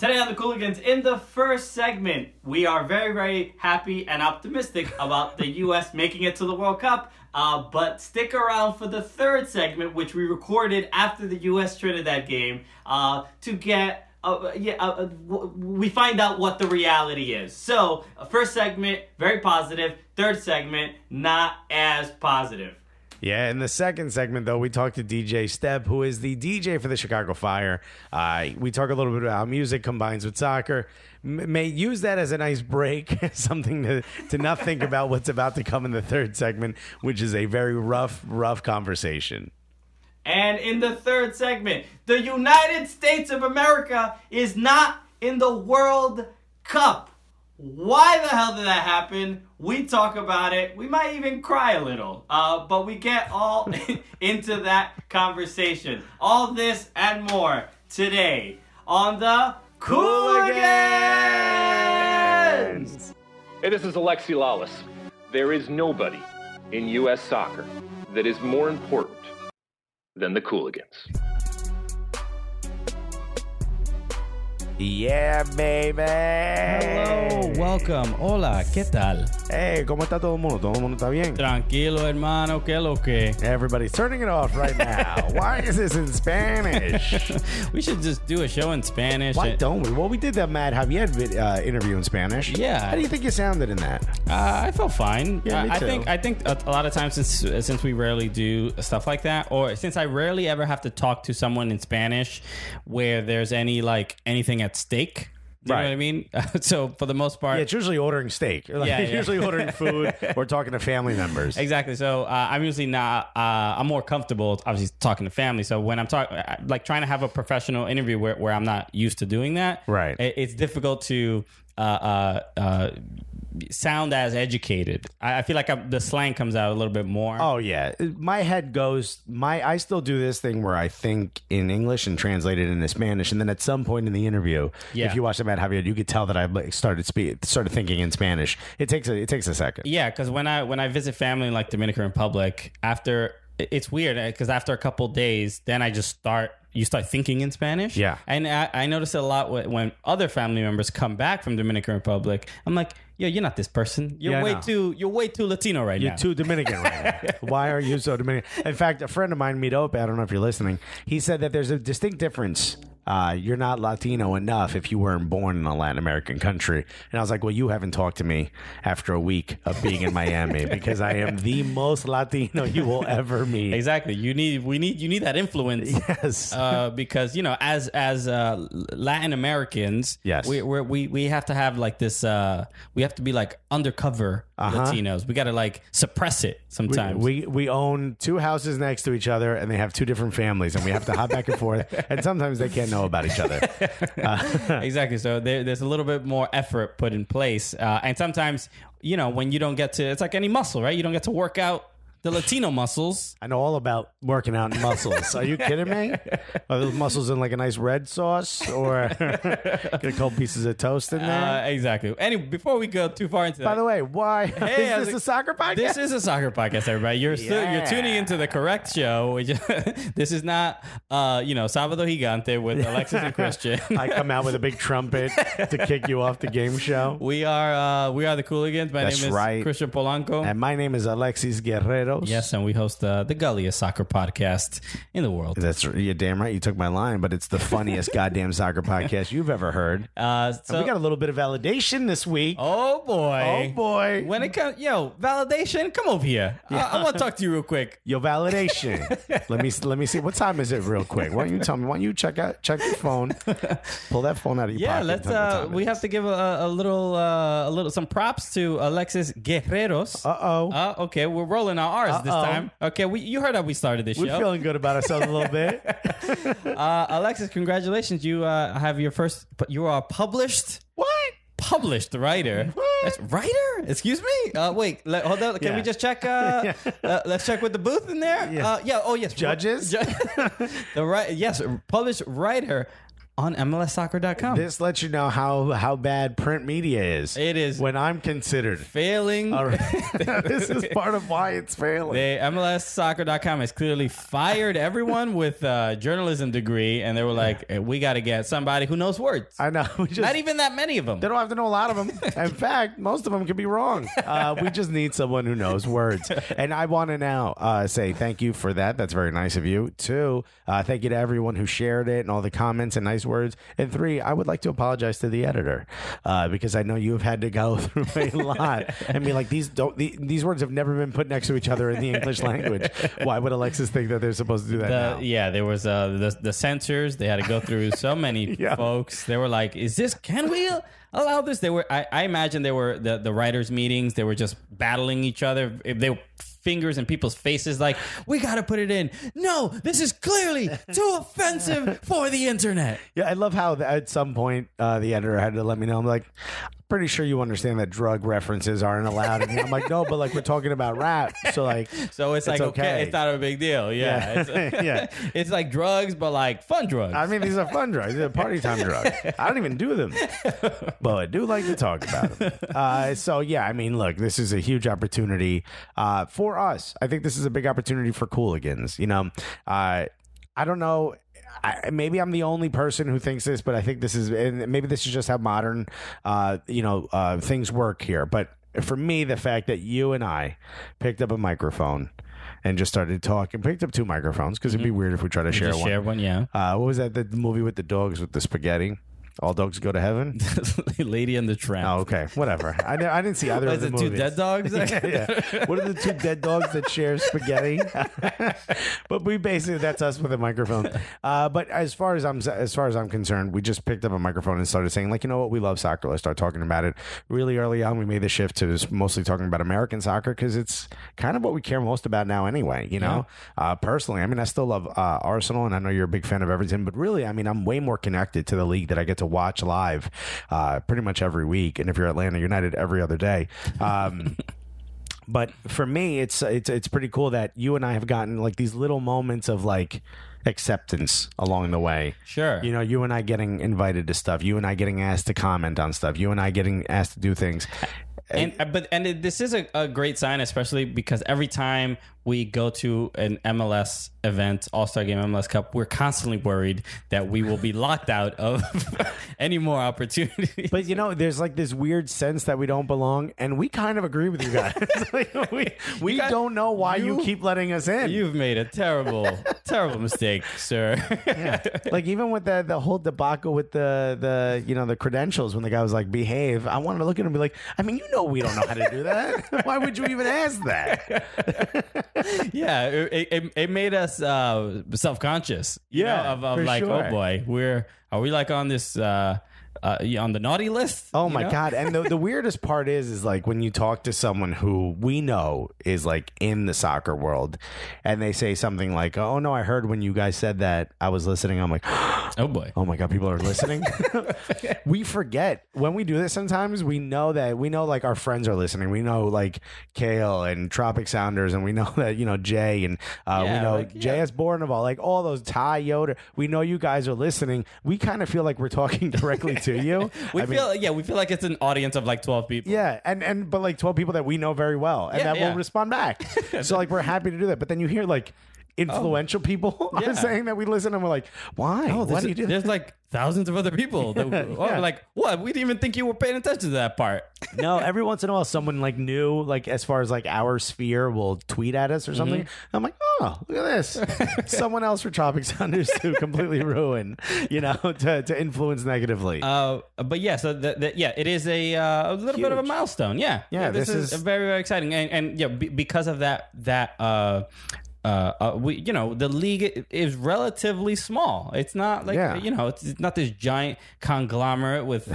Today on the Cooligans, in the first segment, we are very, very happy and optimistic about the U.S. making it to the World Cup. But stick around for the third segment, which we recorded after the U.S.-Trinidad game, to get... we find out what the reality is. So, first segment, very positive. Third segment, not as positive. Yeah, in the second segment, though, we talked to DJ Step, who is the DJ for the Chicago Fire. We talk a little bit about how music combines with soccer. May use that as a nice break, something to not think about what's about to come in the third segment, which is a very rough conversation. And in the third segment, the United States of America is not in the World Cup. Why the hell did that happen? We talk about it. We might even cry a little. But we get all into that conversation. All this and more today on the Cooligans! Hey, this is Alexi Lawless. There is nobody in U.S. soccer that is more important than the Cooligans. Yeah, baby. Hello, welcome. Hola, ¿qué tal? Hey, ¿cómo está todo el mundo? ¿Todo el mundo está bien? Tranquilo, hermano, ¿qué lo que? Everybody's turning it off right now. Why is this in Spanish? We should just do a show in Spanish. Why don't we? Well, we did that Matt Javier interview in Spanish. Yeah. How do you think you sounded in that? I felt fine. Yeah, me too. I think a lot of times since we rarely do stuff like that, or since I rarely ever have to talk to someone in Spanish where there's anything at stake. Do you know what I mean? So for the most part, yeah, it's usually ordering steak. Usually ordering food or talking to family members. Exactly. So I'm usually not. I'm more comfortable, obviously, talking to family. So when I'm like trying to have a professional interview where I'm not used to doing that, right? It's difficult to sound as educated. I feel like the slang comes out a little bit more. Oh yeah, my head goes. I still do this thing where I think in English and translate it into Spanish, and then at some point in the interview, if you watch the Matt Javier, you could tell that I started thinking in Spanish. It takes a second. Yeah, because when I visit family in like Dominican Republic, it's weird because after a couple days, then you start thinking in Spanish. Yeah. And I notice it a lot when other family members come back from Dominican Republic. I'm like, yo, you're not this person. You're way too Latino right now. You're too Dominican right now. Why are you so Dominican? In fact, a friend of mine, Midope, I don't know if you're listening, he said that there's a distinct difference. You're not Latino enough if you weren't born in a Latin American country. And I was like, well, you haven't talked to me after a week of being in Miami because I am the most Latino you will ever meet. Exactly. You need that influence. Yes. Because as Latin Americans, yes, we have to have like this. We have to be like undercover Latinos. We got to like suppress it sometimes. We own two houses next to each other, and they have two different families, and we have to hop back and forth. And sometimes they can't know about each other. Exactly. So there's a little bit more effort put in place, and sometimes when you don't get to, it's like any muscle, right? You don't get to work out the Latino muscles. I know all about working out muscles. Are you kidding me? Are those muscles in like a nice red sauce or get a couple pieces of toast in there? Exactly. Anyway, before we go too far into that. By the way, why? Hey, is this a soccer podcast? This is a soccer podcast, everybody. You're tuning into the correct show. This is not, Sábado Gigante with Alexis and Christian. I come out with a big trumpet to kick you off the game show. We are the Cooligans. My name is Christian Polanco. And my name is Alexis Guerrero. Yes, and we host the gulliest soccer podcast in the world. You're damn right. You took my line, but it's the funniest goddamn soccer podcast you've ever heard. And we got a little bit of validation this week. Oh boy! When it comes, validation, come over here. Yeah. I want to talk to you real quick. Yo, validation. let me see. What time is it, real quick? Why don't you tell me? Why don't you check your phone? Pull that phone out of your pocket. Yeah, let's. We have to give a little some props to Alexis Guerreros. Okay, we're rolling our R's this time. Okay, you heard how we started this show. We're feeling good about ourselves a little bit. Alexis, congratulations. You have your first. You are published. What? Published writer. What? That's writer? Excuse me? Wait, hold on. Can we just check? Let's check with the booth in there. Yeah. Oh, yes. Judges? Yes, published writer. on MLSsoccer.com. This lets you know how bad print media is. It is when I'm considered failing. All right. This is part of why it's failing. The MLSsoccer.com has clearly fired everyone with a journalism degree, and they were like, we got to get somebody who knows words. I know. Not even that many of them. They don't have to know a lot of them. In fact, most of them could be wrong. We just need someone who knows words. And I want to now say thank you for that. That's very nice of you. 2, thank you to everyone who shared it and all the comments and nice words. And 3, I would like to apologize to the editor because I know you have had to go through a lot and be like, these words have never been put next to each other in the English language. Why would Alexis think that they're supposed to do that now? Yeah, there was the censors. They had to go through so many folks. They were like, can we allow this? They were, I imagine they were the writers' meetings. They were just battling each other. They were fingers in people's faces like, we got to put it in. No, this is clearly too offensive for the internet. Yeah, I love how at some point the editor had to let me know. I'm like, pretty sure you understand that drug references aren't allowed. And I'm like, no, but like we're talking about rap. So like, it's like, okay, it's not a big deal. Yeah. It's like drugs, but like fun drugs. I mean, these are fun drugs. These are party time drugs. I don't even do them, but I do like to talk about them. So yeah, I mean, look, this is a huge opportunity for us. I think this is a big opportunity for Cooligans. You know, I don't know. Maybe I'm the only person who thinks this, but I think this is, and maybe this is just how modern, things work here. But for me, the fact that you and I picked up a microphone and just started talking, picked up 2 microphones because it'd be weird if we try to share one. Share one, yeah. What was that? The movie with the dogs with the spaghetti? All dogs go to heaven? Lady and the Tramp. Oh, okay. Whatever. I didn't see either of the movies. 2 dead dogs? Yeah. What are the 2 dead dogs that share spaghetti? But we basically, that's us with a microphone. But as far as I'm concerned, we just picked up a microphone and started saying, like, you know what? We love soccer. Let's start talking about it. Really early on, we made the shift to mostly talking about American soccer because it's kind of what we care most about now anyway, you know? Personally, I mean, I still love Arsenal, and I know you're a big fan of Everton, but really, I mean, I'm way more connected to the league that I get to watch live pretty much every week, and if you're Atlanta United, every other day. But for me, it's pretty cool that you and I have gotten like these little moments of like acceptance along the way. Sure. You know, you and I getting invited to stuff, you and I getting asked to comment on stuff, you and I getting asked to do things. This is a great sign, especially because every time we go to an MLS event, All-Star Game, MLS Cup, we're constantly worried that we will be locked out of any more opportunities. But, you know, there's like this weird sense that we don't belong, and we kind of agree with you guys. Like, we don't know why you keep letting us in. You've made a terrible, terrible mistake, sir. Yeah. Like, even with the whole debacle with the credentials, when the guy was like, behave, I wanted to look at him and be like, I mean, you know we don't know how to do that. Why would you even ask that? Yeah, it made us self-conscious. Yeah, of like, sure. Oh boy, are we like on this on the naughty list? Oh my God. And the weirdest part is like when you talk to someone who we know is like in the soccer world and they say something like, oh no, I heard when you guys said that, I was listening. I'm like, oh boy. Oh my God, people are listening. We forget when we do this. Sometimes we know like our friends are listening. We know like Kale and Tropic Sounders, and we know that, you know, Jay and we know like, J.S. Bourneval, like all those Ty Yoder. We know you guys are listening. We kind of feel like we're talking directly to you. We feel like it's an audience of like 12 people. Yeah, but like 12 people that we know very well and that will respond back. So like we're happy to do that. But then you hear like influential people are saying that we listen, and we're like, why? Why do you do that? There's like thousands of other people that we're like, what? We didn't even think you were paying attention to that part. No, every once in a while, someone like new, like as far as like our sphere, will tweet at us or something. Mm-hmm. I'm like, oh, look at this. Someone else for Tropic Sounders to completely ruin, you know, to influence negatively. But yeah, so it is a little bit of a milestone. Yeah. This is very, very exciting, and because of that. The league is relatively small. It's not like it's not this giant conglomerate with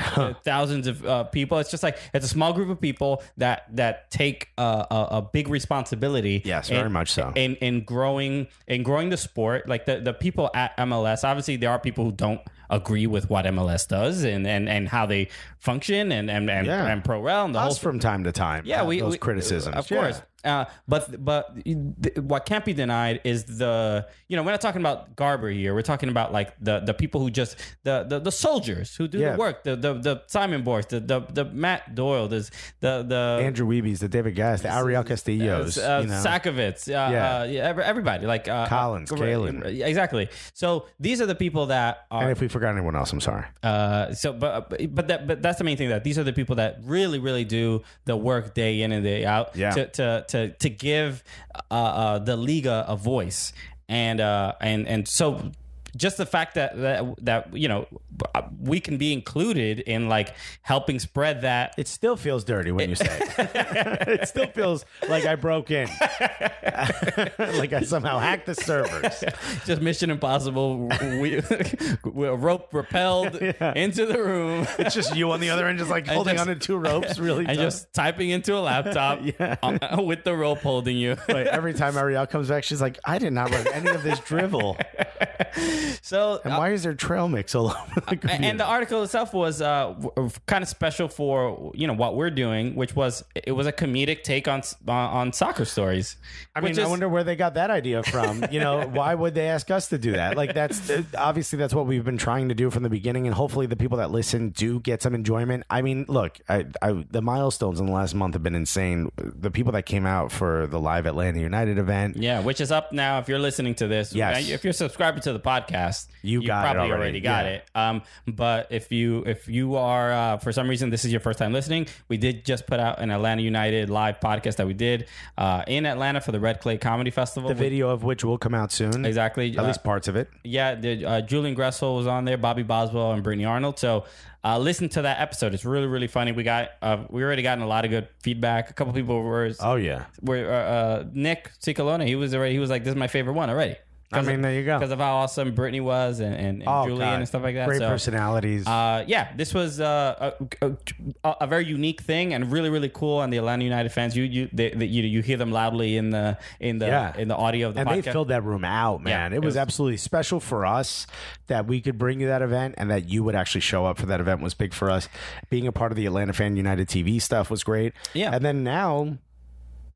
thousands of people. It's just like it's a small group of people that take a big responsibility. Yes, very much so. In growing the sport. Like the people at MLS, obviously there are people who don't agree with what MLS does and how they function and pro rel and the whole from time to time. Yeah, those criticisms, of course. But what can't be denied is we're not talking about Garber here. We're talking about like the people who just the soldiers who do the work, the Simon Boys, the Matt Doyle, the Andrew Wiebe's, the David Gass, the Ariel Castillos, Sakovitz, everybody like Collins, Kalen. Exactly. So these are the people that are. And if we forgot anyone else, I'm sorry. But that's the main thing, that these are the people that really do the work day in and day out to give the Liga a voice, and so just the fact that we can be included in like helping spread that. It still feels dirty when you say it. It still feels like I broke in, like I somehow hacked the servers. Just Mission Impossible. We're rope rappelled into the room. It's just you on the other end, just like holding onto two ropes, really, and just typing into a laptop with the rope holding you. Like every time Ariel comes back, she's like, "I did not run any of this drivel." So, and why is there trail mix all over the computer? And the article itself was kind of special for what we're doing, which was it was a comedic take on soccer stories. I mean, I wonder where they got that idea from. Why would they ask us to do that? Like that's what we've been trying to do from the beginning, and hopefully the people that listen do get some enjoyment. I mean, look, the milestones in the last month have been insane. The people that came out for the live Atlanta United event, which is up now. If you're listening to this, if you're subscribing to the podcast, you probably already got it. But if you are for some reason this is your first time listening, we did just put out an Atlanta United live podcast that we did in Atlanta for the Red Clay Comedy Festival. The video of which will come out soon. Exactly. At least parts of it. Yeah. Julian Gressel was on there, Bobby Boswell, and Brittany Arnold. So listen to that episode. It's really, really funny. We already gotten a lot of good feedback. A couple people were Nick Cicalone. He was like, this is my favorite one already. I mean, there you go. Because of how awesome Brittany was and Julian and stuff like that. Great personalities. This was a very unique thing and really, really cool. And the Atlanta United fans, you hear them loudly in the audio of the podcast. And they filled that room out, man. It was absolutely special for us that we could bring you that event, and that you would actually show up for that event was big for us. Being a part of the Atlanta Fan United TV stuff was great. Yeah. And then now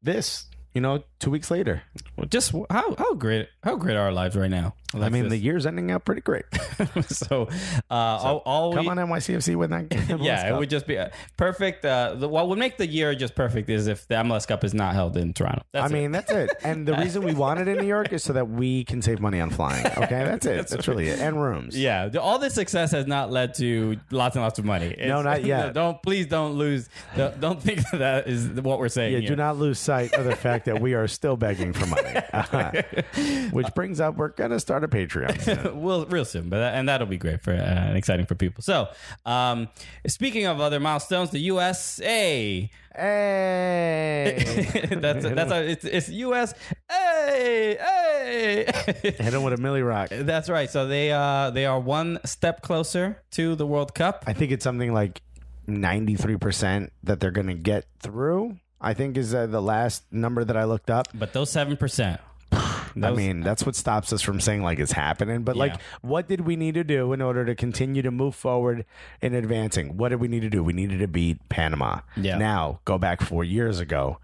this. 2 weeks later. Just how great are our lives right now? I mean, the year's ending out pretty great. So come on NYCFC win that game. It would just be perfect. What would make the year just perfect is if the MLS Cup is not held in Toronto. That's it. And the reason we want it in New York is so that we can save money on flying. Okay, that's it. That's really it. And rooms. Yeah, all this success has not led to lots and lots of money. No, not yet. Please don't lose. Don't think that is what we're saying. Yeah, here. Do not lose sight of the fact that we are still begging for money. Which brings up, we're gonna start a Patreon soon. Real soon, and that'll be great for and exciting for people. So, speaking of other milestones, the USA. Hey, that's how it's US. Hey. Hit them with a Millie Rock. That's right. So they are one step closer to the World Cup. I think it's something like 93% that they're gonna get through. I think is the last number that I looked up. But those 7%. That's what stops us from saying like it's happening. But what did we need to do in order to continue to move forward in advancing? What did we need to do? We needed to beat Panama. Yeah. Now, go back 4 years ago.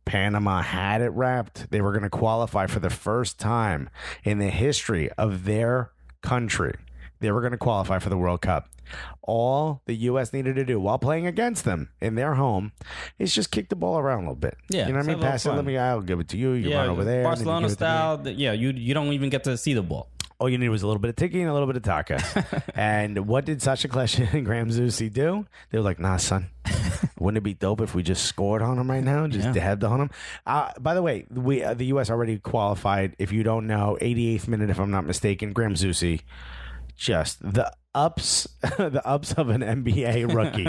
Panama had it wrapped. They were going to qualify for the first time in the history of their country. They were going to qualify for the World Cup. All the U.S. needed to do while playing against them in their home is just kick the ball around a little bit. Yeah, you know what I mean? Pass it, I'll give it to you. You run over there. Barcelona style. You don't even get to see the ball. All you need was a little bit of tiki and a little bit of taka. And what did Sasha Kleshin and Graham Zusi do? They were like, nah, son. Wouldn't it be dope if we just scored on them right now? Just dabbed on them. By the way, the U.S. already qualified. If you don't know, 88th minute, if I'm not mistaken, Graham Zusi. Just the ups of an NBA rookie,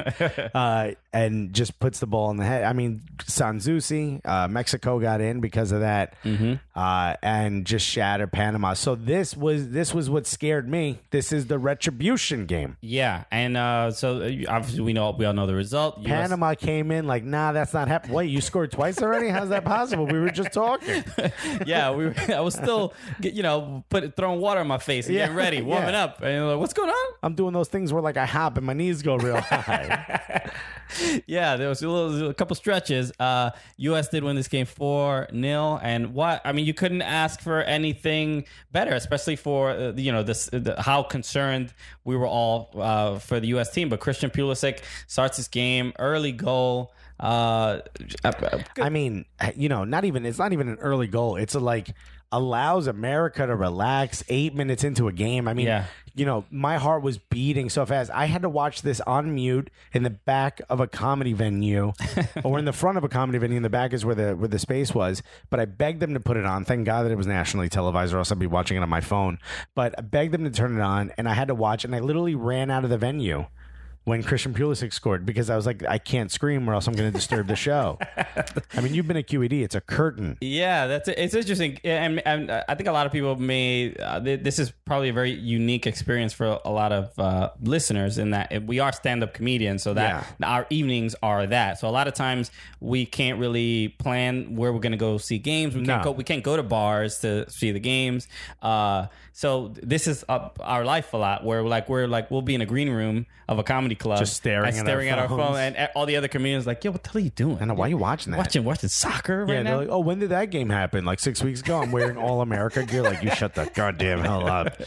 and just puts the ball in the head. I mean, Sanzusi, Mexico got in because of that, and just shattered Panama. So this was what scared me. This is the retribution game. Yeah, and so obviously we all know the result. Panama came in like, nah, that's not happening. Wait, you scored twice already? How's that possible? We were just talking. Yeah, I was still throwing water in my face and getting ready, warming up, and like, what's going on? I'm doing those things where like I hop and my knees go real high. Yeah, there was a couple stretches. U.S. did win this game 4-0, and you couldn't ask for anything better, especially for how concerned we were all for the U.S. team. But Christian Pulisic starts this game, early goal. I mean, it's not even an early goal. It's allows America to relax 8 minutes into a game. I mean, my heart was beating so fast. I had to watch this on mute in the back of a comedy venue or in the front of a comedy venue. In the back is where the space was. But I begged them to put it on. Thank God that it was nationally televised, or else I'd be watching it on my phone. But I begged them to turn it on, and I had to watch, and I literally ran out of the venue when Christian Pulisic scored, because I was like, I can't scream or else I'm going to disturb the show. I mean, you've been at QED. It's a curtain. Yeah, it's interesting. And I think a lot of people this is probably a very unique experience for a lot of listeners, in that we are stand-up comedians, so that our evenings are that. So a lot of times we can't really plan where we're going to go see games. We can't go to bars to see the games. So this is our life a lot, where we'll be in a green room of a comedy club, just staring at our phone, and all the other comedians like, yo, what the hell are you doing? I know, why are you watching that? Watching soccer right now? They're like, oh, when did that game happen? Like 6 weeks ago. I'm wearing all America gear. Like, you shut the goddamn hell up.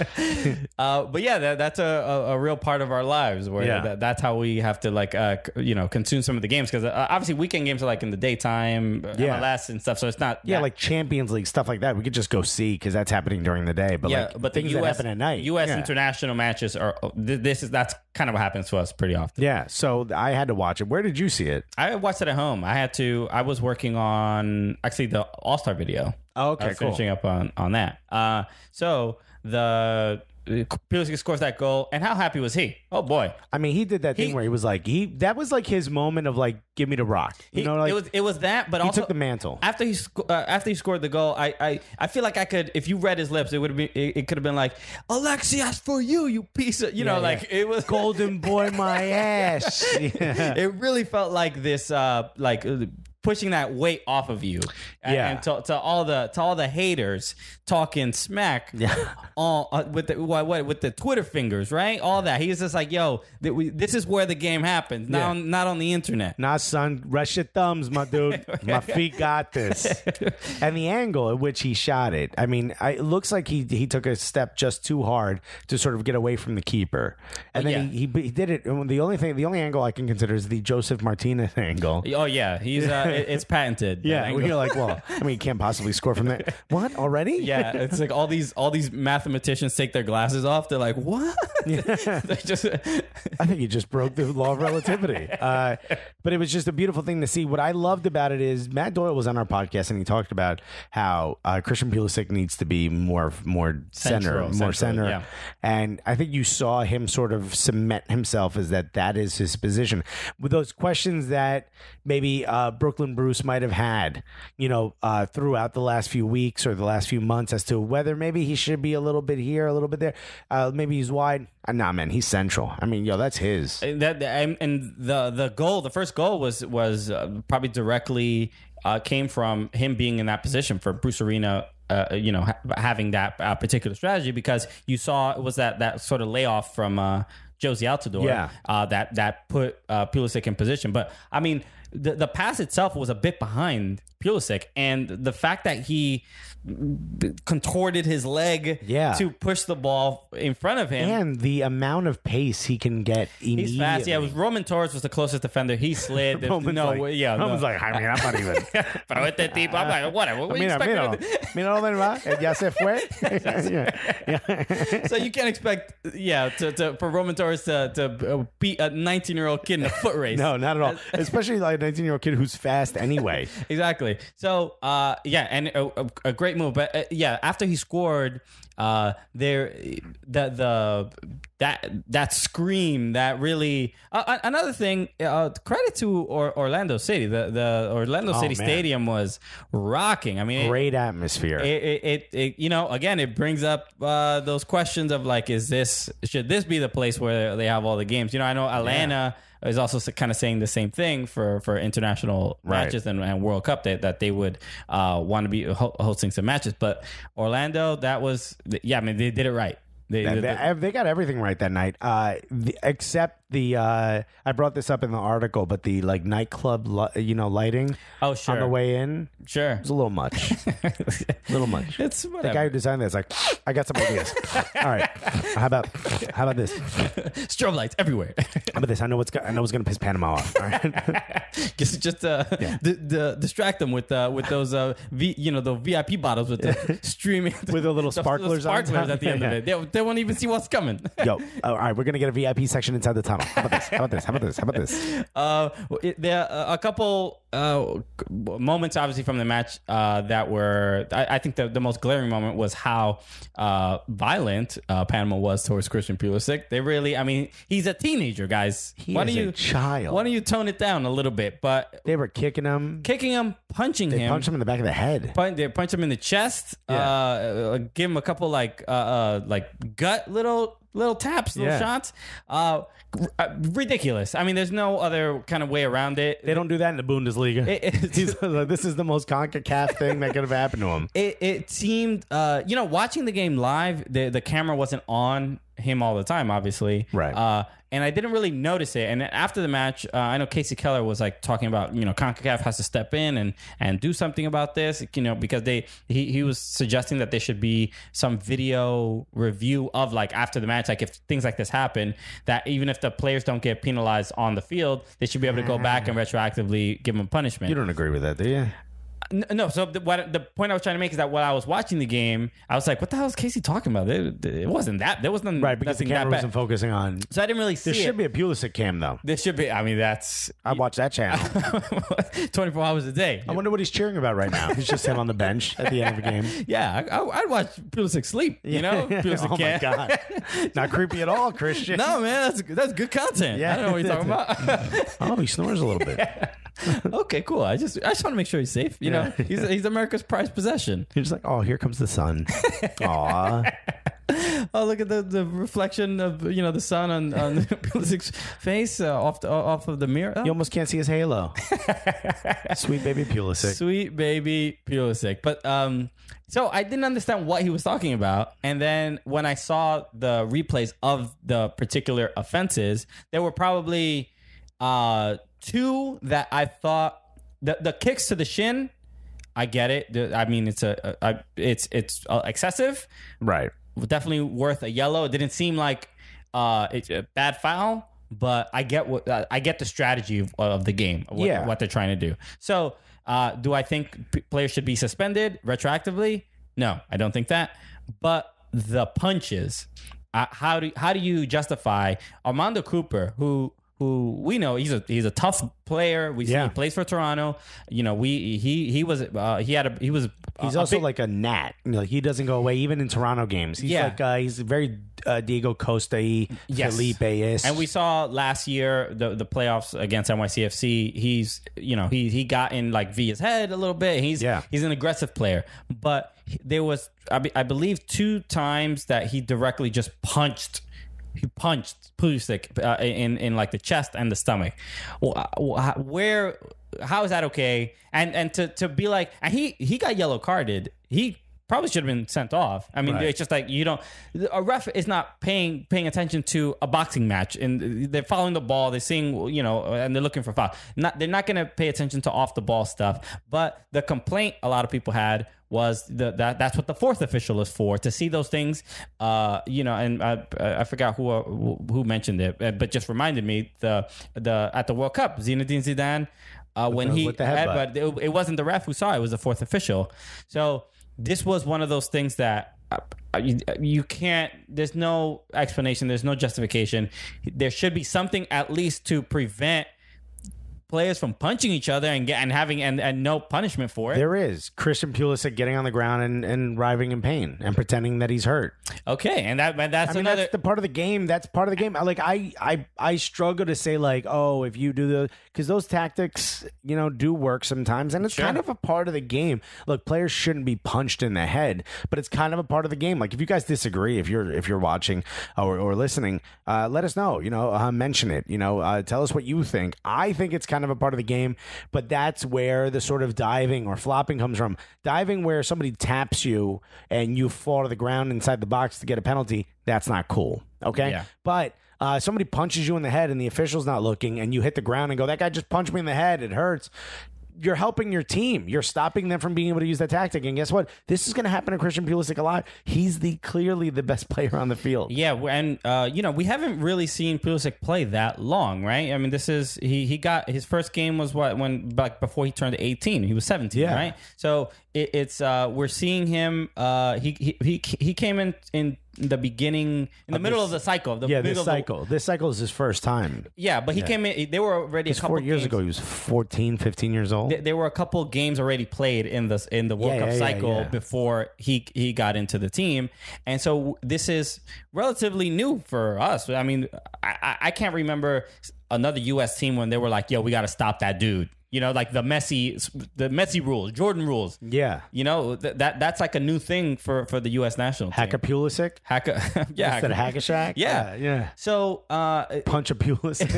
But yeah, that's a real part of our lives, where that's how we have to consume some of the games, because obviously weekend games are like in the daytime, MLS and stuff. So it's not like Champions League stuff like that. We could just go see, because that's happening during the day. But things that happen at night, U.S. international matches are that's kind of what happens to us pretty often. Yeah, so I had to watch it. Where did you see it? I watched it at home. I was working on actually the All-Star video. Oh, okay, cool. Finishing up on that. So the Pulisic scores that goal, and how happy was he? Oh boy! I mean, he did that thing where he was like, that was like his moment of like, give me the rock. It was that, but he also took the mantle after he scored the goal. I feel like I could, if you read his lips, it could have been like, Alexias, for you piece of, it was golden boy my ass. It really felt like this, pushing that weight off of you, and to all the haters talking smack, with the Twitter fingers, right? All that. He's just like, yo, this is where the game happens, not on the internet. Nah, son, rest your thumbs, my dude. My feet got this. And the angle at which he shot it, I mean, it looks like he took a step just too hard to sort of get away from the keeper, and then he did it. The only angle I can consider is the Joseph Martinez angle. Oh yeah, he's. It's patented. Yeah, you're like, well, I mean, you can't possibly score from that. What, already? Yeah, it's like all these mathematicians take their glasses off. They're like, what? Yeah. I think you just broke the law of relativity. But it was just a beautiful thing to see. What I loved about it is Matt Doyle was on our podcast, and he talked about how Christian Pulisic needs to be more center. Yeah. And I think you saw him sort of cement himself as that is his position. With those questions that maybe Brooklyn Bruce might have had, throughout the last few weeks or the last few months, as to whether maybe he should be a little bit here, a little bit there. Maybe he's wide. Nah, man, he's central. I mean, that's his. And the goal, the first goal was probably directly came from him being in that position, for Bruce Arena. Having that particular strategy, because you saw it was that sort of layoff from Josie Altidore that put Pulisic in position. But I mean, the pass itself was a bit behind Pulisic, and the fact that he contorted his leg to push the ball in front of him, and the amount of pace he can get immediately. He's fast. Yeah, it was Roman Torres was the closest defender. He slid. Roman's like, I mean, I'm not even. Pero este tipo, I'm like, whatever. What mira lo demás. Ya se fue. So you can't expect, for Roman Torres to beat a 19-year-old kid in a foot race. No, not at all. Especially like a 19-year-old kid who's fast anyway. Exactly. So, and a great move. But after he scored, that scream that really another thing. Credit to Orlando City. The Orlando City Stadium was rocking. I mean, great atmosphere. It again, it brings up those questions of like, should this be the place where they have all the games? I know Atlanta is also kind of saying the same thing for international matches and World Cup, that they would want to be hosting some matches. But Orlando, that was, I mean, they did it right. They got everything right that night, except the I brought this up in the article, but the like nightclub lighting Oh, sure. on the way in, Sure. it was a little much. It's whatever. The guy who designed this, like, I got some ideas. All right, how about this? Strobe lights everywhere. How about this? I know what's gonna piss Panama off. All right. just distract them with those the VIP bottles with the streaming with the little sparklers on top. at the end of it. They won't even see what's coming. Yo, all right, we're gonna get a VIP section inside the tunnel. How about this? There are a couple moments, obviously, from the match that were. I think the most glaring moment was how violent Panama was towards Christian Pulisic. They really, I mean, he's a teenager, guys. He is a child. Why don't you tone it down a little bit? But they were kicking him, punching him. They punched him in the back of the head. They punched him in the chest. Give him a couple like gut little taps, little shots. Ridiculous. I mean, there's no other kind of way around it. They don't do that in the Bundesliga. This is the most CONCACAF thing that could have happened to him. It seemed, watching the game live, the camera wasn't on him all the time, obviously. Right. And I didn't really notice it. And after the match, I know Casey Keller was like talking about, CONCACAF has to step in and do something about this, because he was suggesting that there should be some video review of like after the match, like if things like this happen, that even if the players don't get penalized on the field, they should be able to go back and retroactively give them punishment. You don't agree with that, do you? No, so the point I was trying to make is that while I was watching the game, I was like, "What the hell is Casey talking about?" It wasn't that. There wasn't right because the camera wasn't focusing on. So I didn't really see. There should be a Pulisic cam though. There should be. I mean, I watch that channel 24 hours a day. I wonder what he's cheering about right now. He's just sitting on the bench at the end of the game. Yeah, I'd watch Pulisic sleep. Pulisic my God, not creepy at all, Christian. No, man, that's good content. Yeah, I don't know what you're talking about. Oh, he snores a little bit. Okay, cool. I just want to make sure he's safe. He's America's prized possession. He's just like, oh, here comes the sun. Aw. Oh, look at the reflection of the sun on Pulisic's face off of the mirror. Oh. You almost can't see his halo. Sweet baby Pulisic. Sweet baby Pulisic. But so I didn't understand what he was talking about, and then when I saw the replays of the particular offenses, there were probably two that I thought the kicks to the shin. I get it. I mean, it's excessive, right? Definitely worth a yellow. It didn't seem like it's a bad foul, but I get the strategy of the game, what they're trying to do. So, do I think players should be suspended retroactively? No, I don't think that. But the punches, how do you justify Armando Cooper, who we know he's a tough player. We see he plays for Toronto. He's also like a gnat. He doesn't go away even in Toronto games. He's he's very Diego Costa-y, Felipe-ish. And we saw last year the playoffs against NYCFC. He got in like Villa's head a little bit. He's an aggressive player, but there was I believe 2 times that he directly just punched. He punched Pulisic in like the chest and the stomach. How is that okay? And to be like, and he got yellow carded. He probably should have been sent off. I mean, It's just like a ref is not paying attention to a boxing match, and they're following the ball. They're seeing, and they're looking for foul. They're not going to pay attention to off the ball stuff. But the complaint a lot of people had was that's what the fourth official is for, to see those things. And I forgot who mentioned it, but just reminded me at the World Cup, Zinedine Zidane, when he had, but it wasn't the ref who saw it; it was the fourth official. So this was one of those things that you can't. There's no explanation. There's no justification. There should be something at least to prevent players from punching each other and having no punishment for it. There is Christian Pulisic getting on the ground and writhing in pain and pretending that he's hurt. Okay, and that's the part of the game. That's part of the game. Like I struggle to say like, oh, if you do because those tactics do work sometimes, and it's kind of a part of the game. Look, players shouldn't be punched in the head, but it's kind of a part of the game. Like if you guys disagree, if you're watching or listening, let us know. Mention it. Tell us what you think. I think it's kind kind of a part of the game, but that's where the sort of diving or flopping comes from. Diving where somebody taps you and you fall to the ground inside the box to get a penalty, that's not cool. Okay? Yeah. But somebody punches you in the head and the official's not looking and you hit the ground and go, that guy just punched me in the head, it hurts. You're helping your team. You're stopping them from being able to use that tactic. And guess what? This is going to happen to Christian Pulisic a lot. He's clearly the best player on the field. Yeah, and we haven't really seen Pulisic play that long, right? I mean, this is he got his first game was before he turned 18. He was 17, right? So it's we're seeing him. He came in the beginning, in the middle of the cycle. This cycle is his first time. Yeah, but he came in. They were already a couple 4 years ago. He was 14, 15 years old. There were a couple games already played in the World Cup cycle before he got into the team, and so this is relatively new for us. I mean, I can't remember another U.S. team when they were like, "Yo, we got to stop that dude." You know, like the Messi rules, Jordan rules. Yeah. You know, that's like a new thing for the U.S. national team. Hacka Pulisic? Yeah. Instead of Hack-a-Shack? Yeah. So... Punch a Pulisic?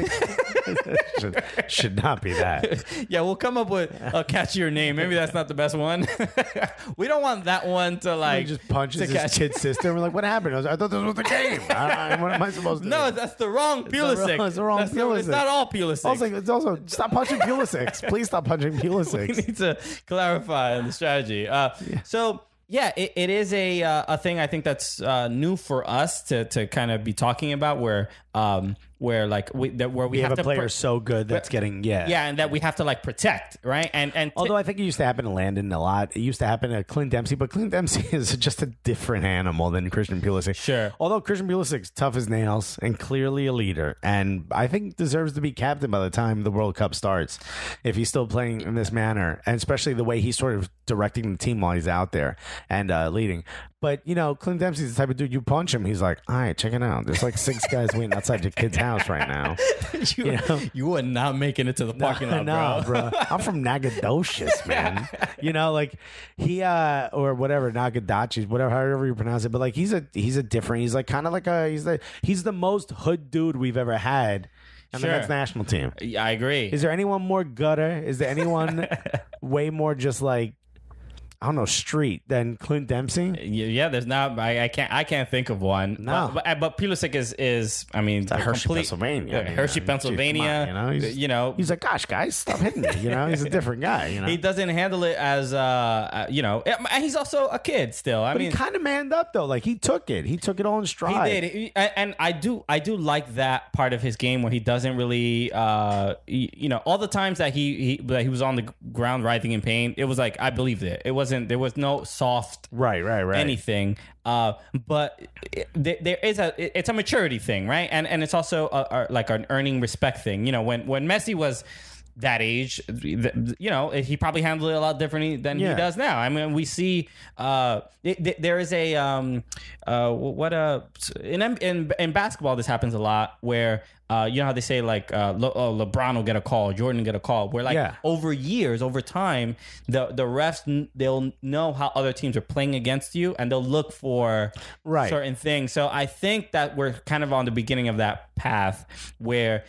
should not be that. Yeah, we'll come up with a catchier name. Maybe that's not the best one. We don't want that one to like... He just punches his kid's sister. We're like, what happened? I thought this was the game. What am I supposed to do? No, that's the wrong Pulisic. It's the wrong Pulisic. It's not all Pulisic. It's also stop punching Pulisic. Please stop punching Pulisic. We need to clarify the strategy. So... Yeah, it is a thing I think that's new for us to kind of be talking about where we have a to player so good that's getting and that we have to like protect, right? And although I think it used to happen to Landon a lot, it used to happen to Clint Dempsey, but Clint Dempsey is just a different animal than Christian Pulisic. Sure. Although Christian Pulisic's tough as nails and clearly a leader, and I think deserves to be captain by the time the World Cup starts, if he's still playing in this manner, and especially the way he's sort of directing the team while he's out there and leading. But, you know, Clint Dempsey's the type of dude, you punch him, he's like, all right, check it out. There's like 6 guys waiting outside your kid's house right now. You are not making it to the parking lot, bro. I'm from Nacogdoches, man. You know, like he or whatever, Nagadachis, whatever, however you pronounce it. But like he's a different. He's like kind of like he's the most hood dude we've ever had on the men's national team. I agree. Is there anyone more gutter? Is there anyone way more just like, I don't know, street than Clint Dempsey? Yeah, there's not. I can't think of one. No, but Pulisic is. I mean, Hershey, Pennsylvania. Hershey, Pennsylvania. Geez, he's like, gosh, guys, stop hitting me. You know, he's a different guy. You know, he doesn't handle it as and he's also a kid still. I mean, he kind of manned up though. Like he took it all in stride. He did, and I do like that part of his game where he doesn't really, all the times that he was on the ground writhing in pain. It was like I believed it. It wasn't. There was no soft right anything. But it's a maturity thing, right? And it's also like an earning respect thing. You know, when Messi was that age, he probably handled it a lot differently than he does now. I mean, we see there is in basketball this happens a lot where you know how they say like LeBron will get a call, Jordan will get a call, where like over time the refs they'll know how other teams are playing against you and they'll look for certain things. So I think that we're kind of on the beginning of that path where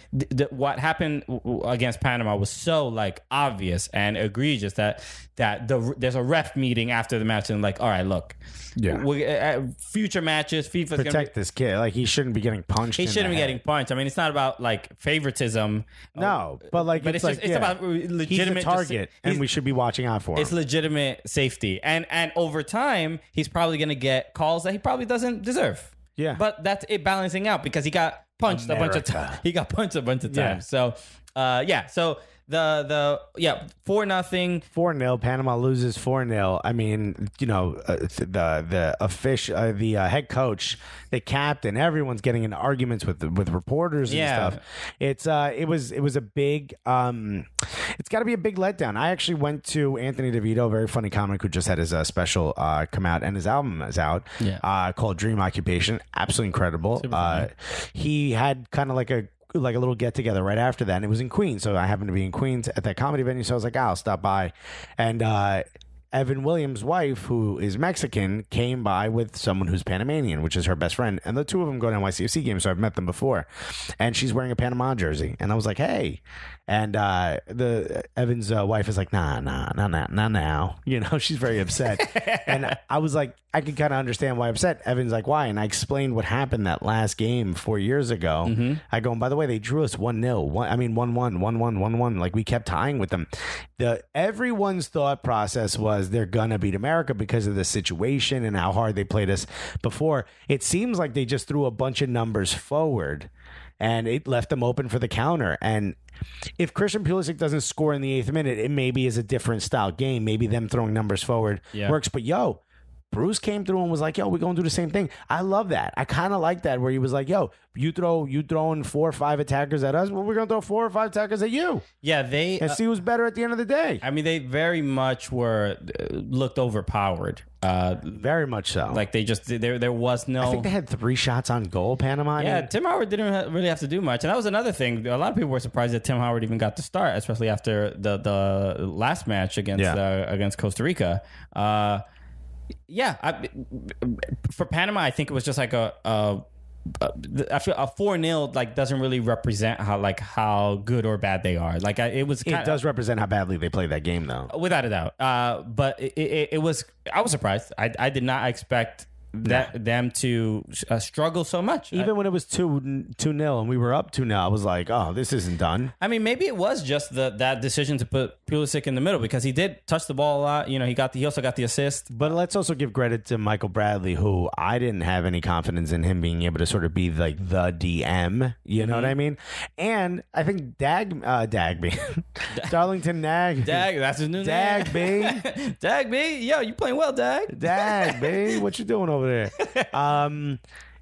what happened against Panama was so like obvious and egregious that there's a ref meeting after the match and like, all right, look, future matches, FIFA's protect this kid. Like he shouldn't be getting punched. He shouldn't be getting punched. I mean, it's not about like favoritism. No, but like it's about legitimate. He's a target, and we should be watching out for him. It's legitimate safety, and over time, he's probably going to get calls that he probably doesn't deserve. Yeah, but that's it balancing out because he got punched a bunch of times. He got punched a bunch of times. So, so. The 4-0. Panama loses 4-0. I mean, you know, the head coach, the captain, everyone's getting in arguments with reporters and stuff. It was a big. It's got to be a big letdown. I actually went to Anthony DeVito, a very funny comic who just had his special come out, and his album is out called Dream Occupation. Absolutely incredible. He had kind of like a little get together right after that, and it was in Queens. So I happened to be in Queens at that comedy venue, so I was like, I'll stop by. And Evan Williams' wife, who is Mexican, came by with someone who's Panamanian, which is her best friend. And the two of them go to NYCFC games, so I've met them before. And she's wearing a Panama jersey. And I was like, hey. And the Evan's wife is like, nah, now. You know, she's very upset. And I was like, I could kind of understand why upset. Evan's like, why? And I explained what happened that last game 4 years ago. Mm-hmm. I go, and by the way, they drew us 1-0. 1-1, 1-1, 1-1. Like, we kept tying with them. Everyone's thought process was they're going to beat America because of the situation and how hard they played us before. It seems like they just threw a bunch of numbers forward, and it left them open for the counter. And if Christian Pulisic doesn't score in the 8th minute, it maybe is a different style game. Maybe them throwing numbers forward works. But, Bruce came through and was like, we're going to do the same thing. I love that. I kind of like that, where he was like, you throwing 4 or 5 attackers at us. Well, we're going to throw 4 or 5 attackers at you. Yeah, and see who's better at the end of the day. I mean, they very much looked overpowered. Very much so. Like, there was no... I think they had 3 shots on goal, Panama. Yeah, Tim Howard didn't really have to do much. And that was another thing. A lot of people were surprised that Tim Howard even got to start, especially after the last match against Costa Rica. For Panama, I think it was just like I feel a 4-0 like doesn't really represent how good or bad they are. Like, it does represent how badly they played that game, though, without a doubt. But it was. I was surprised. I did not expect them to struggle so much. Even when it was 2-0 and we were up 2-0, I was like, oh, this isn't done. I mean, maybe it was just that decision to put Pulisic in the middle, because he did touch the ball a lot. You know, he also got the assist. But let's also give credit to Michael Bradley, who I didn't have any confidence in him being able to sort of be like the DM. You know what I mean? And I think Dagby, Darlington Nag, that's his new name. Dagby, Dagby, yo, you playing well, Dagby, what you doing over there?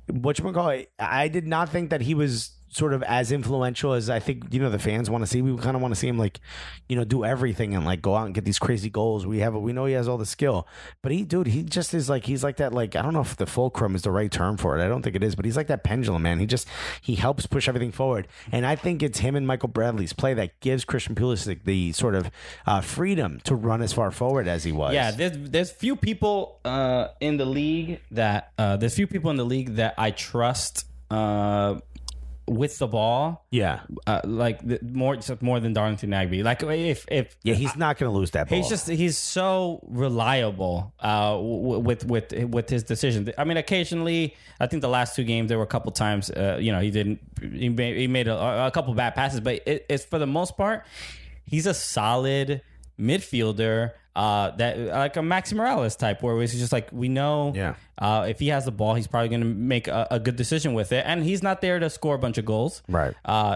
Whatchamacallit, I did not think that he was sort of as influential as I think, the fans want to see. We kind of want to see him do everything and like go out and get these crazy goals. We know he has all the skill, but he just is like, he's like that, like, I don't know if the fulcrum is the right term for it. I don't think it is, but he's like that pendulum, man. He helps push everything forward. And I think it's him and Michael Bradley's play that gives Christian Pulisic the sort of freedom to run as far forward as he was. Yeah. There's few people in the league that I trust, with the ball, more than Darlington Nagbe. Like, he's not going to lose that ball. He's so reliable with his decisions. I mean, occasionally, I think the last 2 games there were a couple times, he made a couple bad passes, but it's for the most part, he's a solid midfielder. That like a Maxi Morales type, where it's just like, we know if he has the ball, he's probably going to make a good decision with it, and he's not there to score a bunch of goals. Right.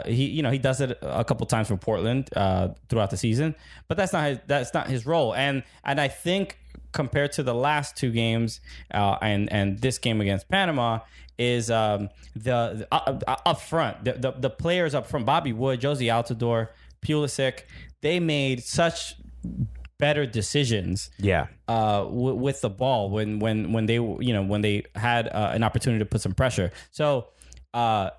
He does it a couple times for Portland throughout the season, but that's not his role. And I think compared to the last 2 games and this game against Panama, is the up front, the players up front, Bobby Wood, Josie Altidore, Pulisic, they made such better decisions with the ball when they had an opportunity to put some pressure. So the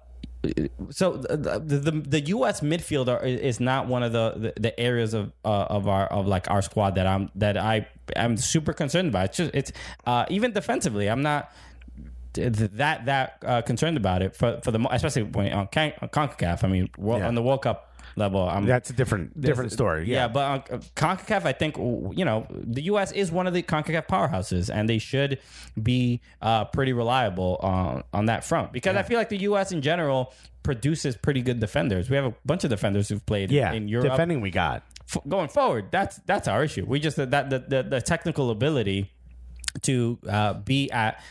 U.S. midfielder is not one of the areas of our squad that I am super concerned about. It's even defensively, I'm not that concerned about it for the, especially when on CONCACAF. I mean, on the World Cup level, that's a different story. Yeah, but on CONCACAF, I think the U.S. is one of the CONCACAF powerhouses, and they should be pretty reliable on that front, because I feel like the U.S. in general produces pretty good defenders. We have a bunch of defenders who've played in Europe. Defending we got going forward. That's our issue. We just the technical ability to be at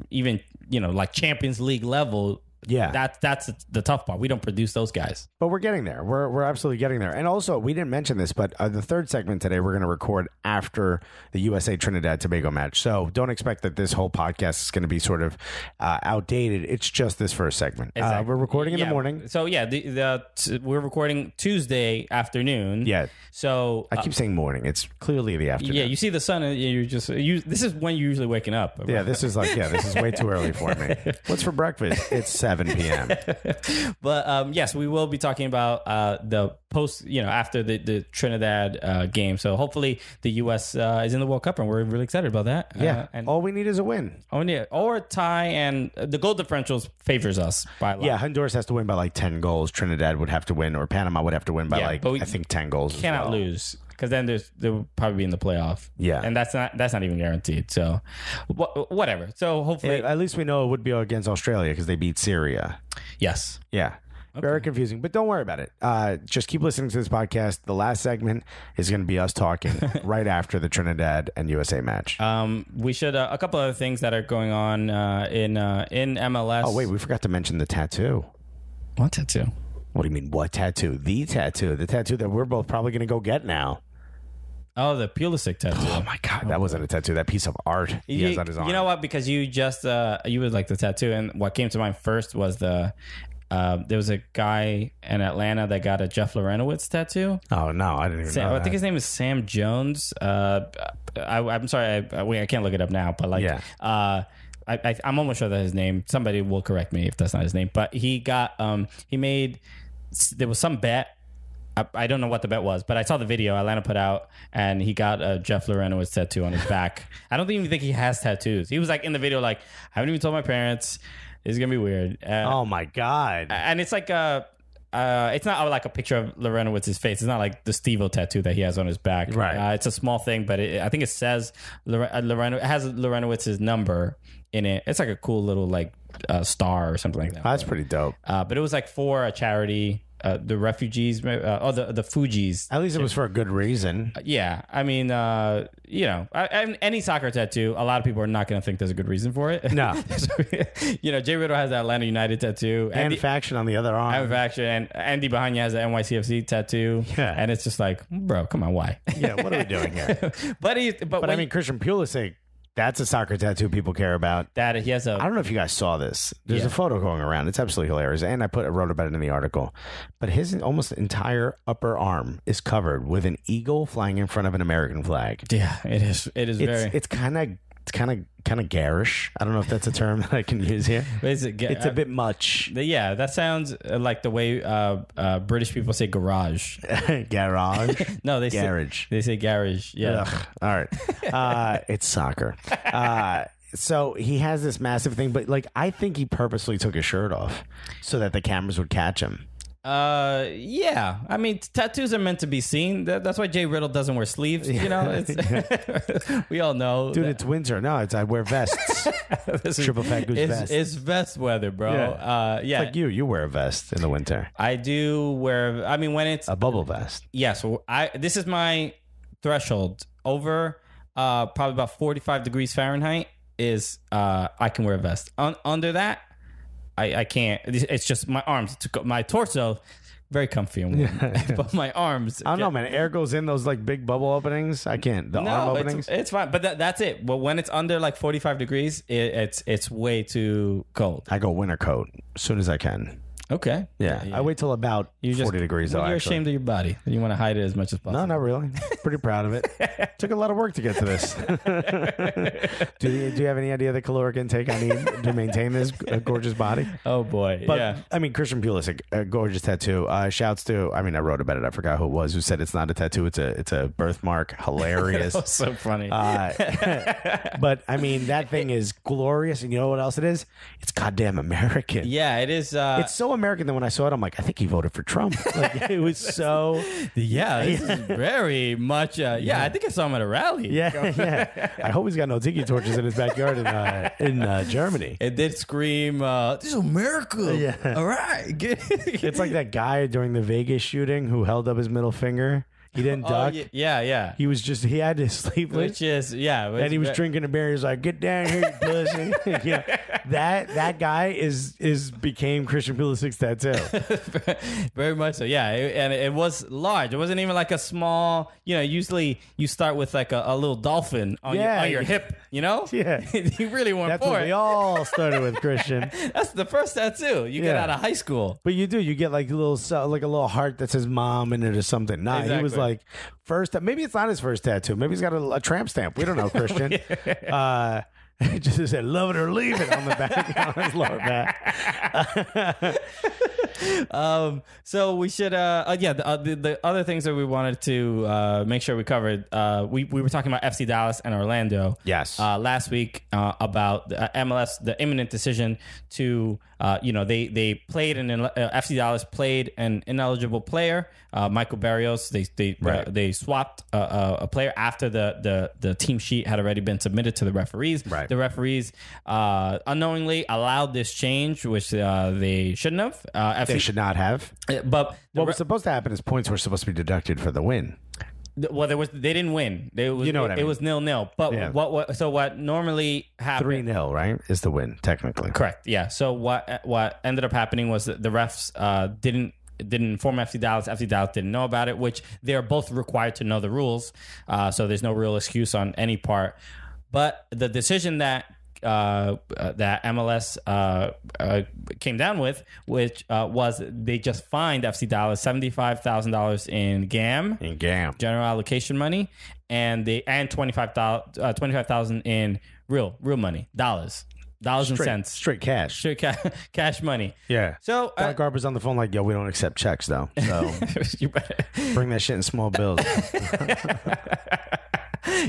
even like Champions League level. Yeah, that's the tough part. We don't produce those guys, but we're getting there. We're absolutely getting there. And also, we didn't mention this, but the third segment today we're going to record after the USA Trinidad Tobago match. So don't expect that this whole podcast is going to be sort of outdated. It's just this first segment. Exactly. We're recording in the morning. So we're recording Tuesday afternoon. Yeah. So I keep saying morning. It's clearly the afternoon. Yeah, you see the sun. This is when you're usually waking up. Yeah, this is way too early for me. What's for breakfast? It's 7. 11 p.m. But yes, we will be talking about the post, after the Trinidad game. So hopefully the U.S. Is in the World Cup, and we're really excited about that. Yeah, and all we need is a win. Or a tie, and the goal differentials favors us by a lot. Yeah, Honduras has to win by like 10 goals. Trinidad would have to win, or Panama would have to win by I think 10 goals. Cannot lose, because then they'll probably be in the playoff. Yeah, and that's not even guaranteed. So whatever. So hopefully, at least we know it would be against Australia because they beat Syria. Yes. Yeah. Okay. Very confusing, but don't worry about it. Just keep listening to this podcast. The last segment is going to be us talking right after the Trinidad and USA match. We should a couple other things that are going on in MLS. Oh wait, we forgot to mention the tattoo. What tattoo? What do you mean? What tattoo? The tattoo that we're both probably going to go get now. Oh, the Pulisic tattoo. Oh my God, that wasn't a tattoo. That piece of art he has on his arm. You know what? Because you just you would like the tattoo, and what came to mind first was there was a guy in Atlanta that got a Jeff Lorenowitz tattoo. Oh no, I didn't even know that. I think his name is Sam Jones. I'm sorry, I can't look it up now, but I'm almost sure that's his name. Somebody will correct me if that's not his name. But he got there was some bet. I don't know what the bet was, but I saw the video Atlanta put out, and he got a Jeff Lorenowitz tattoo on his back. I don't even think he has tattoos. He was like in the video, like, I haven't even told my parents. It's gonna be weird. Oh my God! And it's like it's not like a picture of Lorenowitz's face. It's not like the Steve-O tattoo that he has on his back. Right. It's a small thing, but it has Lorenowitz's number in it. It's like a cool little star or something like that. That's pretty dope. But it was like for a charity. The refugees, the Fugees. At least it was for a good reason. Yeah, I mean, any soccer tattoo, a lot of people are not going to think there's a good reason for it. No, Jay Riddle has the Atlanta United tattoo, and Faction on the other arm. And Faction, and Andy Bahania has the NYCFC tattoo. Yeah, and it's just like, bro, come on, why? Yeah, what are we doing here? but I mean, Christian Pulisic. That's a soccer tattoo people care about. That he has I don't know if you guys saw this. There's a photo going around. It's absolutely hilarious. And I wrote about it in the article. But his almost entire upper arm is covered with an eagle flying in front of an American flag. Yeah, it is. It's kind of garish. I don't know if that's a term that I can use here. It's a bit much. Yeah, that sounds like the way British people say garage. Garage? No, they garage. They say garage. Yeah. Ugh. All right. It's soccer. So he has this massive thing, but I think he purposely took his shirt off so that the cameras would catch him. Yeah. I mean, tattoos are meant to be seen. That's why Jay Riddle doesn't wear sleeves. We all know. Dude, it's winter. No, I wear vests. Triple Fat Goose vest. It's vest weather, bro. Yeah. It's like you wear a vest in the winter. I do wear, I mean, when it's a bubble vest. Yes. This is my threshold. Over probably about 45 degrees Fahrenheit is I can wear a vest. Under that, I can't. It's just my arms, my torso, very comfy and warm. But my arms. I don't know, man. Air goes in those big bubble openings. I can't. Arm openings. It's fine, but that's it. But when it's under 45 degrees, it's way too cold. I go winter coat as soon as I can. Okay. Yeah. I wait till about 40 degrees though. You're ashamed of your body. You want to hide it as much as possible. No, not really. Pretty proud of it. Took a lot of work to get to this. Do you have any idea the caloric intake I need to maintain this gorgeous body? Oh boy. But, yeah. I mean, Christian Pulisic, a gorgeous tattoo. Shouts to, I mean, I wrote about it. I forgot who it was who said it's not a tattoo. It's a birthmark. Hilarious. That was so funny. But I mean, that thing is glorious. And you know what else it is? It's goddamn American. Yeah, it is. It's so American that when I saw it, I'm like, I think he voted for Trump. It was so. Yeah, this is very much. I think I saw him at a rally. Yeah. I hope he's got no tiki torches in his backyard in Germany. It did scream, "This is America!" Yeah. All right. It's like that guy during the Vegas shooting who held up his middle finger. He didn't duck. Yeah. He had his sleeveless. And he was drinking a beer. He was like, "Get down here, you pussy." That guy became Christian Pulisic's tattoo. Very much so. Yeah, and it was large. It wasn't even like a small. Usually you start with like a little dolphin on your hip. Yeah. You really went That's for what it. we all started with, Christian. That's the first tattoo you get out of high school. But you do. You get like a little heart that says "mom" in it or something. Nah, exactly. He was like first. Maybe it's not his first tattoo. Maybe he's got a tramp stamp. We don't know, Christian. It just said "love it or leave it" on the back on his lower back. So we should, the other things that we wanted to make sure we covered. We were talking about FC Dallas and Orlando. Yes. Last week about the MLS, the imminent decision to, they played FC Dallas played an ineligible player, Michael Barrios. They swapped a player after the team sheet had already been submitted to the referees. Right. The referees unknowingly allowed this change, which they shouldn't have. They should not have. But What was supposed to happen is points were supposed to be deducted for the win. Well, they didn't win. What I mean. It was 0-0. But Yeah. what normally happened? 3-0, right? Is the win technically Correct. Yeah. So what ended up happening was that the refs didn't inform FC Dallas. FC Dallas didn't know about it, which they're both required to know the rules. So there's no real excuse on any part. But the decision that MLS came down with, which was they just fined FC Dallas $75,000 in GAM, general allocation money, and $25,000 in real money, dollars and cents, straight cash, cash money. Yeah. So Doc Garber's on the phone like, yo, we don't accept checks though. So you better bring that shit in small bills.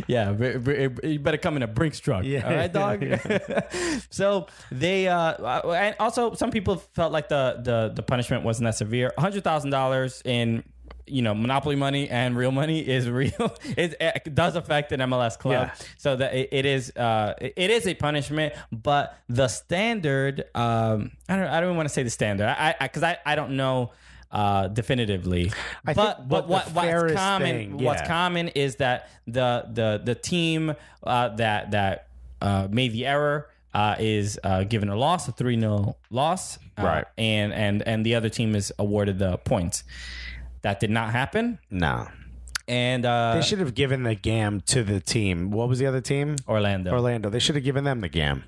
Yeah, you better come in a Brinks truck. Yeah. All right, dog? So they and also some people felt like the punishment wasn't that severe. $100,000 in monopoly money and real money is real. It does affect an MLS club. Yeah. So that it is a punishment, but the standard I don't even want to say the standard. I don't know definitively. But what's common is that the team that made the error is given a loss, a 3-0 loss, right? And the other team is awarded the points. That did not happen. No. And they should have given the GAM to the team. What was the other team? Orlando. They should have given them the GAM.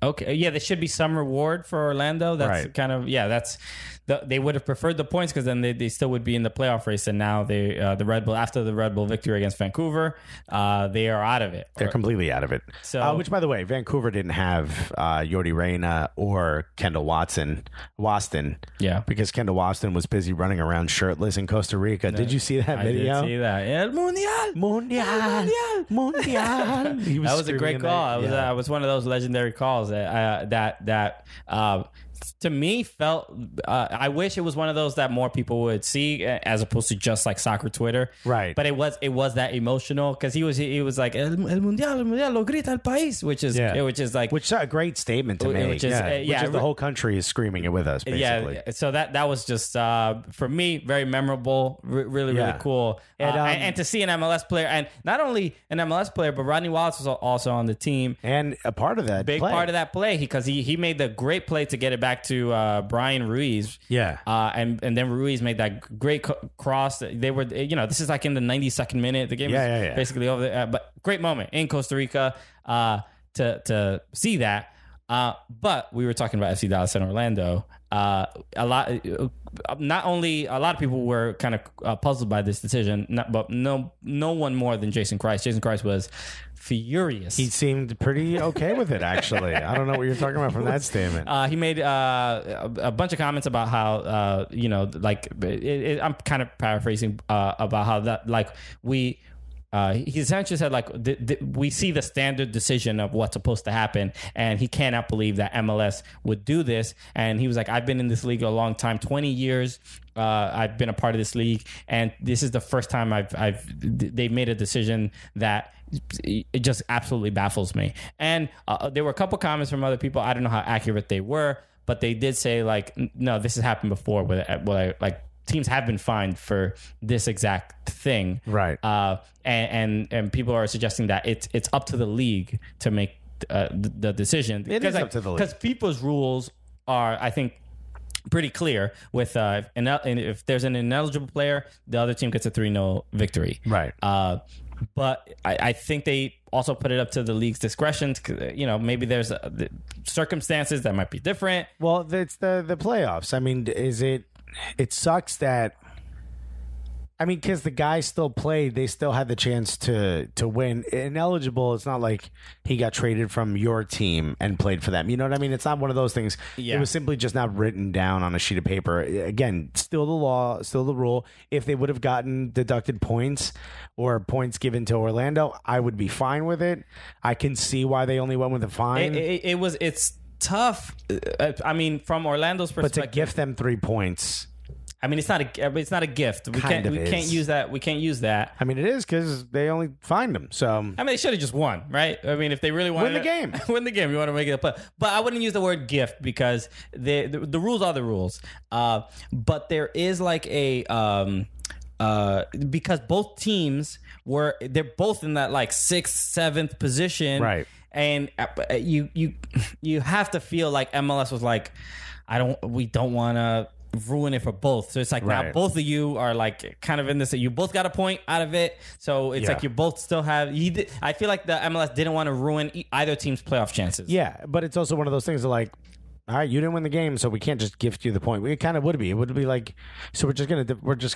Okay. Yeah, there should be some reward for Orlando. That's right. kind of they would have preferred the points because then they still would be in the playoff race. And now the Red Bull, after the Red Bull victory against Vancouver, they are out of it. They're completely out of it. So, which, by the way, Vancouver didn't have Yordi Reyna or Kendall Waston. Yeah, because Kendall Waston was busy running around shirtless in Costa Rica. Did you see that video? I did see that. El Mundial. That was a great call. It was one of those legendary calls that to me felt I wish it was one of those that more people would see as opposed to just like soccer Twitter, right? But it was that emotional because he was like el mundial lo grita el país, which is a great statement to make, which is the whole country is screaming it with us, basically. Yeah, so that was just for me very memorable, really cool, and to see an MLS player, and not only an MLS player, but Rodney Wallace was also on the team and a part of that part of that play because he made the great play to get it back to Brian Ruiz. Yeah. And then Ruiz made that great cross. They were, this is like in the 92nd minute. The game was basically over there. But great moment in Costa Rica to see that. But we were talking about FC Dallas and Orlando. Not only a lot of people were kind of puzzled by this decision, but no one more than Jason Kreis. Jason Kreis was furious. He seemed pretty okay with it, actually. I don't know what you're talking about from that statement. He made a bunch of comments about how, I'm kind of paraphrasing about how that, he essentially said, we see the standard decision of what's supposed to happen, and he cannot believe that MLS would do this. And he was like, I've been in this league a long time, 20 years. I've been a part of this league, and this is the first time they've made a decision that it just absolutely baffles me. And there were a couple comments from other people. I don't know how accurate they were, but they did say no, this has happened before where teams have been fined for this exact thing. Right. And people are suggesting that it's up to the league to make the decision. It is up to the league. Because FIFA's rules are, I think, pretty clear with if there's an ineligible player, the other team gets a 3-0 victory. Right. But I think they also put it up to the league's discretion. Maybe there's circumstances that might be different. Well, it's the playoffs. I mean, it sucks that... I mean, because the guy still played, they still had the chance to win. Ineligible, it's not like he got traded from your team and played for them. You know what I mean? It's not one of those things. Yeah. It was simply just not written down on a sheet of paper. Again, still the law, still the rule. If they would have gotten deducted points or points given to Orlando, I would be fine with it. I can see why they only went with a fine. It's tough. I mean, from Orlando's perspective, but to gift them 3 points. I mean, it's not a gift. We can't use that. We can't use that. I mean, it is because they only fined them. So I mean, they should have just won, right? I mean, if they really wanted win the game, win the game. You want to make it up, but I wouldn't use the word gift because the rules are the rules. But there is like a because both teams they're both in that like 6th, 7th position, right? And you have to feel like MLS was like, we don't want to ruin it for both. So it's like now both of you are like kind of in this. You both got a point out of it. So it's like you both still have. I feel like the MLS didn't want to ruin either team's playoff chances. Yeah, but it's also one of those things that like, all right, you didn't win the game, so we can't just gift you the point. It kind of would be. It would be like, so we're just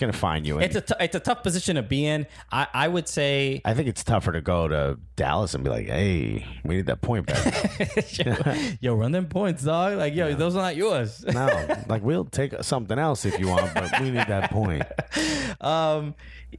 gonna fine you. It's a tough position to be in. I would say. I think it's tougher to go to Dallas and be like, hey, we need that point back. yo, run them points, dog. Like, yo, those are not yours. No, like we'll take something else if you want, but we need that point.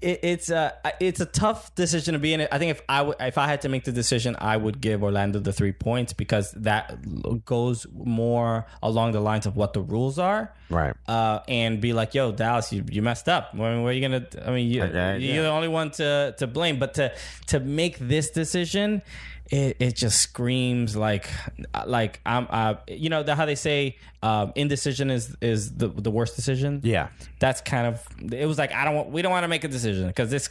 It's a tough decision to be in. I think if I had to make the decision, I would give Orlando the 3 points because that goes more along the lines of what the rules are, right? And be like, yo, Dallas, you messed up. Where are you gonna? I mean, you're the only one to blame. But to make this decision, it just screams like I'm you know how they say indecision is the worst decision. Yeah, that's kind of it was like we don't want to make a decision because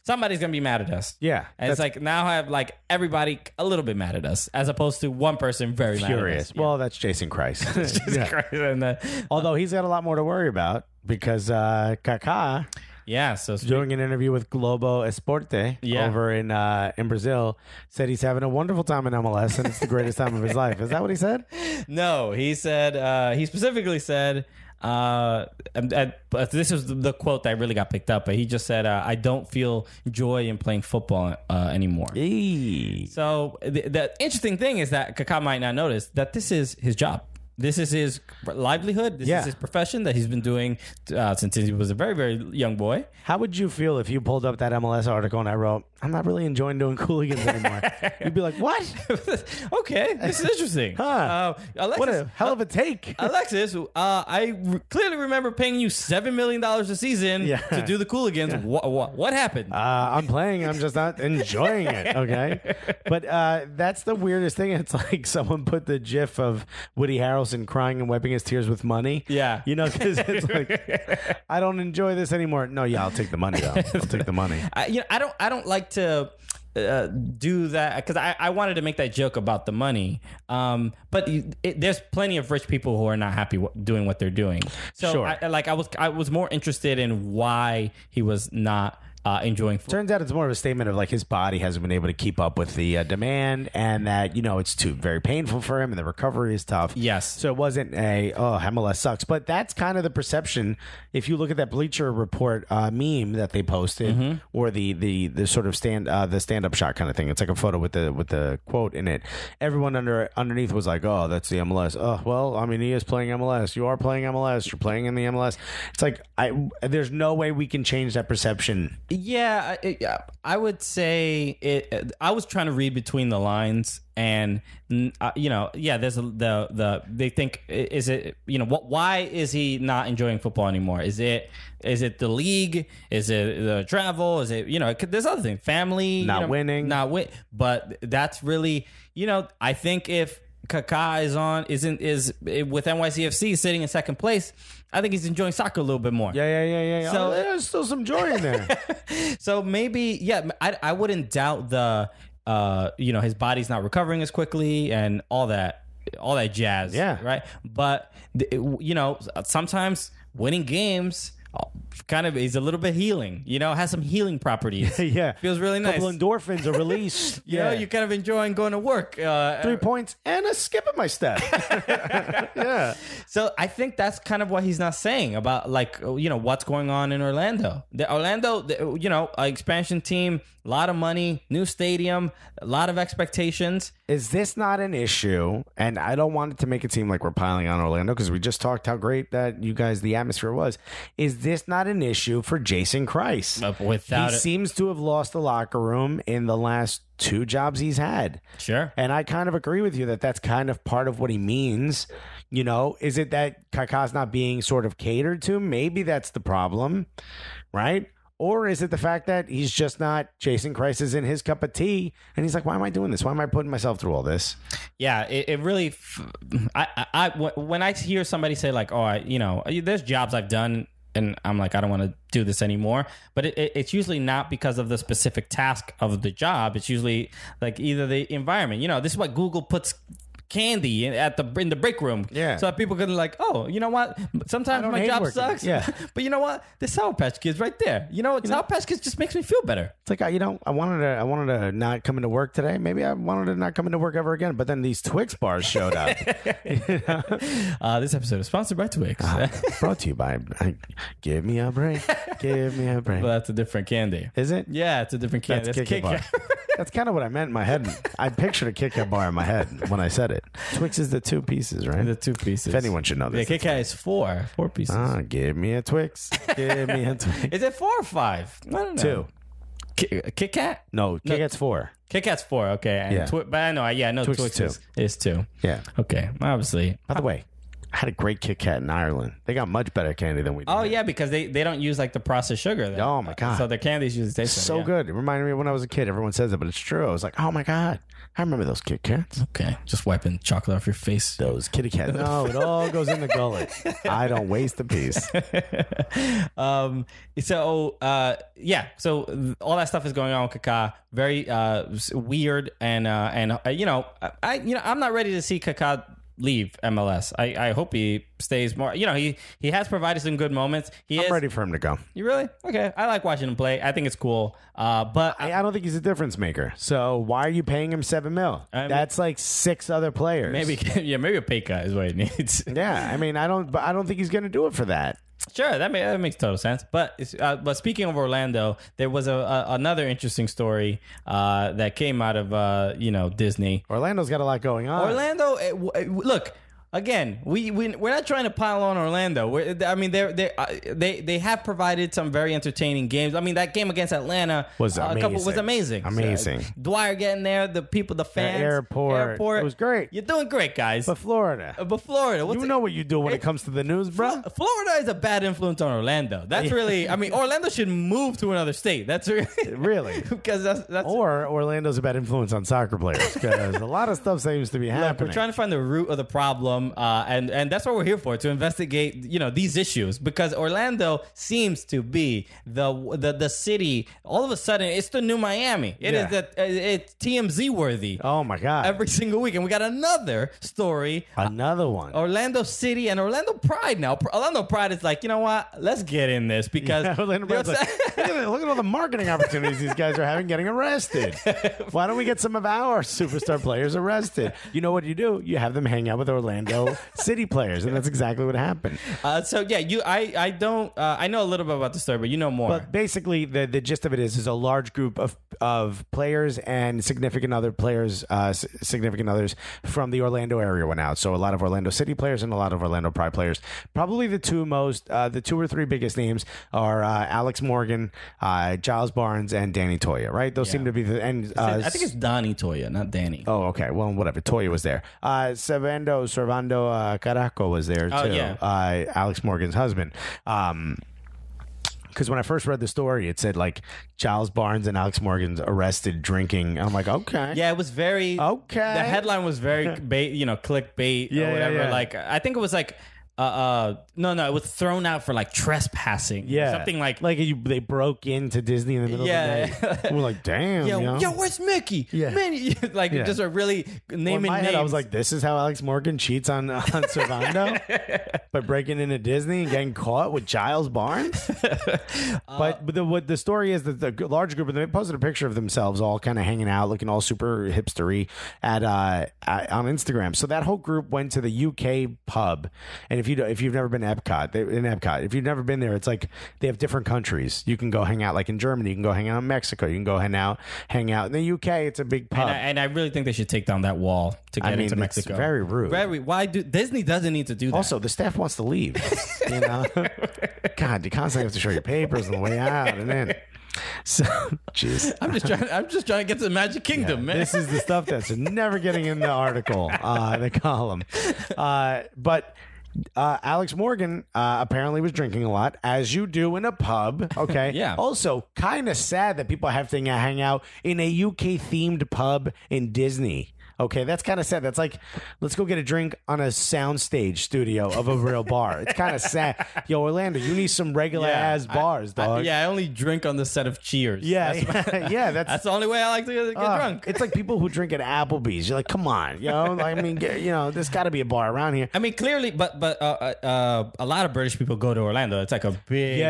somebody's gonna be mad at us. Yeah, and it's like now I have like everybody a little bit mad at us as opposed to one person very furious. Mad at us. Well, that's Jason Christ. Christ and, although he's got a lot more to worry about because Kaká. Yeah, so doing an interview with Globo Esporte over in Brazil, said he's having a wonderful time in MLS and it's the greatest time of his life. Is that what he said? No, he said he specifically said. But this is the quote that really got picked up. But he just said, "I don't feel joy in playing football anymore." Eee. So the interesting thing is that Kaká might not notice that this is his job. This is his livelihood. This is his profession that he's been doing since he was a very, very young boy. How would you feel if you pulled up that MLS article and I wrote, I'm not really enjoying doing Cooligans anymore? You'd be like, what? Okay, this is interesting. Alexis, what a hell of a take. Alexis, I clearly remember paying you $7 million a season to do the Cooligans. Yeah. What happened? I'm playing. I'm just not enjoying it. Okay. But that's the weirdest thing. It's like someone put the gif of Woody Harrelson crying and wiping his tears with money. Yeah. You know, because it's like, I don't enjoy this anymore. No, I'll take the money, though. I'll take the money. I don't like to do that because I wanted to make that joke about the money, but there's plenty of rich people who are not happy doing what they're doing. So sure. I was more interested in why he was not enjoying football. Turns out it's more of a statement of like his body hasn't been able to keep up with the demand and that, it's very painful for him and the recovery is tough. Yes. So it wasn't MLS sucks. But that's kind of the perception. If you look at that Bleacher Report meme that they posted or the sort of stand-up shot kind of thing. It's like a photo with the quote in it. Everyone underneath was like, oh, that's the MLS. Oh, well, I mean, he is playing MLS. You are playing MLS. You're playing in the MLS. It's like, there's no way we can change that perception. Yeah, I would say it. I was trying to read between the lines, and there's they think is it why is he not enjoying football anymore? Is it the league? Is it the travel? Is it there's other things, family, winning, but that's really I think if Kaká is with NYCFC sitting in second place, I think he's enjoying soccer a little bit more. Yeah. So there's still some joy in there. So maybe, I wouldn't doubt the, his body's not recovering as quickly and all that jazz. Yeah. Right. But sometimes winning games he's a little bit healing, has some healing properties. Yeah. Feels really nice. Couple endorphins are released. You're kind of enjoying going to work. 3 points and a skip in my step. Yeah. So I think that's kind of what he's not saying about what's going on in Orlando. Expansion team, a lot of money, new stadium, a lot of expectations. Is this not an issue? And I don't want it to make it seem like we're piling on Orlando because we just talked how great that you guys, the atmosphere was. Is this not an issue for Jason Kreis? He seems to have lost the locker room in the last 2 jobs he's had. Sure. And I kind of agree with you that that's kind of part of what he means. Is it that Kaká's not being sort of catered to? Maybe that's the problem, right? Or is it the fact that he's just not, Jason Kreis is in his cup of tea, and he's like, why am I doing this? Why am I putting myself through all this? Yeah, it really, when I hear somebody say like, there's jobs I've done, and I'm like, I don't want to do this anymore. But it's usually not because of the specific task of the job. It's usually like either the environment. This is why Google puts candy in the break room, so that people can oh, you know what? Sometimes my job sucks, but you know what? The Sour Patch Kids right there. Sour Patch Kids just makes me feel better. It's like I wanted to not come into work today. Maybe I wanted to not come into work ever again. But then these Twix bars showed up. This episode is sponsored by Twix. Brought to you by Give Me a Break. Give me a break. Well, that's a different candy. Is it? Yeah, it's a different candy. That's Kit Kat bar. That's kind of what I meant in my head. I pictured a Kit Kat bar in my head when I said it. Twix is the 2 pieces, right? The 2 pieces. If anyone should know this. Yeah, Kit Kat is 4 pieces. Give me a Twix. Give me a Twix. Is it 4 or 5? I don't know. 2. Kit Kat? No, Kit Kat's 4. Kit Kat's 4, okay. And but I know, Twix is 2. Yeah. Okay, obviously. By the way, I had a great Kit Kat in Ireland. They got much better candy than we do. Oh, yeah, because they don't use the processed sugar. Oh, my God. So their candies usually taste so good. It reminded me of when I was a kid. Everyone says it, but it's true. I was like, oh, my God. I remember those Kit Kats. Okay. Just wiping chocolate off your face. Those Kitty Cats. No, it all goes in the gullet. I don't waste a piece. So all that stuff is going on with Kaká. Very weird. And I'm not ready to see Kaká leave MLS. I hope he stays more. He has provided some good moments. I'm ready for him to go. You really? Okay. I like watching him play. I think it's cool. But I don't think he's a difference maker. So why are you paying him $7 million? That's like 6 other players. Maybe a pay cut is what he needs. Yeah. I mean, I don't think he's going to do it for that. Sure, that makes total sense. But speaking of Orlando, there was another interesting story that came out of Disney. Orlando's got a lot going on. Orlando, look. Again, we're not trying to pile on Orlando. They have provided some very entertaining games. I mean, that game against Atlanta was amazing. Amazing. So, Dwyer getting there, the people, the fans, the airport. It was great. You're doing great, guys. But Florida, you know what you do when it comes to the news, bro. Florida is a bad influence on Orlando. That's really. I mean, Orlando should move to another state. That's really because that's or Orlando's a bad influence on soccer players because a lot of stuff seems to be happening. We're trying to find the root of the problem. And that's what we're here for, to investigate, these issues, because Orlando seems to be the city. All of a sudden, it's the new Miami. It's TMZ worthy. Oh my God! Every single week, and we got another story, another one. Orlando City and Orlando Pride. Now, Orlando Pride is like, you know what? Let's get in this because Orlando Pride's like, look at all the marketing opportunities these guys are having getting arrested. Why don't we get some of our superstar players arrested? You know what you do? You have them hang out with Orlando City players, and that's exactly what happened. I know a little bit about the story, but you know more. But basically, the gist of it is a large group of players and significant others from the Orlando area went out. So a lot of Orlando City players and a lot of Orlando Pride players. Probably the 2 or 3 biggest names are Alex Morgan, Giles Barnes, and Danny Toya. Right? Those seem to be the and. I think it's Donnie Toya, not Danny. Oh, okay. Well, whatever. Toya was there. Servando Caraco was there too. Alex Morgan's husband. Because when I first read the story, it said like Giles Barnes and Alex Morgan's arrested drinking. I'm like, okay. Yeah, it was very okay. The headline was very clickbait or whatever. Yeah. Like I think it was like No, it was thrown out for like trespassing. Yeah, something like they broke into Disney in the middle of the night. We're like, damn, yo, where's Mickey? Yeah, man, just a really naming names. names. I was like, this is how Alex Morgan cheats on Servando by breaking into Disney and getting caught with Giles Barnes. But what the story is that the large group of them posted a picture of themselves all kind of hanging out, looking all super hipstery on Instagram. So that whole group went to the UK pub, and if you've never been to Epcot, if you've never been there, it's like they have different countries. You can go hang out, like in Germany, you can go hang out in Mexico, you can go hang out in the UK. It's a big pub, and I really think they should take down that wall to get into Mexico. It's very rude. Disney doesn't need to do that. Also, the staff wants to leave. God, you constantly have to show your papers on the way out and in. So, jeez. I'm just trying to get to the Magic Kingdom, man. This is the stuff that's never getting in the article, the column. But Alex Morgan apparently was drinking a lot, as you do in a pub. Okay. Yeah. Also, kind of sad that people have to hang out in a UK themed pub in Disney. Okay, that's kind of sad. That's like, let's go get a drink on a soundstage studio of a real bar. It's kind of sad. Yo, Orlando, you need some regular ass bars, dog. I only drink on the set of Cheers. Yeah, that's the only way I like to get drunk. It's like people who drink at Applebee's. You're like, come on, I mean, there's got to be a bar around here. I mean, clearly, but a lot of British people go to Orlando. It's like a big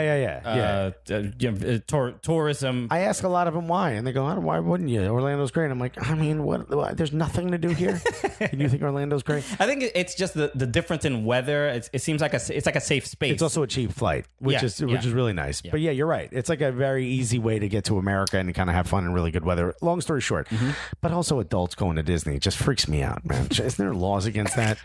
tourism. I ask a lot of them why, and they go, why wouldn't you? Orlando's great. I'm like, I mean, what there's nothing to do here. And you think Orlando's great? I think it's just the difference in weather. It seems like it's like a safe space. It's also a cheap flight, which is really nice. Yeah. But yeah, you're right. It's like a very easy way to get to America and kind of have fun in really good weather. Long story short, but also adults going to Disney just freaks me out, man. Isn't there laws against that?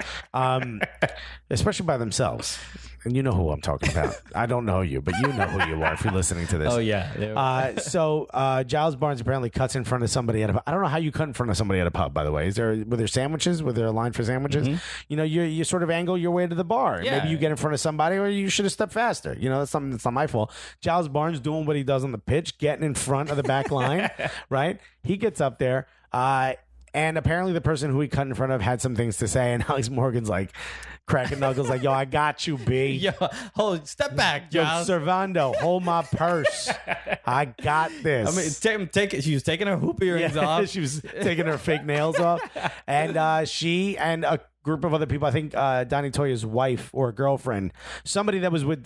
Especially by themselves. And you know who I'm talking about. I don't know you, but you know who you are if you're listening to this. Oh, yeah. So Giles Barnes apparently cuts in front of somebody at a pub. I don't know how you cut in front of somebody at a pub, by the way. Were there sandwiches? Were there a line for sandwiches? You sort of angle your way to the bar. Yeah. Maybe you get in front of somebody, or you should have stepped faster. That's something that's not my fault. Giles Barnes doing what he does on the pitch, getting in front of the back line, right? He gets up there. And apparently the person who he cut in front of had some things to say, and Alex Morgan's like cracking knuckles like, yo, I got you, B. Yo, step back, Giles. Yo, Servando, hold my purse. I got this. I mean, she was taking her hoop earrings off. She was taking her fake nails off. And she and a group of other people, I think Donnie Toya's wife or girlfriend, somebody that was with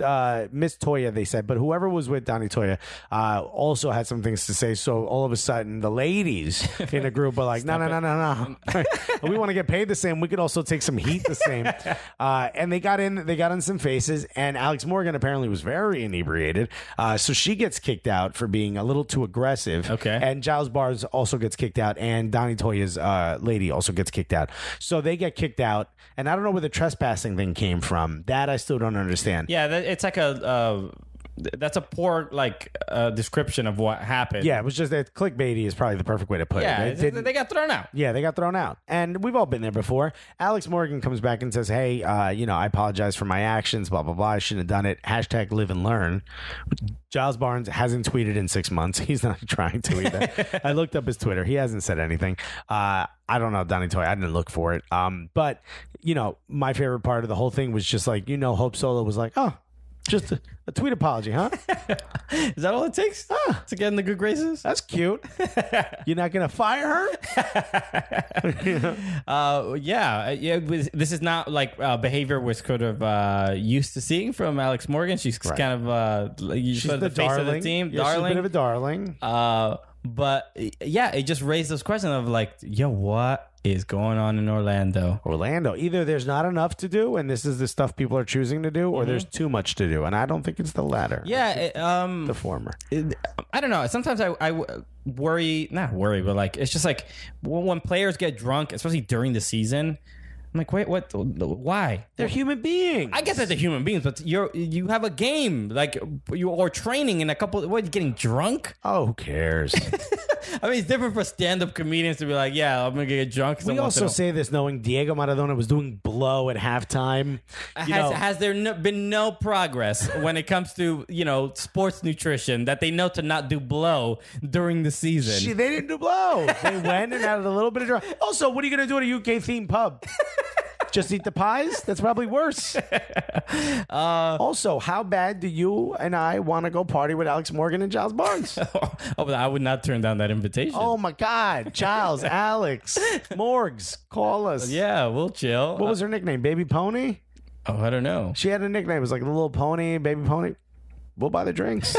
Miss Toya, they said, but whoever was with Donnie Toya also had some things to say. So all of a sudden, the ladies in the group were like, no. We want to get paid the same. We could also take some heat the same. And they got in some faces, and Alex Morgan apparently was very inebriated. So she gets kicked out for being a little too aggressive. Okay. And Giles Barnes also gets kicked out, and Donnie Toya's lady also gets kicked out. So they get kicked out. And I don't know where the trespassing thing came from. That I still don't understand. Yeah, it's like that's a poor description of what happened. Yeah, it was just that clickbaity is probably the perfect way to put it. They got thrown out. Yeah, they got thrown out. And we've all been there before. Alex Morgan comes back and says, hey, I apologize for my actions, blah, blah, blah. I shouldn't have done it. # live and learn. Giles Barnes hasn't tweeted in 6 months. He's not trying to either. I looked up his Twitter. He hasn't said anything. I don't know, Donnie Toy. I didn't look for it. But, my favorite part of the whole thing was just like, Hope Solo was like, oh, just a tweet apology, huh? Is that all it takes to get in the good graces? That's cute. You're not going to fire her? Yeah. This is not like behavior we're sort of used to seeing from Alex Morgan. She's kind of she's the face darling of the team. Yeah, darling. She's a bit of a darling. But yeah, it just raised those questions of like, yo, what is going on in Orlando? Either there's not enough to do, and this is the stuff people are choosing to do, or there's too much to do, and I don't think it's the latter. Yeah, the former. I don't know. Sometimes I worry, not worry, but like it's just like when players get drunk, especially during the season. I'm like, wait, what? Why? They're human beings. I guess they're human beings, but you have a game, like you are training in a couple. What? You getting drunk? Oh, who cares? I mean, it's different for stand-up comedians to be like, yeah, I'm gonna get drunk. We also say this knowing Diego Maradona was doing blow at halftime. Has there been no progress when it comes to sports nutrition that they know to not do blow during the season? They didn't do blow. They went and added a little bit of drunk. Also, what are you gonna do at a UK themed pub? Just eat the pies? That's probably worse. Also, how bad do you and I want to go party with Alex Morgan and Giles Barnes? Oh, but I would not turn down that invitation. Oh, my God. Giles, Alex, Morgs, call us. Yeah, we'll chill. What was her nickname? Baby Pony? Oh, I don't know. She had a nickname. It was like the little pony, Baby Pony. We'll buy the drinks.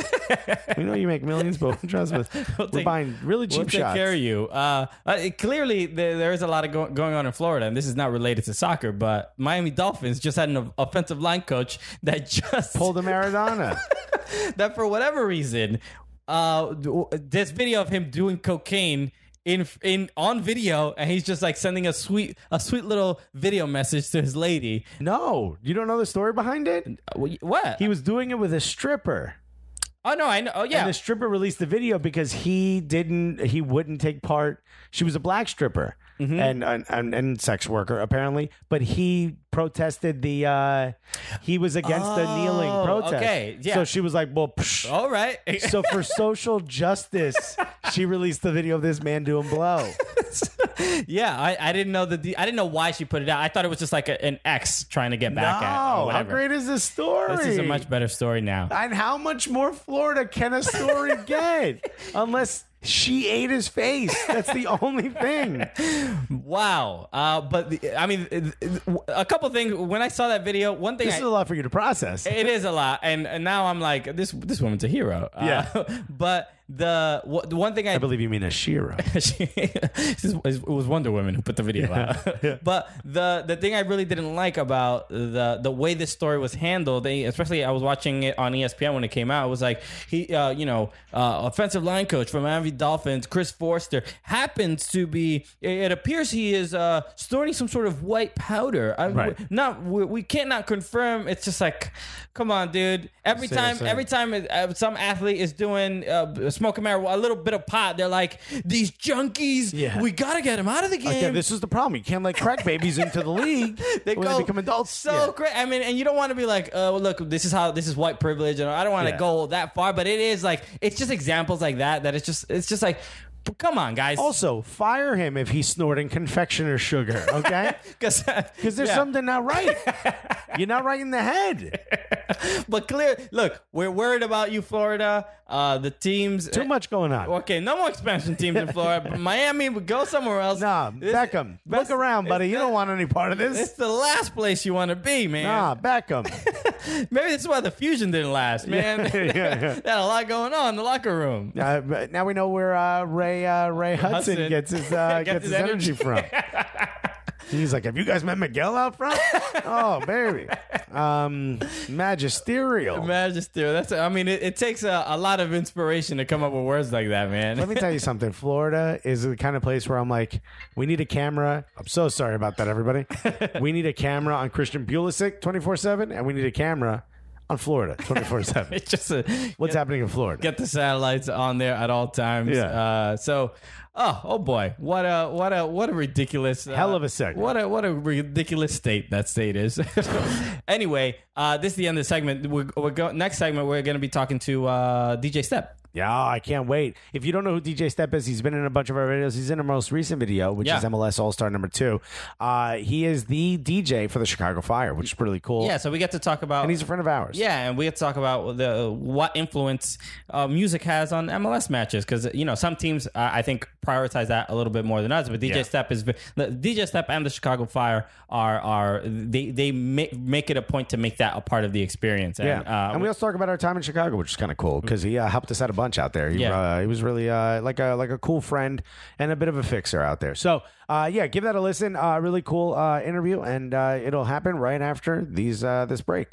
We know you make millions, but trust us. We're buying really cheap shots. We'll take care of you. Clearly, there is a lot of going on in Florida, and this is not related to soccer, but Miami Dolphins just had an offensive line coach that just pulled a Maradona. That for whatever reason, this video of him doing cocaine on video, and he's just like sending a sweet little video message to his lady. No, you don't know the story behind it? What? He was doing it with a stripper. Oh no, I know. Oh yeah. And the stripper released the video because he wouldn't take part. She was a black stripper and sex worker apparently, but he protested he was against the kneeling protest. Okay, yeah. So she was like, well, psh. All right. So for social justice, she released the video of this man doing blow. Yeah, I didn't know I didn't know why she put it out. I thought it was just like an ex trying to get back at. No, how great is this story? This is a much better story now. And how much more Florida can a story get? Unless she ate his face. That's the only thing. Wow. I mean, a couple things. When I saw that video, one thing... This is a lot for you to process. It is a lot. And now I'm like, this woman's a hero. Yeah. But the one thing I believe you mean a Shira. It was Wonder Woman who put the video out. Yeah. But the thing I really didn't like about the way this story was handled, especially I was watching it on ESPN when it came out, it was like offensive line coach from Miami Dolphins, Chris Forster, happens to be. It appears he is snorting some sort of white powder. Right. We can't not confirm. It's just like, come on, dude. Every time some athlete is doing smoking marijuana, a little bit of pot, they're like, these junkies. Yeah. We gotta get them out of the game. Okay, this is the problem. You can't let crack babies into the league when they become adults. So great. I mean, and you don't want to be like, well, look, this is white privilege, and I don't want to go that far. But it is like, it's just examples like that it's just like, come on, guys. Also, fire him if he's snorting confectioner sugar, okay? Because there's something not right. You're not right in the head. But look, we're worried about you, Florida. The teams... Too much going on. Okay, no more expansion teams in Florida. Miami, go somewhere else. Nah, Beckham. Look around, buddy. You don't want any part of this. It's the last place you want to be, man. Nah, Beckham. Maybe that's why the fusion didn't last, man. They had a lot going on in the locker room. Now we know where Ray Hudson gets his energy from. He's like, have you guys met Miguel out front? Oh, baby. Magisterial. That's. I mean, it takes a lot of inspiration to come up with words like that, man. Let me tell you something. Florida is the kind of place where I'm like, we need a camera. I'm so sorry about that, everybody. We need a camera on Christian Pulisic 24/7, and we need a camera on Florida 24/7. It's just what's happening in Florida. Get the satellites on there at all times. Yeah. Oh boy, what a ridiculous hell of a segment. What a ridiculous state that state is. Anyway, this is the end of the segment. Next segment we're going to be talking to DJ Step. Yeah, I can't wait. If you don't know who DJ Step is, he's been in a bunch of our videos. He's in our most recent video, which is MLS All-Star number 2. He is the DJ for the Chicago Fire, which is really cool. Yeah, so we get to talk about... And he's a friend of ours. Yeah, and we get to talk about what influence music has on MLS matches. Because, some teams, I think, prioritize that a little bit more than others. But DJ Step and the Chicago Fire they make it a point to make that a part of the experience. And, and we also talk about our time in Chicago, which is kind of cool, because he helped us out a bunch out there. He was really like a cool friend and a bit of a fixer out there. So give that a listen. Really cool interview, and it'll happen right after this break.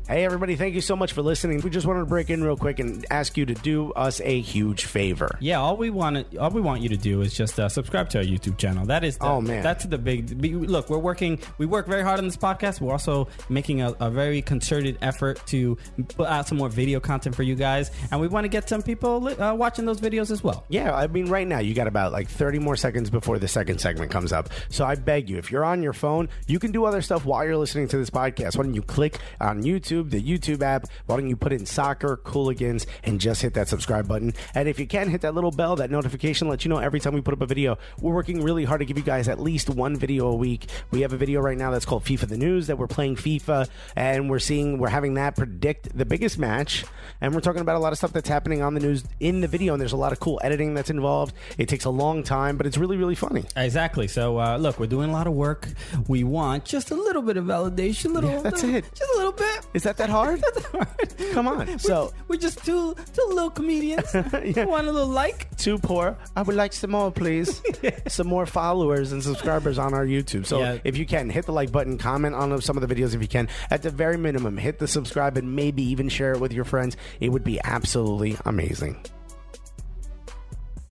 Hey, everybody, thank you so much for listening. We just wanted to break in real quick and ask you to do us a huge favor. Yeah, all we want you to do is just subscribe to our YouTube channel. That is that's the big... Look, we work very hard on this podcast. We're also making a very concerted effort to put out some more video content for you guys, and we want to get some people watching those videos as well. Yeah, I mean, right now, you got about like 30 more seconds before the second segment comes up. So I beg you, if you're on your phone, you can do other stuff while you're listening to this podcast. Why don't you click on YouTube, YouTube, the YouTube app. Why don't you put in soccer, Cooligans, and just hit that subscribe button. And if you can, hit that little bell, that notification, let you know every time we put up a video. We're working really hard to give you guys at least one video a week. We have a video right now that's called FIFA the News, that we're playing FIFA, and we're having that predict the biggest match. And we're talking about a lot of stuff that's happening on the news in the video, and there's a lot of cool editing that's involved. It takes a long time, but it's really, really funny. Exactly. So, look, we're doing a lot of work. We want just a little bit of validation. That's it. Just a little bit. Is that hard? That's hard. Come on. So we're just two little comedians. Yeah. Want a little like? Too poor. I would like some more, please. Some more followers and subscribers on our YouTube. So if you can, hit the like button, comment on some of the videos if you can. At the very minimum, hit the subscribe and maybe even share it with your friends. It would be absolutely amazing.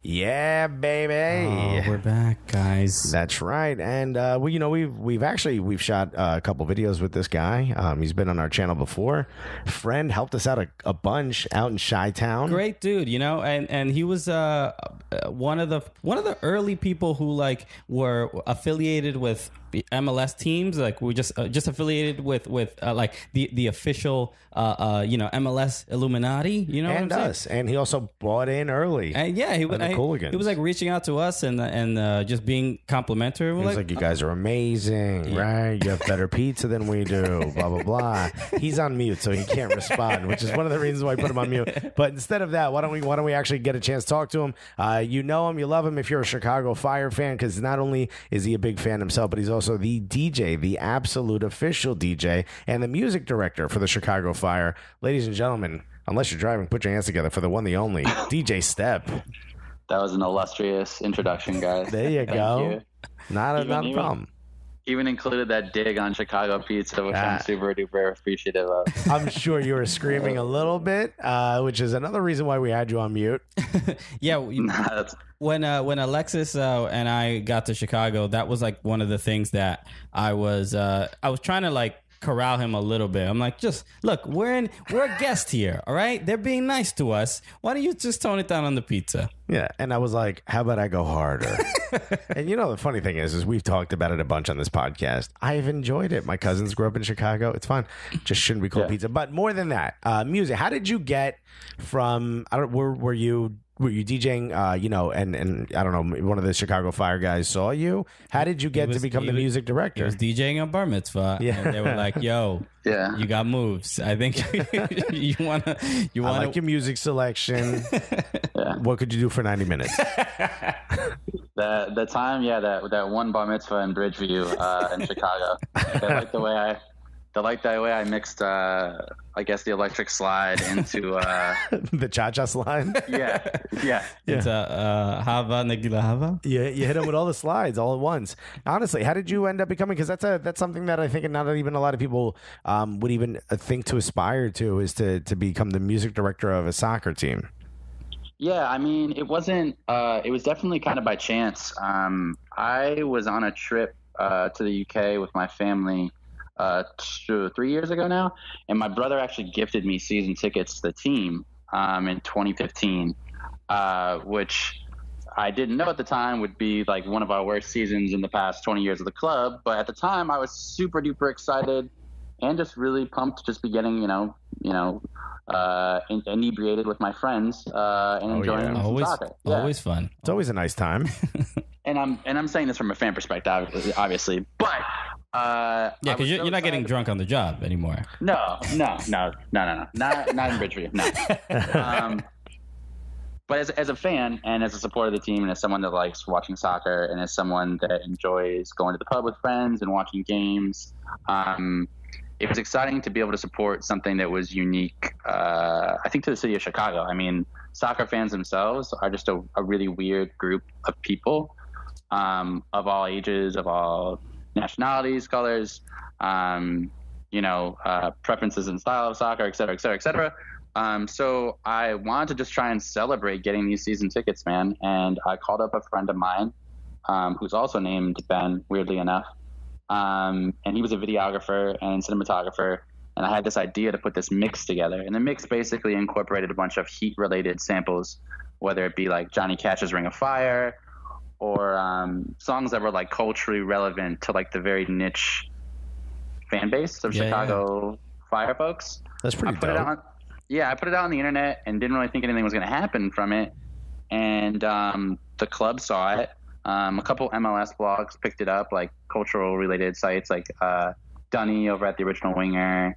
Yeah, baby. Oh, we're back, guys. That's right. And we've shot a couple videos with this guy. He's been on our channel before. Friend helped us out a bunch out in Chi-Town. Great dude, and he was one of the early people who were affiliated with MLS teams. Like we just affiliated with the official MLS Illuminati. You know, and what I'm us. saying? And he also bought in early. And he was reaching out to us and just being complimentary. He's like, you guys are amazing, right? You have better pizza than we do. Blah blah blah. He's on mute, so he can't respond, which is one of the reasons why I put him on mute. But instead of that, why don't we actually get a chance to talk to him? You know him, you love him if you're a Chicago Fire fan, because not only is he a big fan himself, but he's also the DJ, the absolute official DJ, and the music director for the Chicago Fire. Ladies and gentlemen, unless you're driving, put your hands together for the one, the only DJ Step. That was an illustrious introduction, guys. There you go. You. Not a problem. Even included that dig on Chicago pizza, which I'm super duper appreciative of. I'm sure you were screaming a little bit, which is another reason why we had you on mute. Yeah. When Alexis and I got to Chicago, that was one of the things that I was trying to corral him a little bit. I'm like, just look, we're a guest here, all right? They're being nice to us. Why don't you just tone it down on the pizza? Yeah, and I was like, how about I go harder? And the funny thing is we've talked about it a bunch on this podcast. I've enjoyed it. My cousins grew up in Chicago. It's fun. Just shouldn't be called pizza. But more than that, music. How did you get from? Were you DJing? And I don't know. One of the Chicago Fire guys saw you. How did you get to become the music director? He was DJing a bar mitzvah. Yeah, and they were like, "Yo, you got moves. I think you wanna. I like your music selection. What could you do for 90 minutes?" The time, that one bar mitzvah in Bridgeview in Chicago. They liked the way I mixed, I guess, the electric slide into the cha-cha slide. Yeah. It's Hava Nagila Hava. Yeah, you hit him with all the slides all at once. Honestly, how did you end up becoming? Because that's something that I think not even a lot of people would even think to aspire to, is to become the music director of a soccer team. Yeah, I mean, it wasn't. It was definitely kind of by chance. I was on a trip to the UK with my family 3 years ago now, and my brother actually gifted me season tickets to the team in 2015, which I didn't know at the time would be one of our worst seasons in the past 20 years of the club. But at the time, I was super duper excited and just really pumped to just be getting inebriated with my friends and enjoying soccer. Always fun. It's always a nice time. And I'm saying this from a fan perspective, obviously, but because you're not getting drunk on the job anymore. No, not in Bridgeview, no. But as a fan and as a supporter of the team, and as someone that likes watching soccer, and as someone that enjoys going to the pub with friends and watching games, it was exciting to be able to support something that was unique, I think, to the city of Chicago. I mean, soccer fans themselves are just a really weird group of people, of all ages, of all nationalities, colors, preferences and style of soccer, et cetera, et cetera, et cetera. So I wanted to just try and celebrate getting these season tickets, man. And I called up a friend of mine, who's also named Ben, weirdly enough. And he was a videographer and cinematographer. And I had this idea to put this mix together. And the mix basically incorporated a bunch of Heat-related samples, whether it be like Johnny Cash's Ring of Fire, or songs that were culturally relevant to the very niche fan base of Chicago Fire folks. That's pretty dope. I put it out on the internet and didn't really think anything was going to happen from it. And the club saw it. A couple MLS blogs picked it up, like cultural related sites like Dunny over at the Original Winger,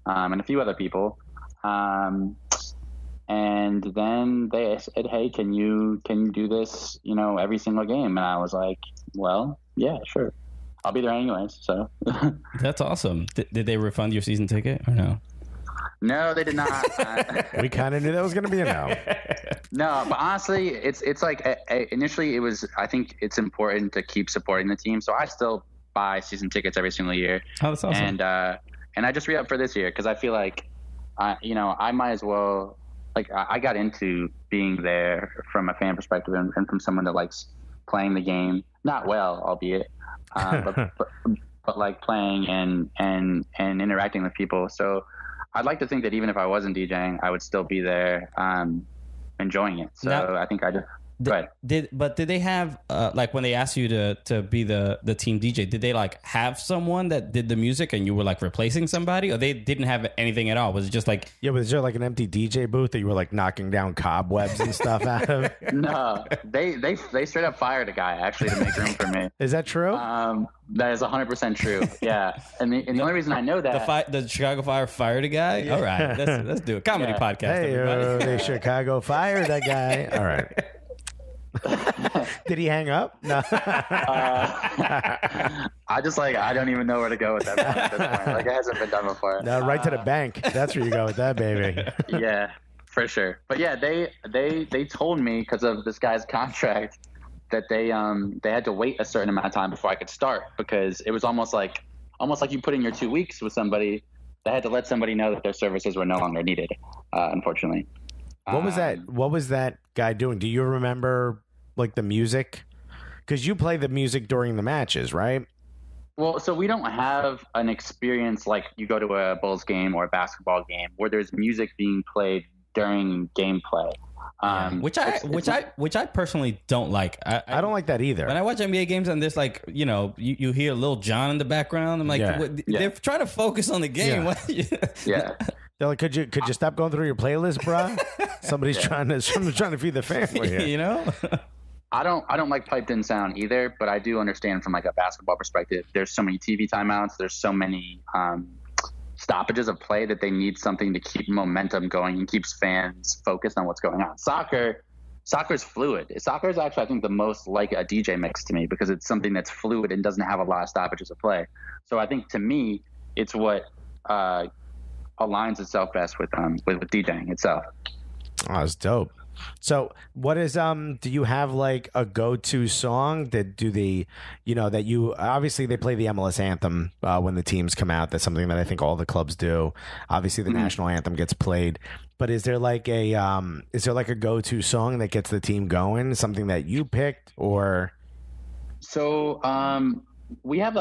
and a few other people. And then they said, "Hey, can you do this? Every single game?" And I was like, "Well, yeah, sure. I'll be there anyways." So that's awesome. Did they refund your season ticket or no? No, they did not. We kind of knew that was going to be a no. No, but honestly, it's like initially it was. I think it's important to keep supporting the team, so I still buy season tickets every single year. Oh, that's awesome. And I just re-up for this year because I feel like, I might as well. Like I got into being there from a fan perspective and from someone that likes playing the game, not well, albeit, but like playing and interacting with people. So I'd like to think that even if I wasn't DJing, I would still be there, enjoying it. So now, I think I just. Did they have like when they asked you to be the team DJ? Did they like have someone that did the music and you were like replacing somebody, or they didn't have anything at all? Was it just like was there like an empty DJ booth that you were like knocking down cobwebs and stuff out of? No, they straight up fired a guy actually to make room for me. Is that true? That is 100% true. Yeah, and the only reason I know that the Chicago Fire fired a guy. Yeah. All right, let's do a comedy podcast. Hey, the Chicago fired that guy. All right. Did he hang up? No. I don't even know where to go with that at this point. Like it hasn't been done before. No, right to the bank. That's where you go with that, baby. Yeah, for sure. But yeah, they told me because of this guy's contract that they had to wait a certain amount of time before I could start because it was almost like you put in your 2 weeks with somebody. They had to let somebody know that their services were no longer needed. Unfortunately. What was that guy doing? Do you remember like the music? Because you play the music during the matches, right? Well, so we don't have an experience like you go to a Bulls game or a basketball game where there's music being played during gameplay. Which I personally don't like. I don't like that either. When I watch NBA games and there's like, you hear Lil Jon in the background, I'm like, they're trying to focus on the game. Yeah. They're like, could you stop going through your playlist, bro? Somebody's trying to feed the family here. I don't like piped in sound either, but I do understand from like a basketball perspective. There's so many TV timeouts. There's so many stoppages of play that they need something to keep momentum going and keeps fans focused on what's going on. Soccer's fluid. Soccer is actually, I think, the most like a DJ mix to me because it's something that's fluid and doesn't have a lot of stoppages of play. So I think to me, it's what aligns itself best with DJing itself. Oh, that's dope. So what is do you have like a go-to song that that you obviously they play the MLS anthem when the teams come out. That's something that I think all the clubs do. Obviously the national anthem gets played, but is there like a go-to song that gets the team going, something that you picked? Or so we have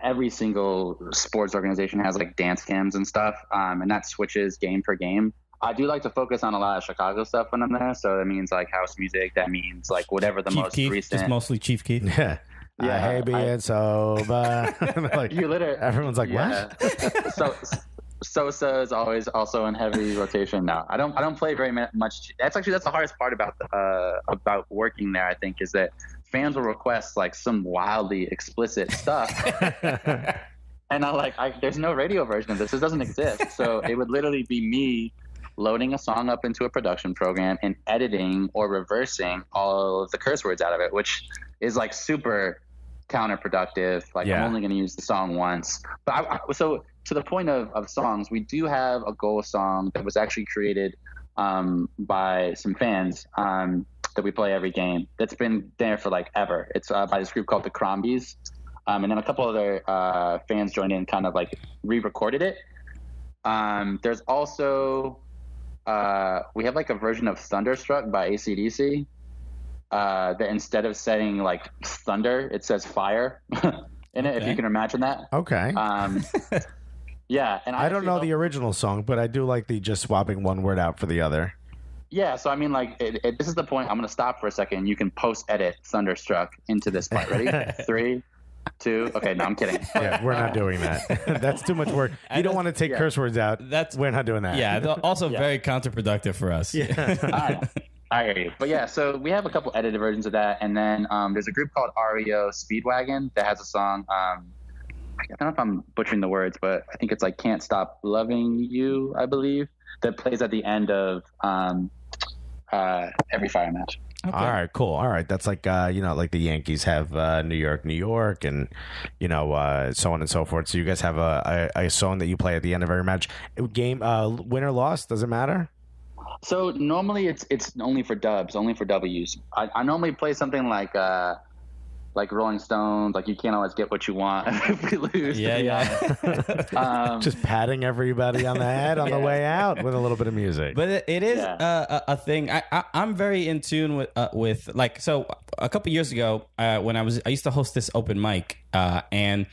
every single sports organization has like dance cams and stuff, and that switches game per game. I do like to focus on a lot of Chicago stuff when I'm there. So that means like house music. That means like whatever the Chief most Keef, recent. just mostly Chief Keef. Yeah. Hey, being sober. Like, you literally. Everyone's like, what? So Sosa is always also in heavy rotation. No, I don't play very much. That's the hardest part about working there. I think is that fans will request like some wildly explicit stuff. And there's no radio version of this. This doesn't exist. So it would literally be me loading a song up into a production program and editing or reversing all of the curse words out of it, which is like super counterproductive. I'm only going to use the song once. But so to the point of songs, we do have a goal song that was actually created by some fans that we play every game. That's been there for like ever. It's by this group called the Crombies. And then a couple other fans joined in, kind of like re-recorded it. There's also we have like a version of Thunderstruck by AC/DC that instead of saying like thunder, it says fire in it. If you can imagine that. Okay. Yeah, and I don't know the original song, but I do like the just swapping one word out for the other. Yeah, so I mean, this is the point. I'm going to stop for a second. You can post-edit Thunderstruck into this part. Ready? 3, 2? Okay, no, I'm kidding. Yeah, we're not doing that. That's too much work. You don't want to take curse words out. We're not doing that. Yeah, also very counterproductive for us. Yeah. I hear you. But yeah, so we have a couple edited versions of that. And then there's a group called REO Speedwagon that has a song. I don't know if I'm butchering the words, but I think it's like Can't Stop Loving You, I believe, that plays at the end of every Fire match. Okay. All right, cool. All right, that's like like the Yankees have New York, New York, and so on and so forth. So you guys have a song that you play at the end of every match. Game win or loss, does it matter? So normally it's only for dubs, only for W's. I normally play something like Rolling Stones, like You Can't Always Get What You Want if we lose. Yeah. Just patting everybody on the head on the way out with a little bit of music. But it is a thing. I'm very in tune with like, so a couple years ago when I used to host this open mic and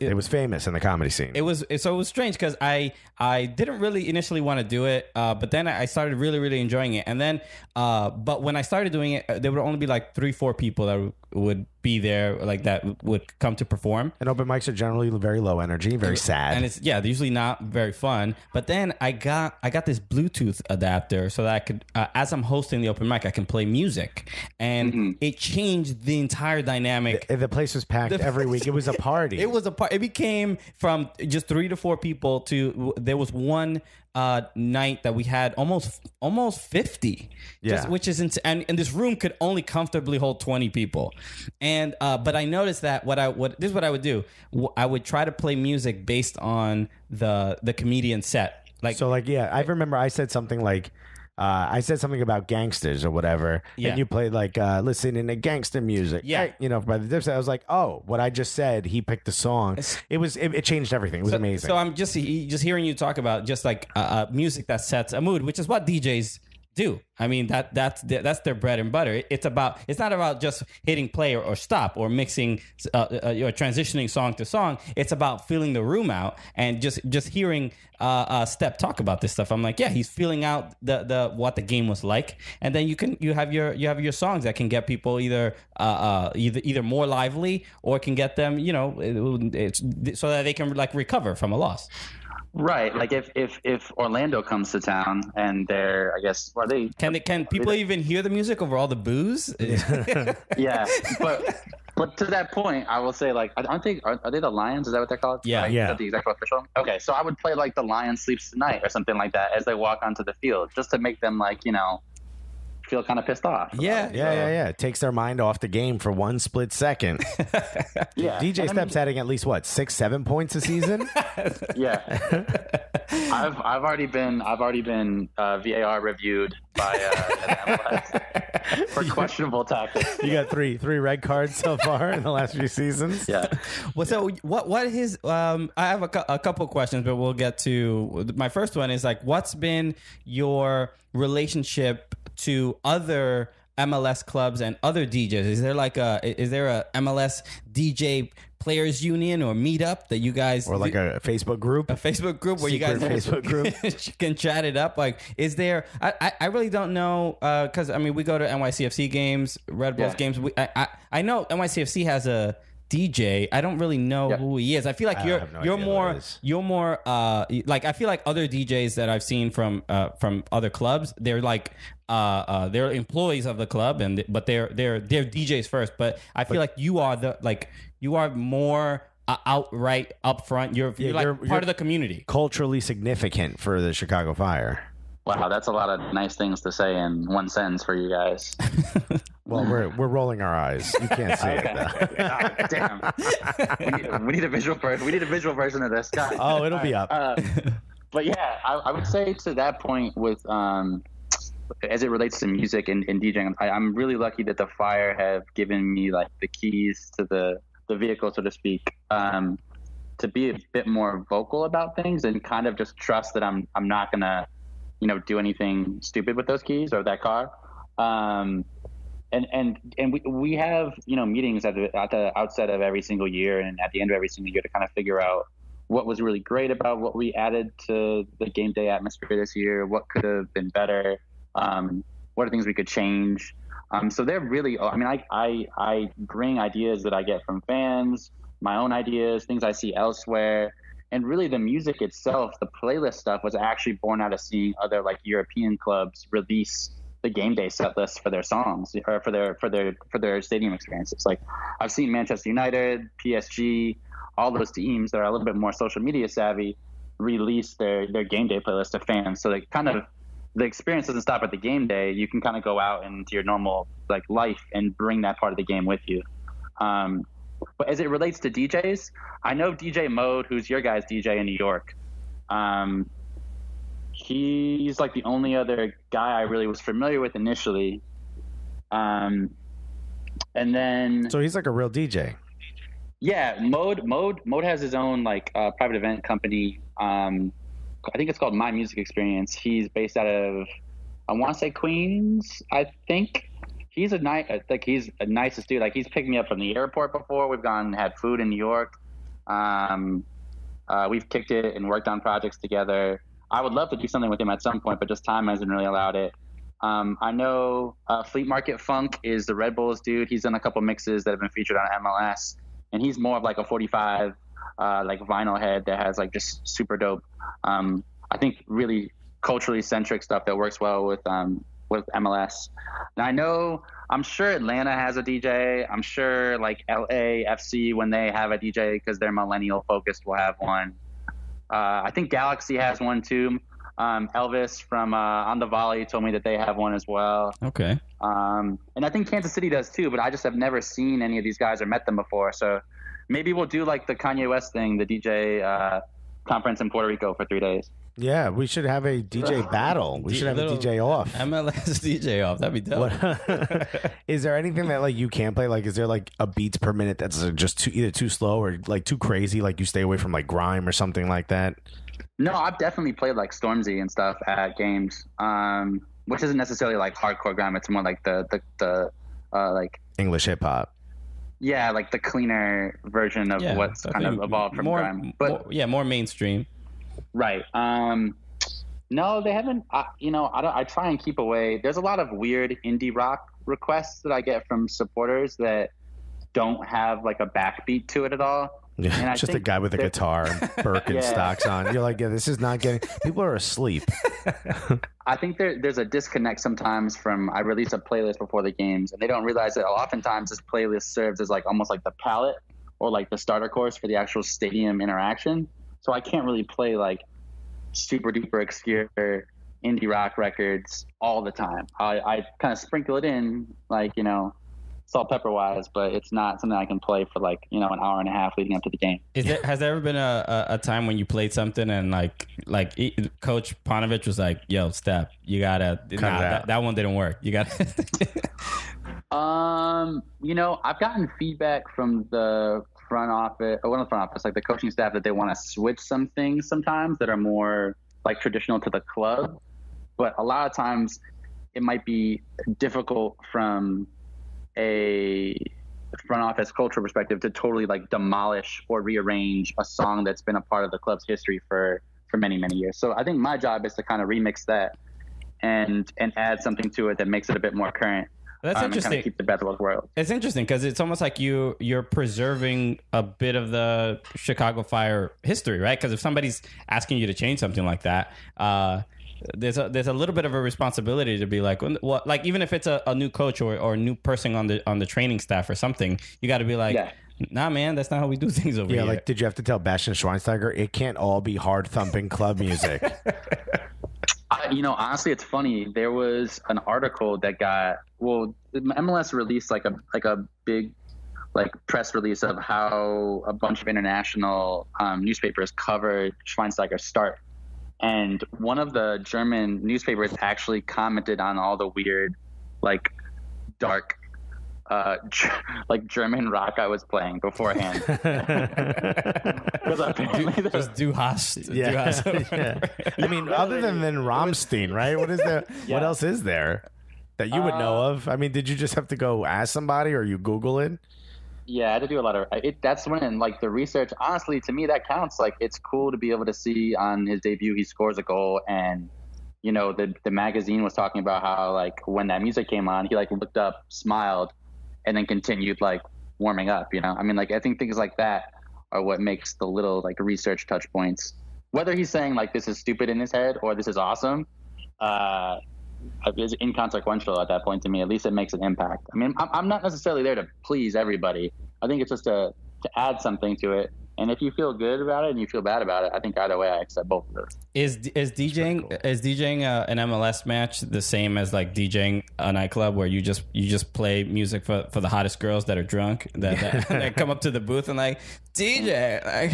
it was famous in the comedy scene. It was strange because I didn't really initially want to do it, but then I started really, really enjoying it. And then, but when I started doing it, there would only be like 3-4 people that would be there, like that would come to perform. And open mics are generally very low energy, very sad, and it's they're usually not very fun. But then I got this Bluetooth adapter so that I could, as I'm hosting the open mic, I can play music, and it changed the entire dynamic. The place was packed every week. It was a party. It became from just 3 to 4 people to there was one night that we had almost 50, which is insane. And this room could only comfortably hold 20 people. And but I noticed that this is what I would do. I would try to play music based on the comedian set. I remember I said something like. I said something about gangsters or whatever, and you played like listening to gangster music. Yeah, by the Dipset. I was like, oh, what I just said. He picked the song. It changed everything. It was amazing. So I'm just hearing you talk about just like music that sets a mood, which is what DJs do. I mean that's their bread and butter. It's not about just hitting play or stop or mixing or transitioning song to song. It's about feeling the room out and just hearing Step talk about this stuff. I'm like, yeah, he's feeling out the what the game was like, and then you have your songs that can get people either more lively or can get them so that they can like recover from a loss. Right, like if Orlando comes to town and they're, I guess, are they? Can people even hear the music over all the booze? Yeah, but to that point, I will say, like, are they the Lions? Is that what they're called? Yeah, like, yeah. Is that the exact official? Okay, so I would play like the Lion Sleeps Tonight or something like that as they walk onto the field, just to make them like feel kind of pissed off. Yeah. It takes their mind off the game for one split second. Yeah. DJ Step's adding at least 6-7 points a season. Yeah. I've already been VAR reviewed by MLS for questionable tactics. You got three red cards so far in the last few seasons. Yeah. Well, so what is I have a couple of questions, but we'll get to my first one is like, what's been your relationship to other MLS clubs and other DJs? Is there a MLS DJ players union or meetup that you guys, or like a Facebook group? A Facebook group where you guys Facebook group can chat it up. Like, is there? I really don't know because I mean we go to NYCFC games, Red Bulls games. I know NYCFC has a DJ. I don't really know who he is. I feel like you're more like, I feel like other DJs that I've seen from other clubs, they're like they're employees of the club but they're DJs first. But I feel like you are more outright upfront. You're part of the community, culturally significant for the Chicago Fire. Wow, that's a lot of nice things to say in one sentence for you guys. Well, we're rolling our eyes. You can't see it though. Damn. We need a visual version. We need a visual version of this. God. Oh, it'll be up. But yeah, I would say to that point with as it relates to music and DJing, I'm really lucky that the Fire have given me like the keys to the vehicle, so to speak, to be a bit more vocal about things and kind of just trust that I'm not gonna do anything stupid with those keys or that car. And we have meetings at the outset of every single year and at the end of every single year to kind of figure out what was really great about what we added to the game day atmosphere this year, what could have been better, what are things we could change. So they're really, I mean, I bring ideas that I get from fans, my own ideas, things I see elsewhere. And really the music itself, the playlist stuff was actually born out of seeing other like European clubs release the game day set list for their songs or for their stadium experiences. Like I've seen Manchester United, PSG, all those teams that are a little bit more social media savvy release their game day playlist to fans. So they kind of, the experience doesn't stop at the game day. You can kind of go out into your normal like life and bring that part of the game with you. But as it relates to DJs, I know DJ Mode, who's your guys' DJ in New York. He's like the only other guy I really was familiar with initially. And then, so he's like a real DJ. Yeah, Mode has his own like private event company. I think it's called My Music Experience. He's based out of, I want to say Queens, I think. He's a nicest dude. Like he's picked me up from the airport before. We've gone and had food in New York. We've kicked it and worked on projects together. I would love to do something with him at some point, but just time hasn't really allowed it. I know Fleet Market Funk is the Red Bulls dude. He's done a couple mixes that have been featured on MLS, and he's more of like a 45 like vinyl head that has like just super dope. I think really culturally centric stuff that works well with MLS. Now I'm sure Atlanta has a DJ. I'm sure like LAFC, when they have a DJ because they're millennial focused, will have one. I think Galaxy has one too. Elvis from On the Volley told me that they have one as well. Okay. And I think Kansas City does too, but I just have never seen any of these guys or met them before. So maybe we'll do like the Kanye West thing, the DJ conference in Puerto Rico for 3 days. Yeah, we should have a DJ battle. We should have a DJ off. MLS DJ off. That'd be dope. Is there anything that like you can't play? Like, is there like a beats per minute that's just either too slow or like too crazy? Like you stay away from like grime or something like that? No, I've definitely played like Stormzy and stuff at games, which isn't necessarily like hardcore grime. It's more like the like English hip hop. Yeah, like the cleaner version of what's kind of evolved from grime. But more mainstream. Right. No, they haven't. I try and keep away. There's a lot of weird indie rock requests that I get from supporters that don't have like a backbeat to it at all. Yeah, and just a guy with a guitar and Birkenstocks on. You're like, yeah, this is not getting. People are asleep. I think there's a disconnect sometimes from I release a playlist before the games, and they don't realize that oftentimes this playlist serves as like almost like the palette or like the starter course for the actual stadium interaction. So I can't really play like super duper obscure indie rock records all the time. I kind of sprinkle it in like, salt pepper wise, but it's not something I can play for like, an hour and a half leading up to the game. Has there ever been a time when you played something and like Coach Panovich was like, yo, Steph, you gotta, that one didn't work. You gotta. I've gotten feedback from the front office, or one of the front office, like the coaching staff, that they want to switch some things sometimes that are more like traditional to the club. But a lot of times it might be difficult from a front office cultural perspective to totally like demolish or rearrange a song that's been a part of the club's history for many, many years. So I think my job is to kind of remix that and add something to it that makes it a bit more current. That's interesting. And kind of keep the best of both worlds. It's interesting because it's almost like you're preserving a bit of the Chicago Fire history, right? Because if somebody's asking you to change something like that, there's a little bit of a responsibility to be like, well, like even if it's a new coach or a new person on the training staff or something, you got to be like, nah, man, that's not how we do things over here. Yeah, like did you have to tell Bastian Schweinsteiger it can't all be hard thumping club music? Honestly, it's funny. There was an article that MLS released like a big like press release of how a bunch of international newspapers covered Schweinsteiger's start. And one of the German newspapers actually commented on all the weird, like dark, like German rock I was playing beforehand. Just Du hast. Yeah. I mean, other than Rammstein, right? What is there? Yeah. What else is there that you would know of? I mean, did you just have to go ask somebody or you Google it? Yeah, I had to do a lot of it. That's when like the research, honestly, to me, that counts. Like it's cool to be able to see on his debut, he scores a goal and the magazine was talking about how like when that music came on, he like looked up, smiled, and then continued like warming up. I mean, like I think things like that are what makes the little like research touch points. Whether he's saying like this is stupid in his head or this is awesome, is inconsequential at that point to me. At least it makes an impact. I mean, I'm not necessarily there to please everybody. I think it's just to add something to it. And if you feel good about it and you feel bad about it, I think either way I accept both of those. Is DJing an MLS match the same as like DJing a nightclub where you just play music for the hottest girls that are drunk that come up to the booth and like DJ, like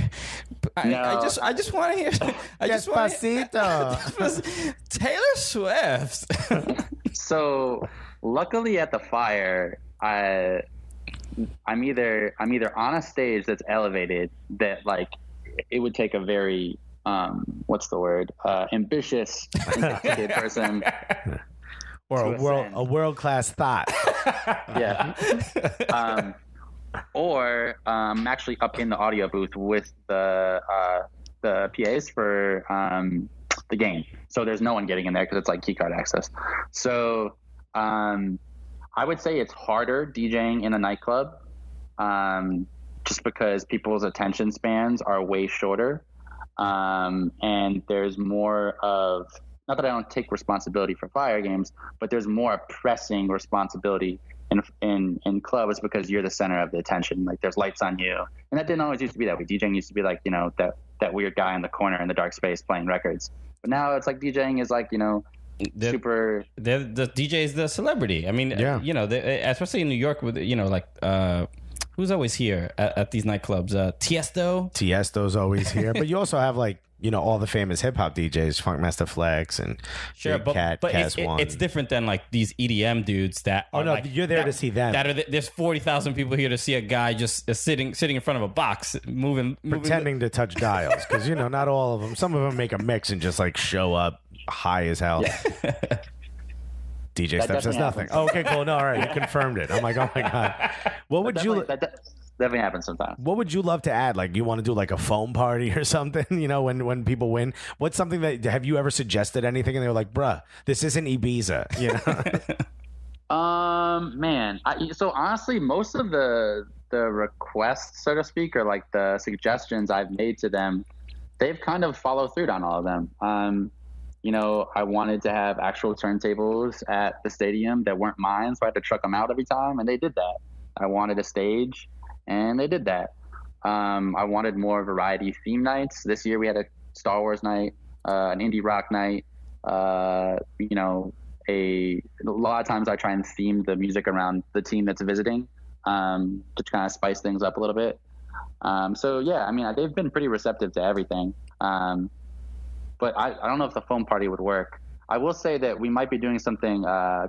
I just want to hear Despacito. Taylor Swift. So luckily at the Fire, I'm either on a stage that's elevated that like it would take a very ambitious intoxicated person or a world-class thought. Yeah. Or I'm actually up in the audio booth with the PAs for the game, so there's no one getting in there because it's like keycard access. So I would say it's harder DJing in a nightclub, just because people's attention spans are way shorter, and there's more of, not that I don't take responsibility for Fire games, but there's more pressing responsibility in clubs because you're the center of the attention. Like there's lights on you, and that didn't always used to be that way. DJing used to be like that weird guy in the corner in the dark space playing records, but now it's like DJing is like super. The DJ is the celebrity. I mean, especially in New York with who's always here at these nightclubs? Tiesto's always here, but you also have like all the famous hip hop DJs, Funkmaster Flex and sure, Big Cat, but Cas1. it's different than like these EDM dudes that. Oh no, you're there to see them. There's 40,000 people here to see a guy just sitting in front of a box, moving pretending to touch dials because not all of them. Some of them make a mix and just like show up high as hell. Yeah. DJ Steph says nothing. Oh, okay, cool. No, all right, you confirmed it. I'm like, oh my god. What would that definitely happens sometimes. What would you love to add? Like, you want to do like a foam party or something? When people win. What's something that have you ever suggested anything and they were like, bruh, this isn't Ibiza? Man. So honestly, most of the requests, so to speak, or like the suggestions I've made to them, they've kind of followed through on all of them. I wanted to have actual turntables at the stadium that weren't mine, so I had to truck them out every time, and they did that. I wanted a stage, and they did that. I wanted more variety theme nights. This year we had a Star Wars night, an indie rock night. A lot of times I try and theme the music around the team that's visiting, to kind of spice things up a little bit. So yeah, I mean, they've been pretty receptive to everything. But I don't know if the foam party would work. I will say that we might be doing something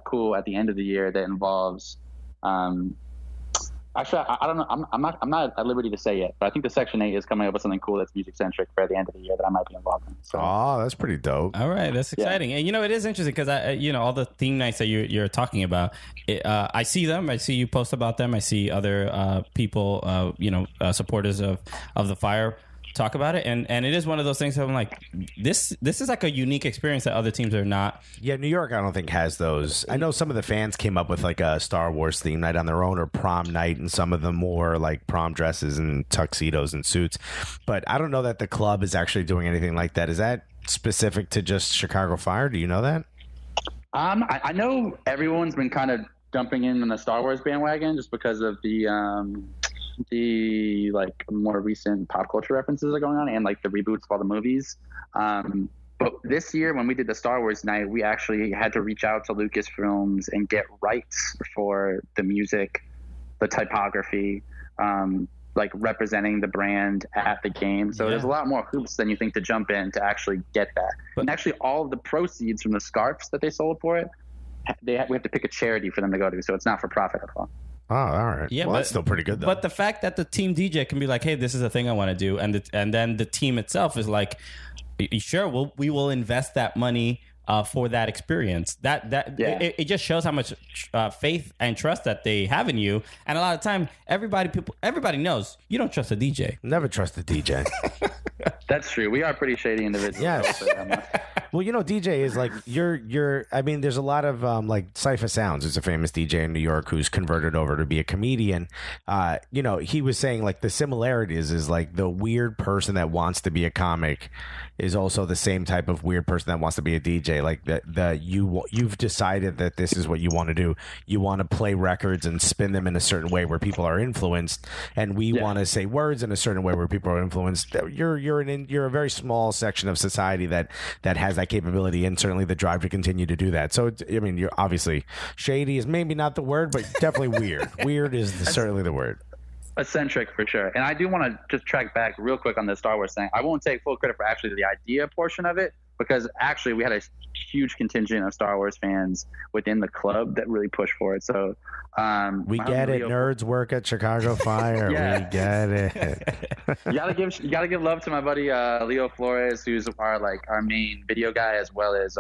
cool at the end of the year that involves. Actually, I don't know. I'm not at liberty to say yet, but I think the Section 8 is coming up with something cool that's music centric for the end of the year that I might be involved in. So. Oh, that's pretty dope. All right, that's exciting. Yeah. And it is interesting because all the theme nights that you're talking about, I see them. I see you post about them. I see other people, supporters of the Fire talk about it, and it is one of those things that I'm like, this is like a unique experience that other teams are not. Yeah, New York I don't think has those. I know some of the fans came up with like a Star Wars theme night on their own, or prom night, and some of them wore like prom dresses and tuxedos and suits, but I don't know that the club is actually doing anything like that. Is that specific to just Chicago Fire? Do you know that? I know everyone's been kind of jumping in on the Star Wars bandwagon just because of the like more recent pop culture references that are going on, and like the reboots of all the movies. But this year when we did the Star Wars night, we actually had to reach out to Lucasfilms and get rights for the music, the typography, like representing the brand at the game. So there's a lot more hoops than you think to jump in to actually get that. And actually all of the proceeds from the scarves that they sold for it, we have to pick a charity for them to go to. So it's not for profit at all. Oh, all right. Yeah, well, that's still pretty good, though. But the fact that the team DJ can be like, hey, this is a thing I want to do, and then the team itself is like, sure, we will invest that money for that experience. It just shows how much faith and trust that they have in you. And a lot of time, everybody knows you don't trust a DJ. Never trust a DJ. That's true. We are pretty shady individuals. Yes. Well, DJ is like you're. I mean, there's a lot of like Cypher Sounds is a famous DJ in New York who's converted over to be a comedian. He was saying like the similarities is like the weird person that wants to be a comic is also the same type of weird person that wants to be a DJ. Like you've decided that this is what you want to do. You want to play records and spin them in a certain way where people are influenced, and we want to say words in a certain way where people are influenced. You're a very small section of society that has that capability, and certainly the drive to continue to do that. So you're obviously shady is maybe not the word, but definitely weird. Weird is certainly the word. Eccentric for sure. And I do want to just track back real quick on the Star Wars thing. I won't take full credit for actually the idea portion of it, because actually we had a huge contingent of Star Wars fans within the club that really pushed for it. So we get it. Nerds work at Chicago Fire. Yeah. We get it. you gotta give love to my buddy Leo Flores, who's our main video guy, as well as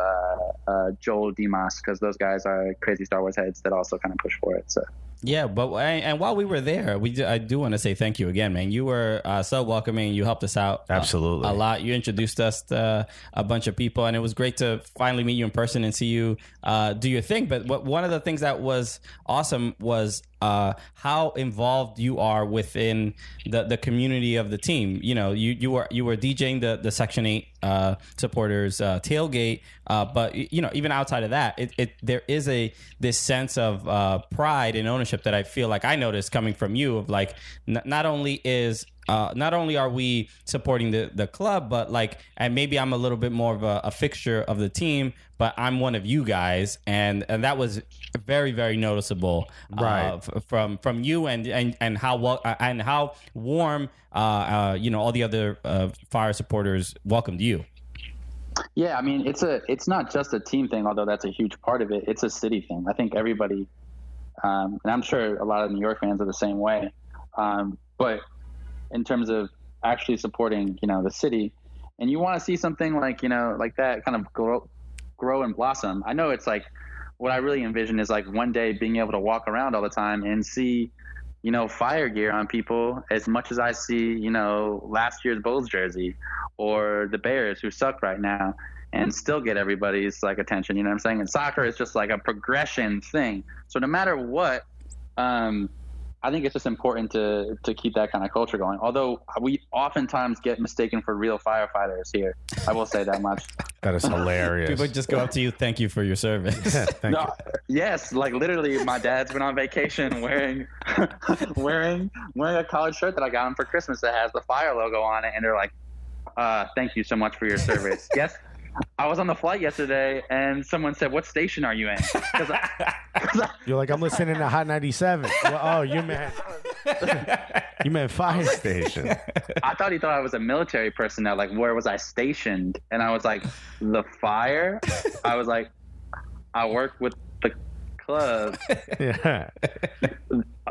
Joel Dimas, because those guys are crazy Star Wars heads that also kind of push for it. So. Yeah, and while we were there, I do want to say thank you again, man. You were so welcoming. You helped us out absolutely a lot. You introduced us to a bunch of people, and it was great to finally meet you in person and see you do your thing. But one of the things that was awesome was how involved you are within the community of the team. You were DJing the Section 8 supporters tailgate, but even outside of that, there is this sense of pride and ownership that I feel like I noticed coming from you, of like not only are we supporting the club, but and maybe I'm a little bit more of a fixture of the team, but I'm one of you guys, and that was very, very noticeable, right? From you and how warm all the other Fire supporters welcomed you. Yeah, I mean it's not just a team thing, although that's a huge part of it. It's a city thing. I think everybody, and I'm sure a lot of New York fans are the same way, but in terms of actually supporting, the city, and you want to see something like that kind of grow and blossom. I know it's like what I really envision is like one day being able to walk around all the time and see, Fire gear on people as much as I see, last year's Bulls jersey or the Bears, who suck right now, and still get everybody's attention. You know what I'm saying? And soccer is just like a progression thing. So no matter what, I think it's just important to keep that kind of culture going. Although we oftentimes get mistaken for real firefighters here. I will say that much. That is hilarious. People just go up to you, thank you for your service. Thank you. Yes, literally, my dad's been on vacation wearing a college shirt that I got him for Christmas that has the fire logo on it, and they're like, thank you so much for your service. Yes. I was on the flight yesterday, and someone said, "What station are you in?" You're like, "I'm listening to Hot 97." Well, oh, you meant fire station. I thought he thought I was a military personnel. Like, where was I stationed? And I was like, "The fire." I was like, "I work with the club." Yeah.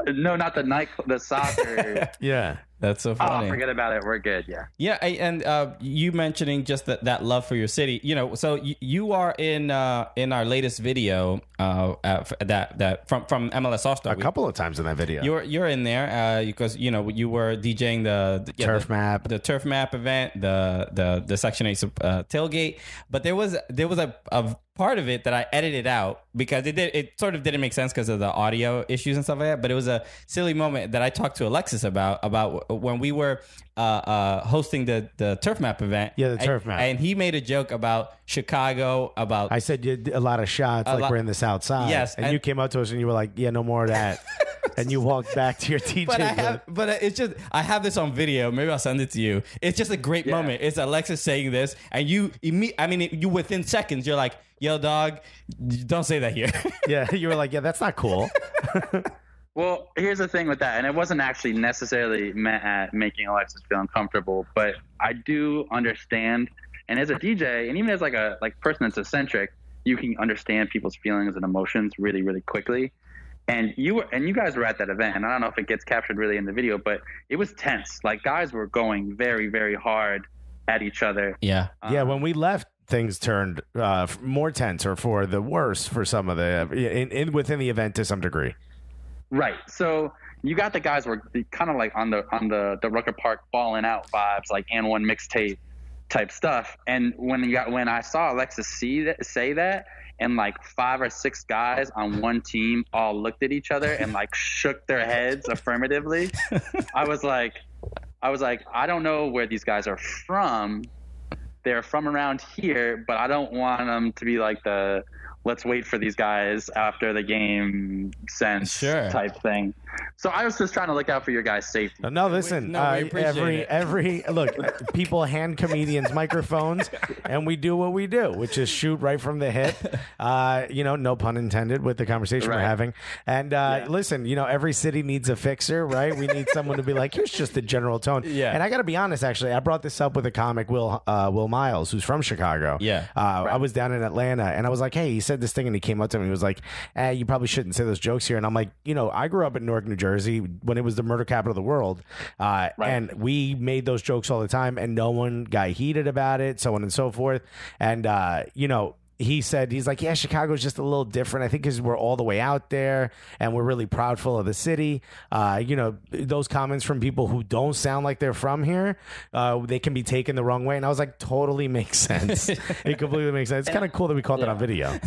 No, not the night, the soccer. Yeah. That's so funny. Oh, forget about it. We're good. Yeah. Yeah, and you mentioning just that love for your city. So you are in our latest video that from MLS All Star. A couple of times in that video. You're in there because you were DJing the Turf Map event, the Section 8 tailgate. But there was a part of it that I edited out because it sort of didn't make sense because of the audio issues and stuff like that. But it was a silly moment that I talked to Alexis about when we were hosting the Turf Map event. Yeah, the Turf Map. And he made a joke about Chicago, about... I said you did a lot of shots we're in the South Side. Yes. And you came up to us and you were like, yeah, no more of that. And you walked back to your DJ. But it's just, I have this on video. Maybe I'll send it to you. It's just a great moment. It's Alexis saying this, and you within seconds, you're like, yo, dog, don't say that here. Yeah, you were like, yeah, that's not cool. Well, here's the thing with that, and it wasn't actually necessarily meant at making Alexis feel uncomfortable, but I do understand, and as a DJ, and even as a person that's eccentric, you can understand people's feelings and emotions really, really quickly. And you guys were at that event, and I don't know if it gets captured really in the video, but it was tense. Guys were going very, very hard at each other. Yeah. Yeah, when we left, things turned more tense, or for the worse for some of the within the event to some degree. Right. So you got the guys were kind of on the Rucker Park balling out vibes, and one mixtape. type stuff. And when I saw Alexis say that, and like 5 or 6 guys on one team all looked at each other and like shook their heads affirmatively, I was like, I don't know where these guys are from. They're from around here, but I don't want them to be like the let's wait for these guys after the game sense type thing. So I was just trying to look out for your guys' safety. No, listen. We appreciate it. Every look, people hand comedians microphones, and we do what we do, which is shoot right from the hip. No pun intended with the conversation we're having. And listen, every city needs a fixer, right? We need someone to be like, here's just the general tone. Yeah. And I got to be honest, actually, I brought this up with a comic, Will Miles, who's from Chicago. Yeah. I was down in Atlanta, and I was like, hey, he said this thing, and he came up to me. He was like, you probably shouldn't say those jokes here. And I'm like, I grew up in Newark, New Jersey, when it was the murder capital of the world, and we made those jokes all the time, and no one got heated about it, so on and so forth. And he said, he's like, yeah, Chicago's just a little different, I think, because we're all the way out there and we're really proudful of the city. Those comments from people who don't sound like they're from here, they can be taken the wrong way. And I was like, totally makes sense. It completely makes sense. It's kind of cool that we caught that on video.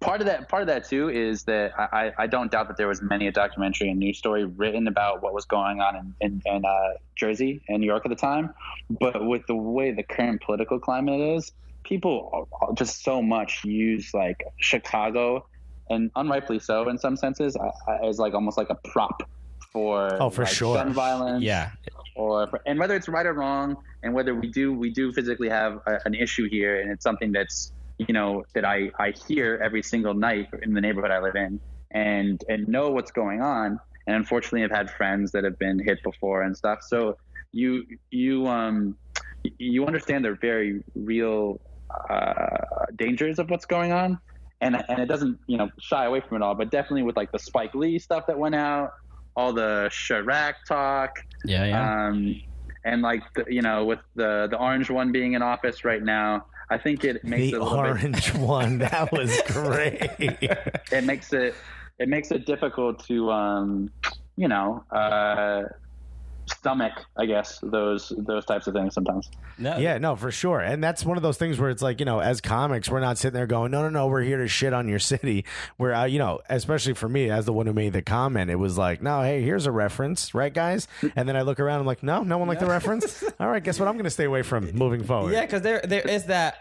Part of that too is that I don't doubt that there was many a documentary and news story written about what was going on in Jersey and New York at the time. But with the way the current political climate is, people just so much use like Chicago, and unrightfully so in some senses, as like almost like a prop for gun violence. Yeah. And whether it's right or wrong, and whether we do physically have an issue here, and it's something that's that I hear every single night in the neighborhood I live in, and know what's going on. And unfortunately, I've had friends that have been hit before and stuff. So you understand the very real dangers of what's going on, and it doesn't shy away from it all. But definitely with like the Spike Lee stuff that went out, all the Chirac talk, and like with the orange one being in office right now. I think it makes the orange one. That was great. It makes it difficult to stomach, I guess, those types of things sometimes. No, for sure. And that's one of those things where it's like, as comics, we're not sitting there going, no, we're here to shit on your city. Where, especially for me, as the one who made the comment, it was like, no, hey, here's a reference, right, guys? And then I look around, I'm like, no one liked the reference? All right, guess what I'm going to stay away from moving forward. Yeah, because there is that,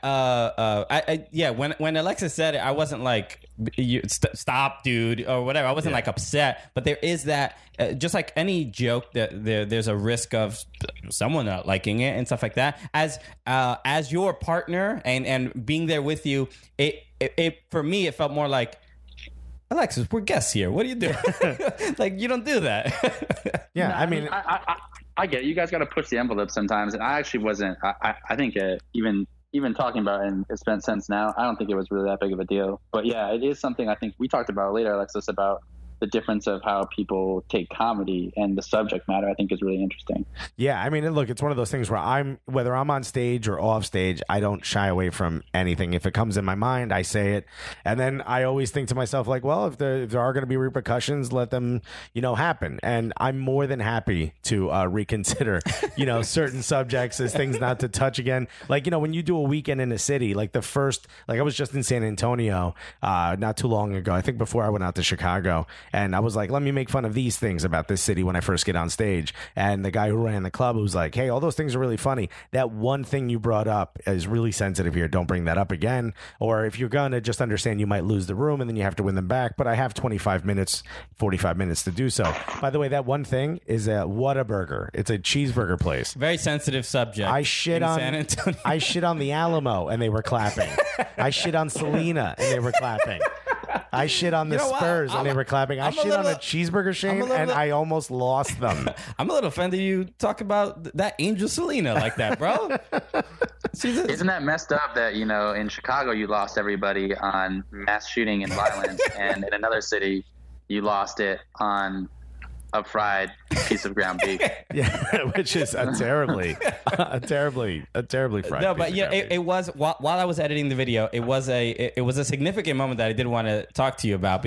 when Alexis said it, I wasn't like, stop, dude, or whatever. I wasn't like upset, but there is that, just like any joke, that there's a risk of someone not liking it and stuff like that. As your partner and being there with you, it for me, it felt more like, Alexis, we're guests here. What are you doing? Like, you don't do that. Yeah, no, I mean, I get it. You guys got to push the envelope sometimes, and I actually wasn't. I think even talking about it, and it's been since now, I don't think it was really that big of a deal. But yeah, it is something I think we talked about later, Alexis, about the difference of how people take comedy, and the subject matter I think is really interesting. Yeah, I mean, look, it's one of those things where whether I'm on stage or off stage, I don't shy away from anything. If it comes in my mind, I say it. And then I always think to myself, like, well, if there are going to be repercussions, let them, happen. And I'm more than happy to reconsider, certain subjects as things not to touch again. Like, when you do a weekend in a city, like I was just in San Antonio not too long ago, I think before I went out to Chicago. And I was like, let me make fun of these things about this city when I first get on stage. And the guy who ran the club was like, hey, all those things are really funny. That one thing you brought up is really sensitive here. Don't bring that up again. Or if you're going to just understand, you might lose the room and then you have to win them back. But I have 45 minutes to do so. By the way, that one thing is a Whataburger. It's a cheeseburger place. Very sensitive subject. I shit on San Antonio. I shit on the Alamo and they were clapping. I shit on Selena and they were clapping. I shit on the Spurs and they were clapping. I shit on a cheeseburger chain and I almost lost them. I'm a little offended you talk about that Angel Selena like that, bro. Isn't that messed up that, in Chicago you lost everybody on mass shooting and violence, and in another city you lost it on a fried piece of ground beef? Yeah, which is a terribly fried. No, but it was while I was editing the video, it was a significant moment that I did want to talk to you about,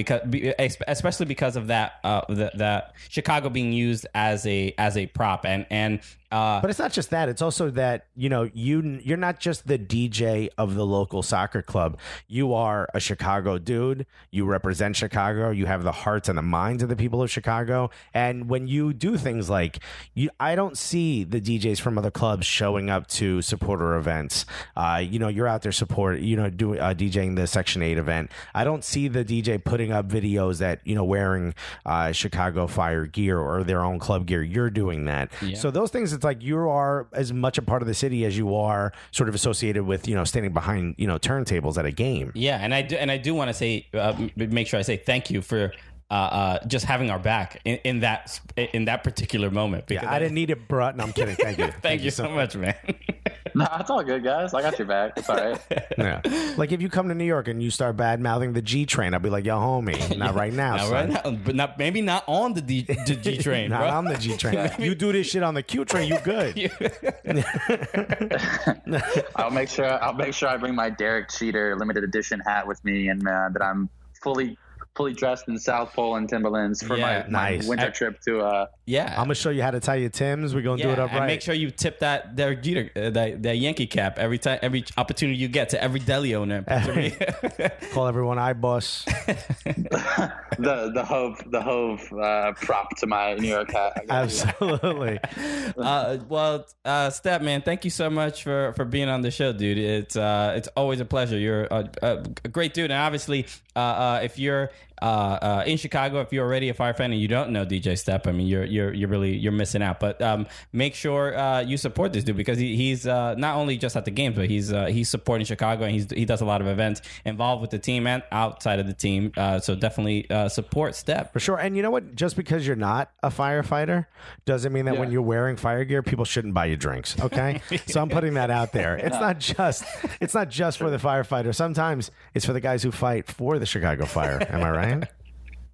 especially because of that Chicago being used as a prop, and But it's not just that. It's also that, you're not just the DJ of the local soccer club. You are a Chicago dude. You represent Chicago. You have the hearts and the minds of the people of Chicago. And when you do things like, I don't see the DJs from other clubs showing up to supporter events. You're out there DJing the Section 8 event. I don't see the DJ putting up videos that, wearing Chicago Fire gear or their own club gear. You're doing that. Yeah. So those things, it's like you are as much a part of the city as you are sort of associated with, standing behind, turntables at a game. Yeah. And I do want to say, make sure I say thank you for just having our back in that particular moment. Yeah, I didn't need it, bro. No, I'm kidding. Thank you. Thank you so much, man. No, it's all good, guys. I got your back. It's all right. Yeah. Like if you come to New York and you start bad mouthing the G train, I'll be like, yo, homie, not right now, not son. Right now, but maybe not on the G train. Not on the G train. You do this shit on the Q train, you good. I'll make sure I bring my Derek Cheater limited edition hat with me, and that I'm fully dressed in South Pole and Timberlands for my winter trip to. I'm gonna show you how to tie your Timbs. We're gonna do it up right. And make sure you tip that Yankee cap every opportunity you get to every deli owner. Call everyone I-Boss. the Hove prop to my New York hat. Absolutely. Step, man, thank you so much for being on the show, dude. It's always a pleasure. You're a great dude, and obviously, if you're in Chicago, if you're already a Fire fan and you don't know DJ Step, I mean, you're missing out. But make sure you support this dude, because he's not only just at the games, but he's supporting Chicago, and he does a lot of events involved with the team and outside of the team. So definitely support Step for sure. And you know what? Just because you're not a firefighter doesn't mean that when you're wearing fire gear, people shouldn't buy you drinks. Okay, so I'm putting that out there. It's not just for the firefighter. Sometimes it's for the guys who fight for the Chicago Fire. Am I right?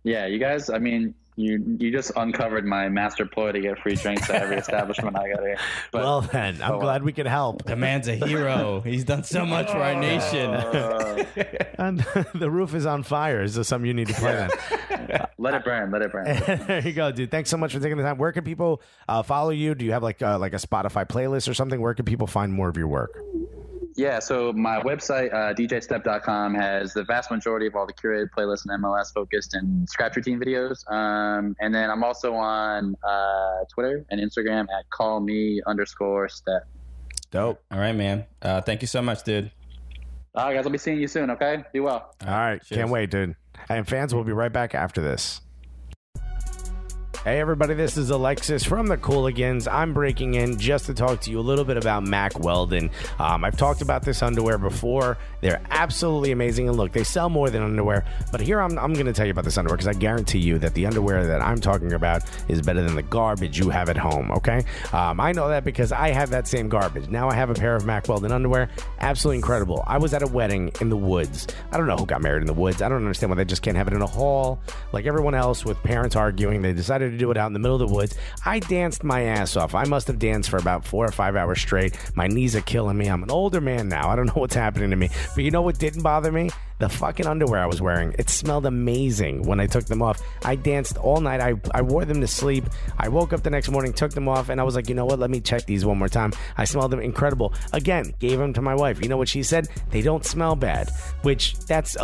Yeah, you guys, I mean, you just uncovered my master ploy to get free drinks at every establishment I got here. But, well, then, I'm glad we could help. The man's a hero. He's done so much for our nation. And the roof is on fire. Is this something you need to play then? Let it burn. There you go, dude. Thanks so much for taking the time. Where can people follow you? Do you have like a Spotify playlist or something? Where can people find more of your work? Yeah, so my website, djstep.com, has the vast majority of all the curated playlists and MLS-focused and scratch routine videos. And then I'm also on Twitter and Instagram at callme_step. Dope. All right, man. Thank you so much, dude. All right, guys. I'll be seeing you soon, okay? Be well. All right. Cheers. Can't wait, dude. And fans, we'll be right back after this. Hey everybody, this is Alexis from the Cooligans. I'm breaking in just to talk to you a little bit about Mack Weldon. I've talked about this underwear before. They're absolutely amazing, and look, they sell more than underwear, but here I'm going to tell you about this underwear, because I guarantee you that the underwear that I'm talking about is better than the garbage you have at home, okay? I know that because I have that same garbage. Now I have a pair of Mack Weldon underwear. Absolutely incredible. I was at a wedding in the woods. I don't know who got married in the woods. I don't understand why they just can't have it in a hall like everyone else, with parents arguing. They decided to do it out in the middle of the woods. I danced my ass off. I must have danced for about 4 or 5 hours straight. My knees are killing me. I'm an older man now. I don't know what's happening to me. But you know what didn't bother me? The fucking underwear I was wearing. It smelled amazing when I took them off. I danced all night. I wore them to sleep. I woke up the next morning, took them off, and I was like, you know what? Let me check these one more time. I smelled them incredible. Again, gave them to my wife. You know what she said? They don't smell bad, which that's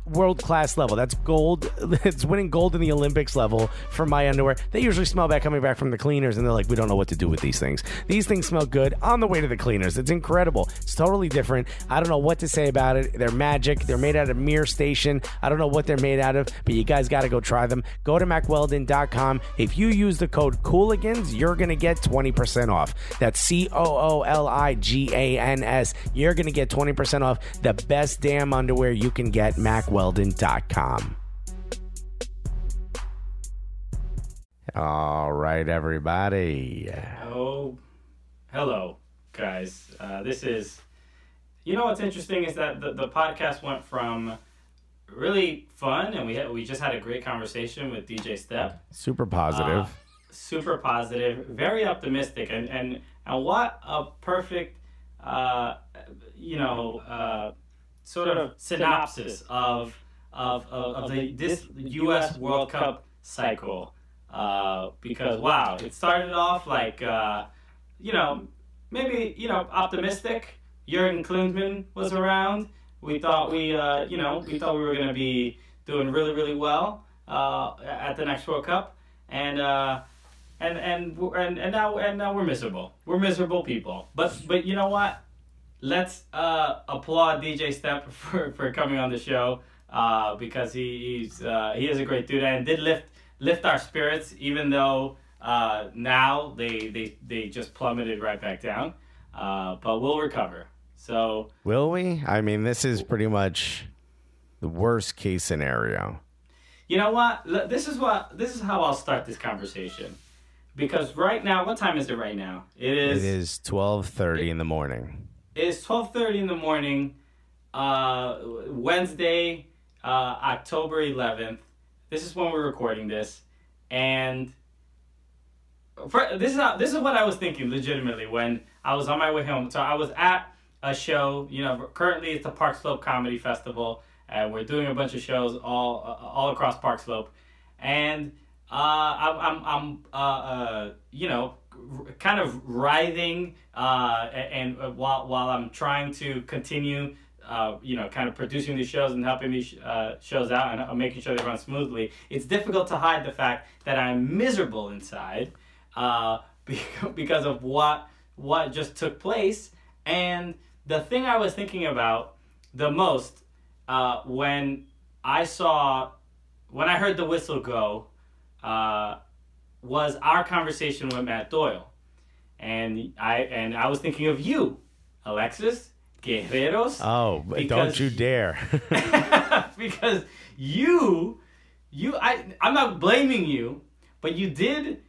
world-class level. That's gold. It's winning gold in the Olympics level for my underwear. They usually smell bad coming back from the cleaners, and they're like, we don't know what to do with these things. These things smell good on the way to the cleaners. It's incredible. It's totally different. I don't know what to say about it. They're magic. They're made out of Mirror Station. I don't know what they're made out of, but you guys got to go try them. Go to MackWeldon.com. If you use the code Cooligans, you're going to get 20% off. That's COOLIGANS. You're going to get 20% off the best damn underwear you can get. MackWeldon.com. All right, everybody. Oh, hello, guys. This is... You know what's interesting is that the podcast went from really fun, and we just had a great conversation with DJ Step. Super positive. Very optimistic, and what a perfect, sort of synopsis of this U.S. World Cup cycle. Because wow, it started off like maybe, optimistic. Jurgen Klinsmann was around. We thought we were going to be doing really, really well at the next World Cup, and now we're miserable. We're miserable people. But you know what? Let's applaud DJ Step for coming on the show because he is a great dude and did lift our spirits, even though now they just plummeted right back down. But we'll recover. So will we? I mean, this is pretty much the worst case scenario. You know what? This is how I'll start this conversation. Because right now, what time is it right now? It is 12:30 in the morning. It is 12:30 in the morning, Wednesday, October 11th. This is when we're recording this, and this is what I was thinking legitimately when I was on my way home. So I was at a show. Currently it's the Park Slope Comedy Festival, and we're doing a bunch of shows all across Park Slope, and I'm kind of writhing, and while I'm trying to continue, kind of producing these shows and helping these shows out and making sure they run smoothly, it's difficult to hide the fact that I'm miserable inside, because of what just took place. And the thing I was thinking about the most, when I heard the whistle go, was our conversation with Matt Doyle, and I was thinking of you, Alexis Guerreros. Oh, don't you dare! Because I'm not blaming you, but you did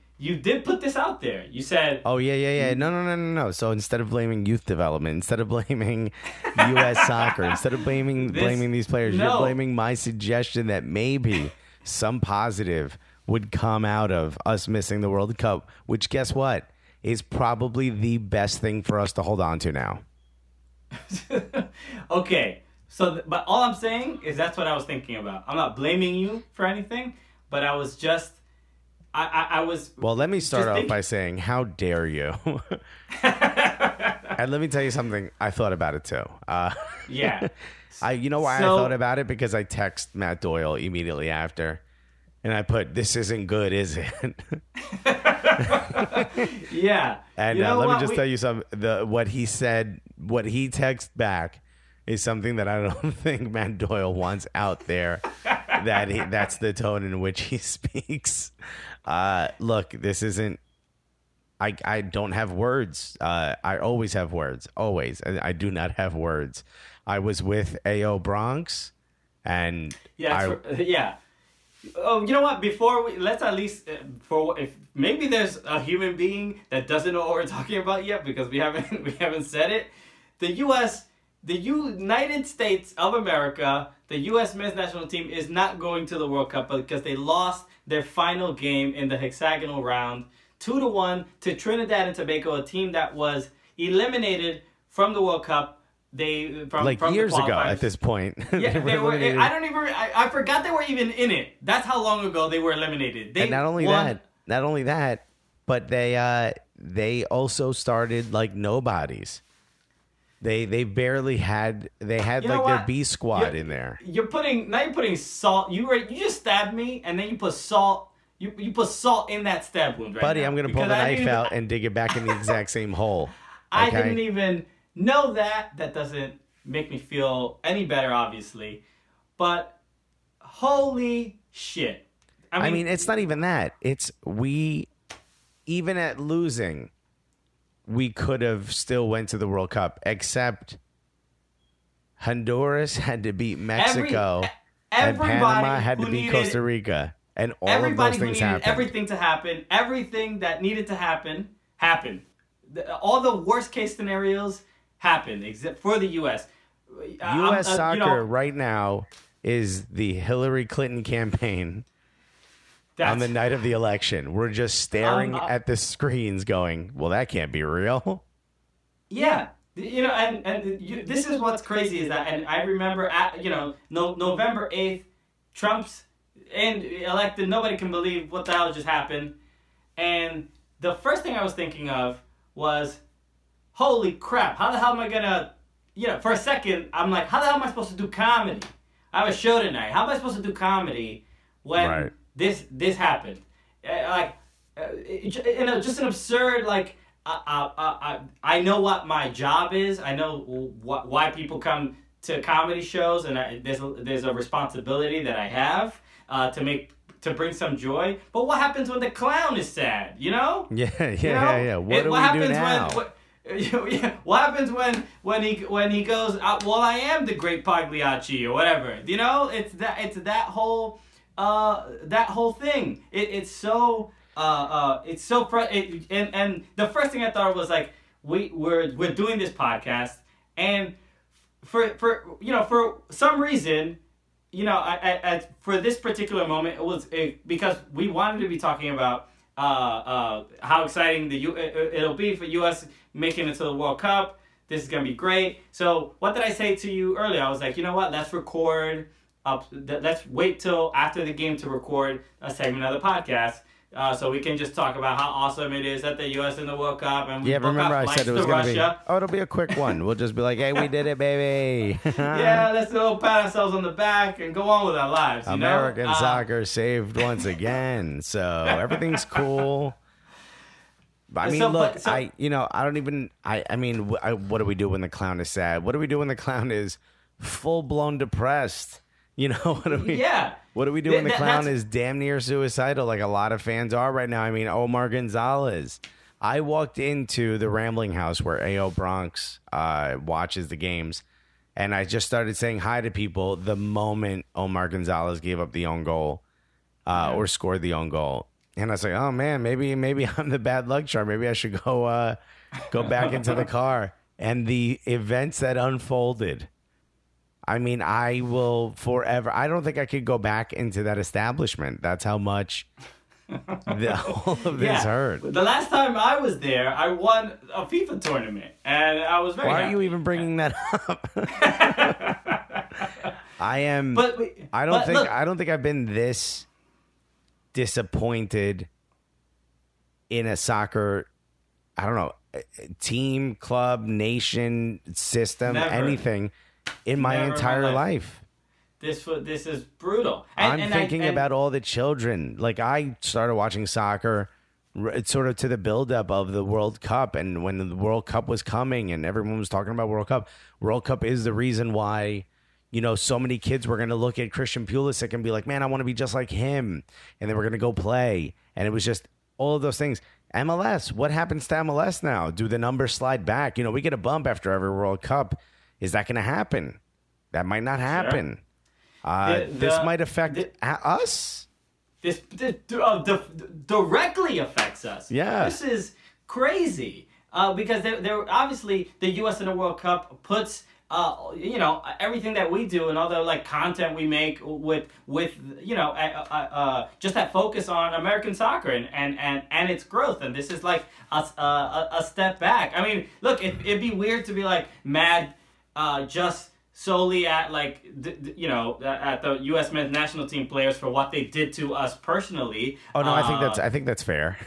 put this out there. You said, "Oh yeah. No. So instead of blaming youth development, instead of blaming U.S. soccer, instead of blaming these players, you're blaming my suggestion that maybe some positive would come out of us missing the World Cup, which, guess what, is probably the best thing for us to hold on to now." Okay, so but all I'm saying is that's what I was thinking about. I'm not blaming you for anything, but I was just I was. Well, let me start off by saying, how dare you? And let me tell you something. I thought about it too. Yeah. You know why I thought about it? Because I text Matt Doyle immediately after, and I put, "This isn't good, is it?" Yeah. And let me just tell you something. What he said, what he texted back, is something that I don't think Matt Doyle wants out there. That's the tone in which he speaks. Look, this isn't. I don't have words. I always have words. Always. I do not have words. I was with AO Bronx, and yeah. Oh, you know what? Let's at least if maybe there's a human being that doesn't know what we're talking about yet, because we haven't said it. The United States of America, the U.S. men's national team is not going to the World Cup because they lost their final game in the hexagonal round 2-1 to Trinidad and Tobago, a team that was eliminated from the World Cup. From years ago at this point. Yeah, they were. I forgot they were even in it. That's how long ago they were eliminated. And not only that, but they also started like nobodies. They barely had. They had their B squad in there. You're putting salt. You just stabbed me, and then you put salt. You put salt in that stab wound, right? Buddy, now, I'm gonna pull the knife out and dig it back in the exact same hole. Okay? I didn't even know that. That doesn't make me feel any better, obviously. But holy shit! I mean, it's not even that. It's even at losing, we could have still went to the World Cup, except Honduras had to beat Mexico, and Panama had to beat Costa Rica, and all of those things happened. Everything to happen, everything that needed to happen, happened. All the worst case scenarios happened, except for the U.S. U.S. soccer right now is the Hillary Clinton campaign. On the night of the election, we're just staring at the screens going, well, that can't be real. Yeah. This is what's crazy is that, and I remember, November 8th, Trump's elected. Nobody can believe what the hell just happened. And the first thing I was thinking of was, holy crap, how the hell am I gonna, for a second, I'm like, how the hell am I supposed to do comedy? I have a show tonight. How am I supposed to do comedy when this happened? Just an absurd, like, I know what my job is. I know why people come to comedy shows, and there's a responsibility that I have to bring some joy. But what happens when the clown is sad? Yeah. What do we do now? What happens when he goes, well, I am the great Pagliacci or whatever. It's that whole thing. It's so and the first thing I thought was like, we're doing this podcast, and for some reason, for this particular moment, it was because we wanted to be talking about how exciting it'll be for U.S. making it to the World Cup. This is gonna be great. So what did I say to you earlier? I was like, you know what? Let's record. Let's wait till after the game to record a segment of the podcast. So we can just talk about how awesome it is that the U.S. in the World Cup, and remember I said it was going to be. Oh, it'll be a quick one. We'll just be like, "Hey, we did it, baby!" Yeah, let's all pat ourselves on the back and go on with our lives. American soccer saved once again, so everything's cool. I mean, what do we do when the clown is sad? What do we do when the clown is full blown depressed? What do we? Yeah. What do we do when the clown is damn near suicidal, like a lot of fans are right now? I mean, Omar Gonzalez. I walked into the Rambling House where AO Bronx watches the games, and I just started saying hi to people the moment Omar Gonzalez gave up the own goal or scored the own goal. And I was like, oh, man, maybe I'm the bad luck charm. Maybe I should go back into the car. And the events that unfolded, I mean, I will forever. I don't think I could go back into that establishment. That's how much all of this hurt. The last time I was there, I won a FIFA tournament, and I was very happy. Why are you even bringing that up? I am. I don't think I've been this disappointed in a soccer, I don't know, team, club, nation, system, anything in my entire life. This is brutal. I'm thinking about all the children. Like, I started watching soccer sort of to the buildup of the World Cup, and when the World Cup was coming and everyone was talking about World Cup. World Cup is the reason why, so many kids were going to look at Christian Pulisic and be like, man, I want to be just like him. And they were going to go play. And it was just all of those things. MLS, what happens to MLS now? Do the numbers slide back? We get a bump after every World Cup. Is that going to happen? That might not happen. Sure. This might affect us. This directly affects us. Yeah. This is crazy. Because they're obviously the U.S. in the World Cup puts everything that we do and all the like content we make with just that focus on American soccer and its growth, and this is like a step back. I mean, look, it'd be weird to be like mad just solely at like at the U.S. men's national team players for what they did to us personally. Oh no, I think that's fair.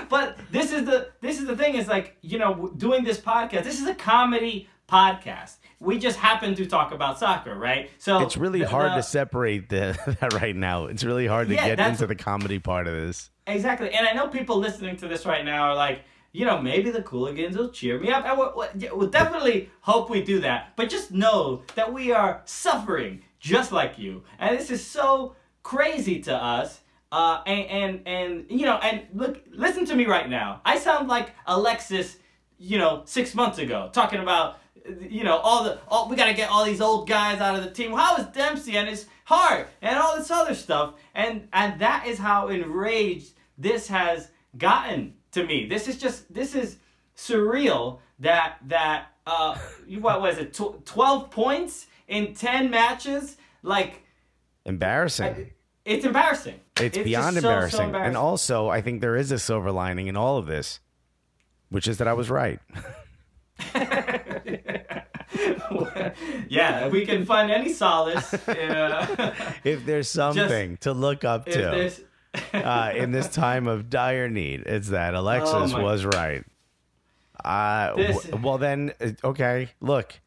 But this is the thing, is like, doing this podcast, this is a comedy podcast. We just happen to talk about soccer, right? So it's really hard to separate that right now. It's really hard to get into the comedy part of this. Exactly. And I know people listening to this right now are like, maybe the Cooligans will cheer me up. And we'll definitely hope we do that. But just know that we are suffering just like you. And this is so crazy to us. And look, listen to me right now. I sound like Alexis, 6 months ago, talking about, we got to get all these old guys out of the team. How is Dempsey and his heart and all this other stuff? And that is how enraged this has gotten to me. This is surreal that what was it? 12 points in 10 matches? Like, embarrassing. It's embarrassing. It's beyond embarrassing. So embarrassing. And also, I think there is a silver lining in all of this, which is that I was right. Yeah, if we can find any solace. If there's something to look up to. in this time of dire need. It's that Alexis was right. Well, then, okay, look.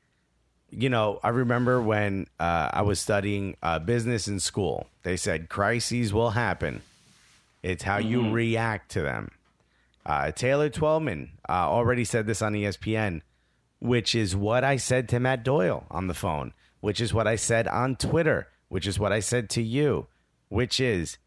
I remember when I was studying business in school, they said crises will happen. It's how you react to them. Taylor Twellman already said this on ESPN, which is what I said to Matt Doyle on the phone, which is what I said on Twitter, which is what I said to you, which is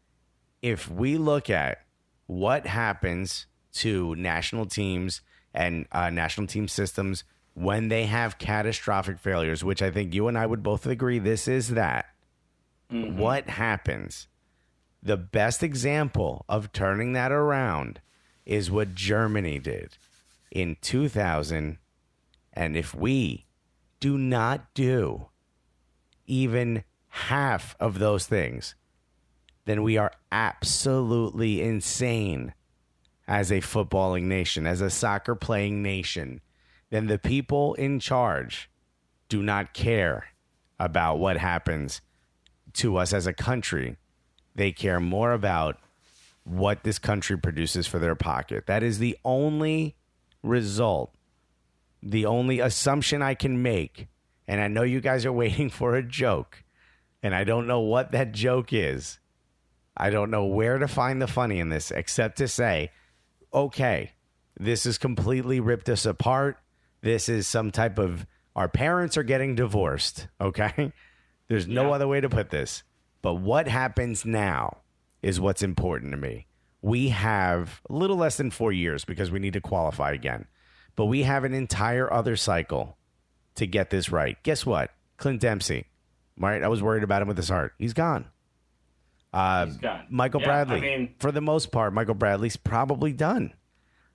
if we look at what happens to national teams and national team systems when they have catastrophic failures, which I think you and I would both agree this is that. What happens? The best example of turning that around is what Germany did in 2000. And if we do not do even half of those things, then we are absolutely insane as a footballing nation, as a soccer playing nation. Then the people in charge do not care about what happens to us as a country. They care more about what this country produces for their pocket. That is the only result, the only assumption I can make. And I know you guys are waiting for a joke, and I don't know what that joke is. I don't know where to find the funny in this, except to say, okay, this has completely ripped us apart. This is some type of, our parents are getting divorced, okay? There's no other way to put this. But what happens now is what's important to me. We have a little less than 4 years because we need to qualify again. But we have an entire other cycle to get this right. Guess what? Clint Dempsey, right? I was worried about him with his heart. He's gone. He's gone. Michael Bradley, for the most part, Michael Bradley's probably done.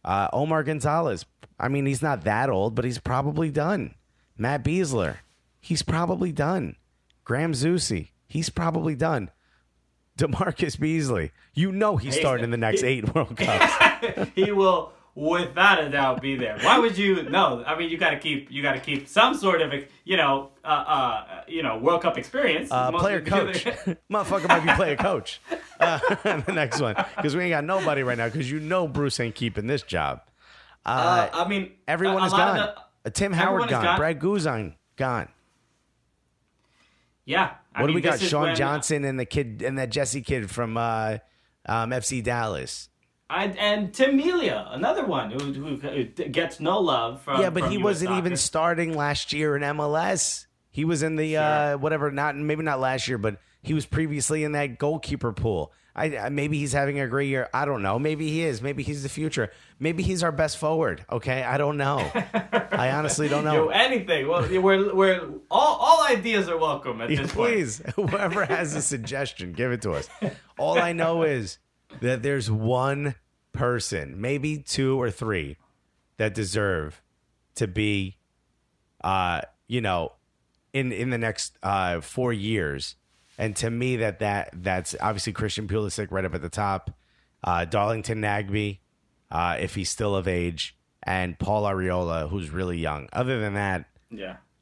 Omar Gonzalez, I mean, he's not that old, but he's probably done. Matt Beasler, he's probably done. Graham Zusi, he's probably done. DeMarcus Beasley, he's starting in the next 8 World Cups. He will, without a doubt, be there. Why would you? No, I mean, you got to keep some sort of, World Cup experience. Player coach, motherfucker might be player coach. The next one, because we ain't got nobody right now. Because Bruce ain't keeping this job. I mean, everyone is gone. Tim Howard gone. Brad Guzan gone. Yeah. What do we got? Sean Johnson and the kid and that Jesse kid from FC Dallas. And Tim Melia, another one who gets no love from. Yeah, but he wasn't soccer. even starting last year in MLS. He was in the maybe not last year, but he was previously in that goalkeeper pool. Maybe he's having a great year. I don't know. Maybe he is. Maybe he's the future. Maybe he's our best forward. Okay, I don't know. I honestly don't know. Anything. Well, we're all ideas are welcome at this point. Please, whoever has a suggestion, give it to us. All I know is that there's one person, maybe 2 or 3, that deserve to be, in the next 4 years. And to me, that's obviously Christian Pulisic right up at the top, Darlington Nagbe, if he's still of age, and Paul Arriola, who's really young. Other than that,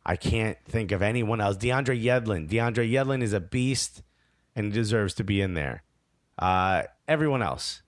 I can't think of anyone else. DeAndre Yedlin is a beast and deserves to be in there. Everyone else.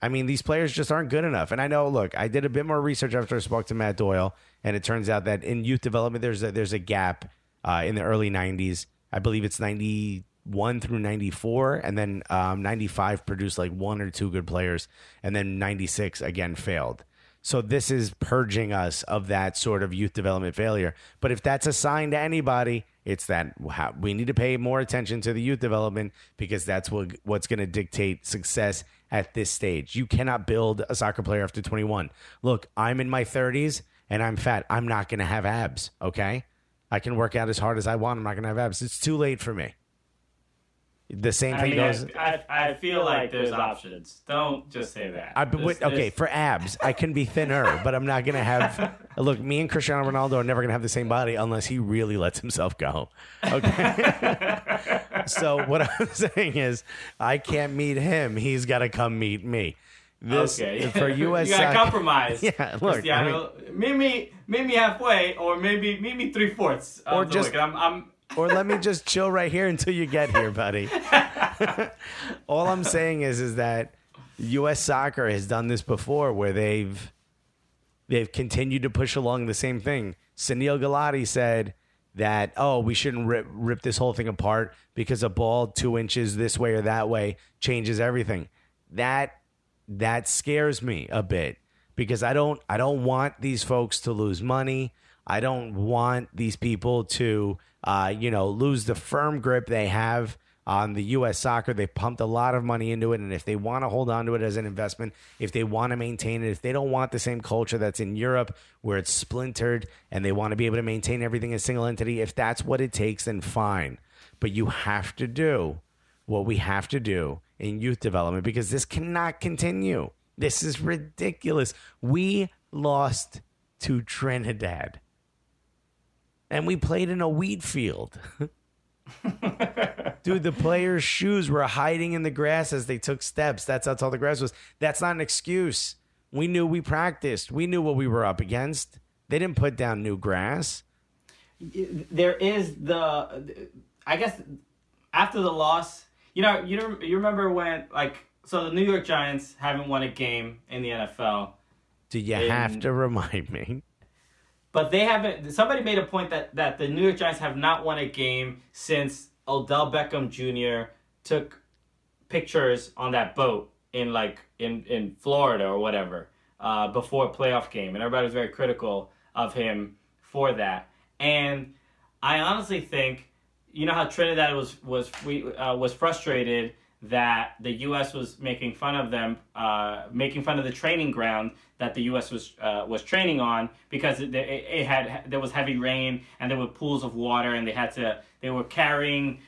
I mean, these players just aren't good enough. And I know, look, I did a bit more research after I spoke to Matt Doyle, and it turns out that in youth development, there's a gap in the early 90s. I believe it's 91 through 94, and then 95 produced like 1 or 2 good players, and then 96 again failed. So this is purging us of that sort of youth development failure. But if that's a sign to anybody, it's that we need to pay more attention to the youth development, because that's what's going to dictate success at this stage. You cannot build a soccer player after 21. Look, I'm in my 30s, and I'm fat. I'm not going to have abs, okay? I can work out as hard as I want. I'm not going to have abs. It's too late for me. The same thing goes. I feel like there's options. Don't just say that. Okay, for abs, I can be thinner, but I'm not going to have. Look, me and Cristiano Ronaldo are never going to have the same body unless he really lets himself go. Okay. So what I'm saying is, I can't meet him. He's got to come meet me. Okay. For U.S. You got to compromise. Yeah, look. Meet me halfway, or maybe meet me 3/4. Or just. Or let me just chill right here until you get here, buddy. All I'm saying is that U.S. soccer has done this before, where they've continued to push along the same thing. Sunil Gulati said that, we shouldn't rip this whole thing apart because a ball 2 inches this way or that way changes everything. That scares me a bit, because I don't want these folks to lose money. I don't want these people to lose the firm grip they have on the U.S. soccer. They pumped a lot of money into it, and if they want to hold on to it as an investment, if they want to maintain it, if they don't want the same culture that's in Europe where it's splintered and they want to be able to maintain everything as a single entity, if that's what it takes, then fine. But you have to do what we have to do in youth development, because this cannot continue. This is ridiculous. We lost to Trinidad, and we played in a wheat field. Dude, the players' shoes were hiding in the grass as they took steps. That's how tall the grass was. That's not an excuse. We knew we practiced. We knew what we were up against. They didn't put down new grass. There is I guess after the loss, you remember when, so the New York Giants haven't won a game in the NFL. Do you have to remind me? But they haven't. Somebody made a point that the New York Giants have not won a game since Odell Beckham Jr. took pictures on that boat in Florida or whatever before a playoff game, and everybody was very critical of him for that. And I honestly think, how Trinidad was frustrated that the U.S. was making fun of them, making fun of the training ground that the U.S. was training on, because there was heavy rain and there were pools of water, and they were carrying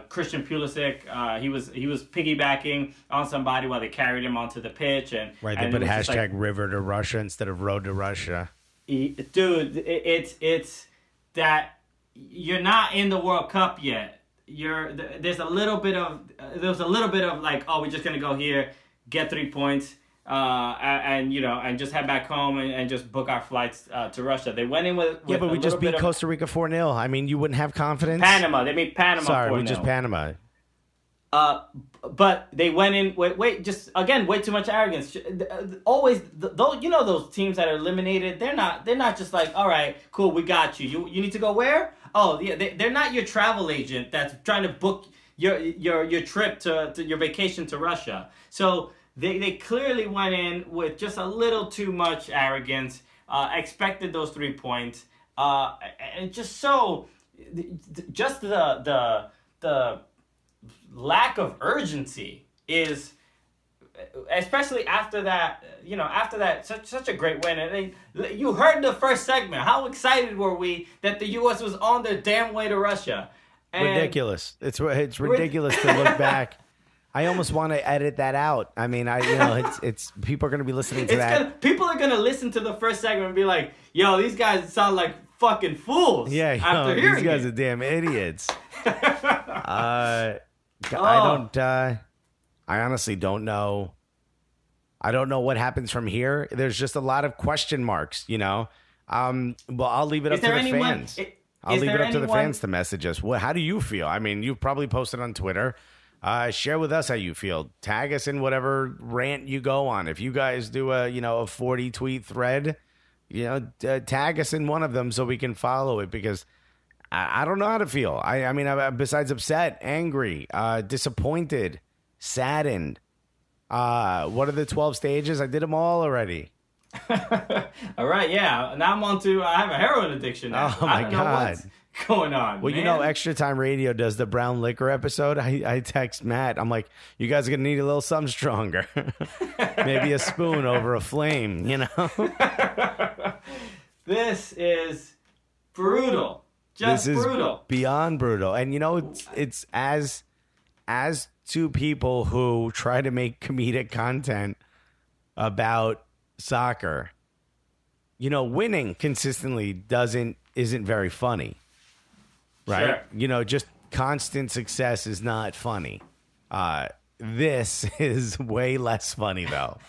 Christian Pulisic. He was piggybacking on somebody while they carried him onto the pitch, and they put hashtag River to Russia instead of Road to Russia. Dude, it's that you're not in the World Cup yet. There's a little bit of we're just gonna go here, get 3 points, and just head back home and just book our flights to Russia. They went in with but we just beat Costa Rica 4-0. I mean, you wouldn't have confidence. Panama, they beat Panama. Sorry, 4-0. we just Panama. But they went in way too much arrogance. Always, those teams that are eliminated, they're not just like, all right, cool, we got you. You need to go where? Oh, yeah, they're not your travel agent that's trying to book your trip to your vacation to Russia. So they clearly went in with just a little too much arrogance, expected those 3 points, and just the lack of urgency is, especially after that, such a great win. And you heard the first segment. How excited were we that the U.S. was on their damn way to Russia? And ridiculous. It's ridiculous to look back. I almost want to edit that out. I mean, it's people are going to be listening to that. People are going to listen to the first segment and be like, "Yo, these guys sound like fucking fools." Yeah, these guys are damn idiots. I honestly don't know. I don't know what happens from here. There's just a lot of question marks, Well, I'll leave it up to the fans. I'll leave it up to the fans to message us. How do you feel? I mean, you've probably posted on Twitter. Share with us how you feel. Tag us in whatever rant you go on. If you guys do a 40 tweet thread, tag us in one of them so we can follow it, because I don't know how to feel. I mean, besides upset, angry, disappointed, saddened. What are the 12 stages? I did them all already. All right, yeah. Now I'm on to, I have a heroin addiction now. Oh, my God. What's going on, well, man? Extra Time Radio does the brown liquor episode. I text Matt. I'm like, you guys are going to need a little something stronger. Maybe a spoon over a flame, This is brutal. This is brutal. Beyond brutal. And, it's as two people who try to make comedic content about soccer, winning consistently isn't very funny, right? Sure. Just constant success is not funny. This is way less funny, though.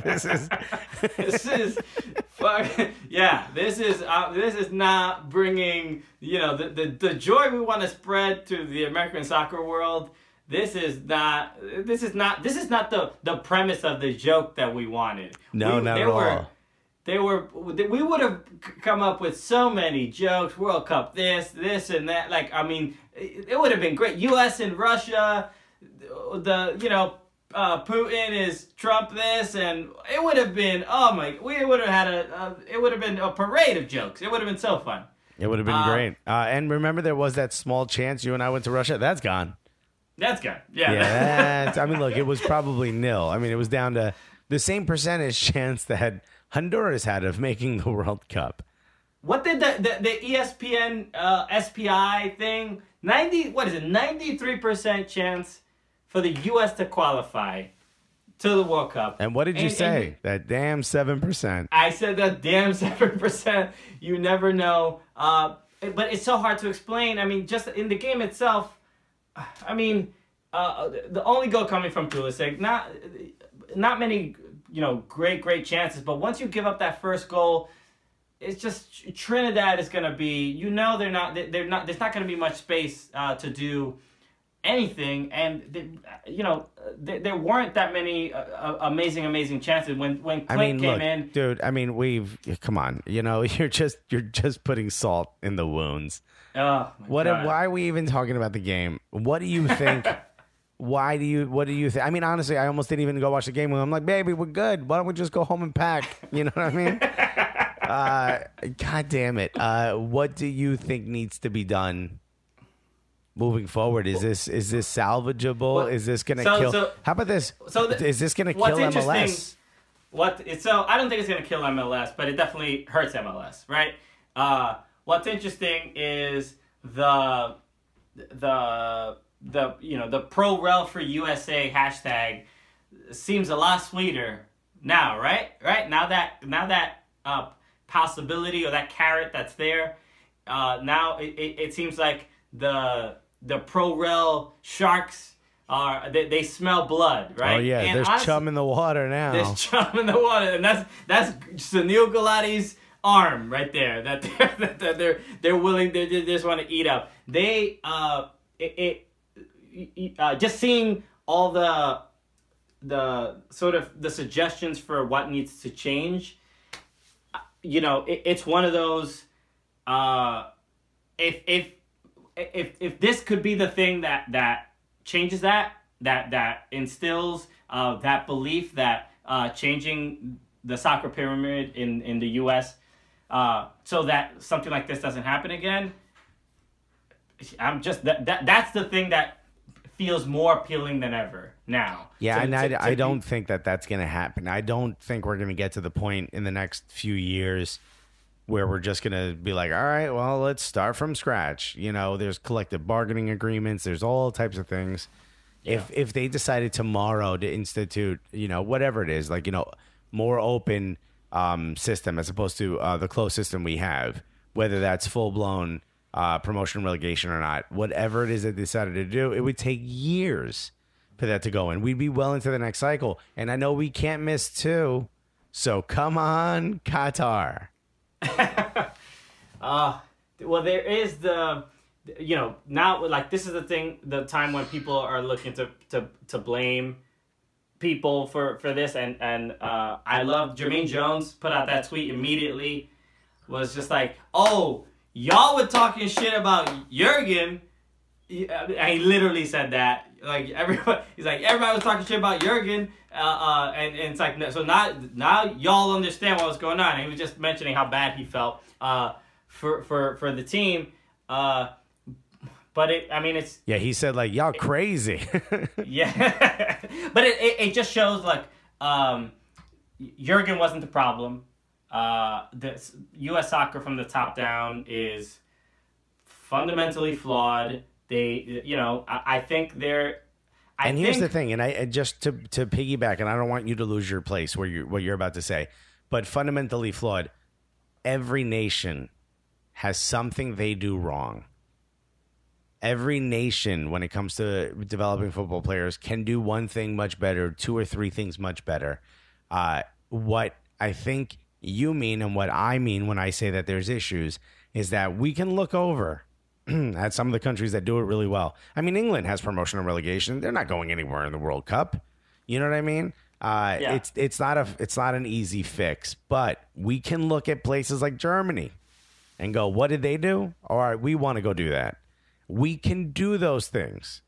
This is Fuck yeah! This is not bringing the joy we want to spread to the American soccer world. This is not the premise of the joke that we wanted. No, not at all. We would have come up with so many jokes. World Cup, this, and that. Like, I mean, it would have been great. U.S. and Russia, Putin is Trump this, and it would have been, we would have had it would have been a parade of jokes. It would have been so fun. It would have been great. And remember, there was that small chance you and I went to Russia. That's gone. That's gone. Yeah. Yeah. I mean, look, it was probably nil. I mean, it was down to the same percentage chance that Honduras had of making the World Cup. What did the ESPN SPI thing? 93% chance for the U.S. to qualify to the World Cup. And what did you say? That damn 7%. I said that damn 7%. You never know. But it's so hard to explain. I mean, just in the game itself, I mean, the only goal coming from Pulisic, not many, great chances. But once you give up that first goal, it's just Trinidad is going to be, they're not, there's not going to be much space to do anything. And, there weren't that many amazing chances when Clint came in. Dude, I mean, come on, you're just putting salt in the wounds. Oh, why are we even talking about the game? What do you think? What do you think? I mean, honestly, I almost didn't even go watch the game. I'm like, baby, we're good. Why don't we just go home and pack? You know what I mean? God damn it. What do you think needs to be done moving forward? Is this salvageable? Well, is this going to kill? How about this? Is this going to kill MLS? I don't think it's going to kill MLS, but it definitely hurts MLS, right? What's interesting is the pro rel for USA hashtag seems a lot sweeter now, right? Now that possibility or that carrot that's there, now it seems like the pro rel sharks they smell blood, right? Oh yeah, and there's honestly, chum in the water now. There's chum in the water, and that's Sunil Gulati's arm right there that they're willing, they just want to eat up. They just seeing all the sort of the suggestions for what needs to change, it's one of those, if this could be the thing that changes that instills that belief that changing the soccer pyramid in the US so that something like this doesn't happen again, I'm just that's the thing that feels more appealing than ever now. Yeah, I don't think that's going to happen. I don't think we're going to get to the point in the next few years where we're just going to be like, all right, well, let's start from scratch. There's collective bargaining agreements. There's all types of things. Yeah. If they decided tomorrow to institute, whatever it is, like, more open system as opposed to the closed system we have, whether that's full-blown promotion and relegation or not, whatever it is they decided to do, it would take years for that to go in. We'd be well into the next cycle. And I know we can't miss two. So come on, Qatar. Well, there is now, like, this is the time when people are looking to blame people for this. And I love Jermaine Jones put out that tweet immediately, was just like, oh, y'all were talking shit about Jurgen. He literally said that. Like, everybody was talking shit about Jurgen. And it's like, so now y'all understand what was going on. And he was just mentioning how bad he felt for the team. But it's... Yeah, he said, like, y'all crazy. Yeah. But it just shows, like, Jurgen wasn't the problem. The U.S. soccer from the top down is fundamentally flawed. I think they're... Here's the thing, and I just to piggyback, and I don't want you to lose your place what you're about to say, but fundamentally flawed. Every nation has something they do wrong. Every nation, when it comes to developing football players, can do one thing much better, two or three things much better. What I think you mean and what I mean when I say that there's issues is that we can look over at some of the countries that do it really well. I mean, England has promotion and relegation. They're not going anywhere in the World Cup. You know what I mean? It's not an easy fix, but we can look at places like Germany and go, what did they do? All right, we want to go do that. We can do those things.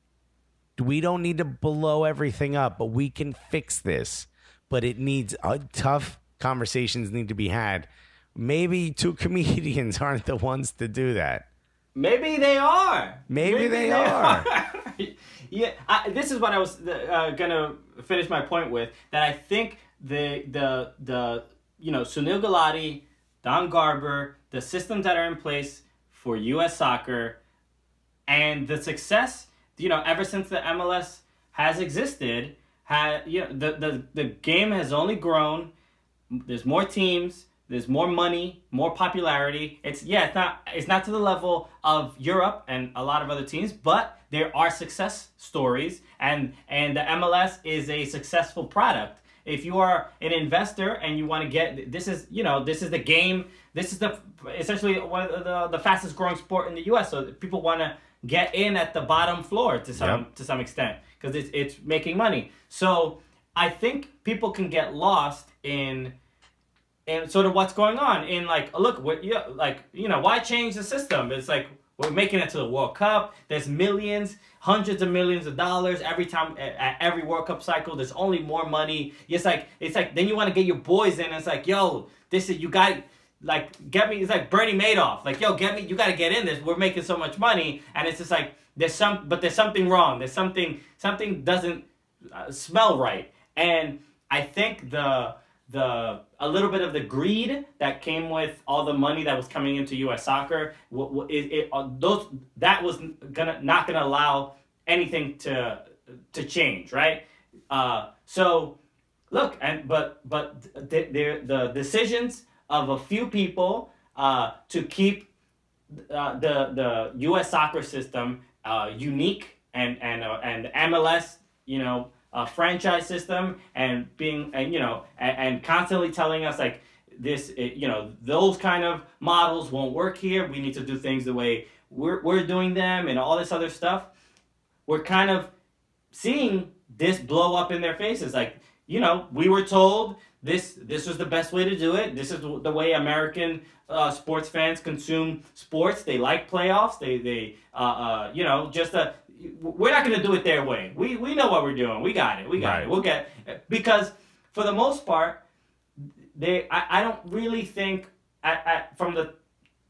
We don't need to blow everything up, but we can fix this. But it needs tough conversations need to be had. Maybe two comedians aren't the ones to do that. Maybe they are. Maybe they are. Yeah, this is what I was gonna finish my point with. That I think the Sunil Gulati, Don Garber, the systems that are in place for U.S. soccer, and the success, ever since the MLS has existed, the game has only grown. There's more teams. There's more money, more popularity. It's not to the level of Europe and a lot of other teams, but there are success stories, and the MLS is a successful product. If you are an investor and you want to get this is the game. This is essentially one of the fastest growing sport in the U.S. So people want to get in at the bottom floor to some extent because it's making money. So I think people can get lost in sort of what's going on in why change the system? It's like we're making it to the World Cup. There's millions, hundreds of millions of dollars every time at every World Cup cycle. There's only more money. It's like then you want to get your boys in. And it's like, yo, you got get me. It's like Bernie Madoff. Like, yo, get me. You got to get in this. We're making so much money, and it's just like there's something wrong. There's something doesn't smell right, and I think a little bit of the greed that came with all the money that was coming into U.S. soccer, that was not gonna allow anything to change, right? So look, but the decisions of a few people to keep the U.S. soccer system unique and MLS, franchise system and being and constantly telling us like this, those kind of models won't work here. We need to do things the way we're doing them and all this other stuff. We're kind of seeing this blow up in their faces. Like, we were told this was the best way to do it. This is the way American sports fans consume sports. They like playoffs. We're not going to do it their way. We know what we're doing. We got it. We'll get it. Because for the most part, I don't really think from the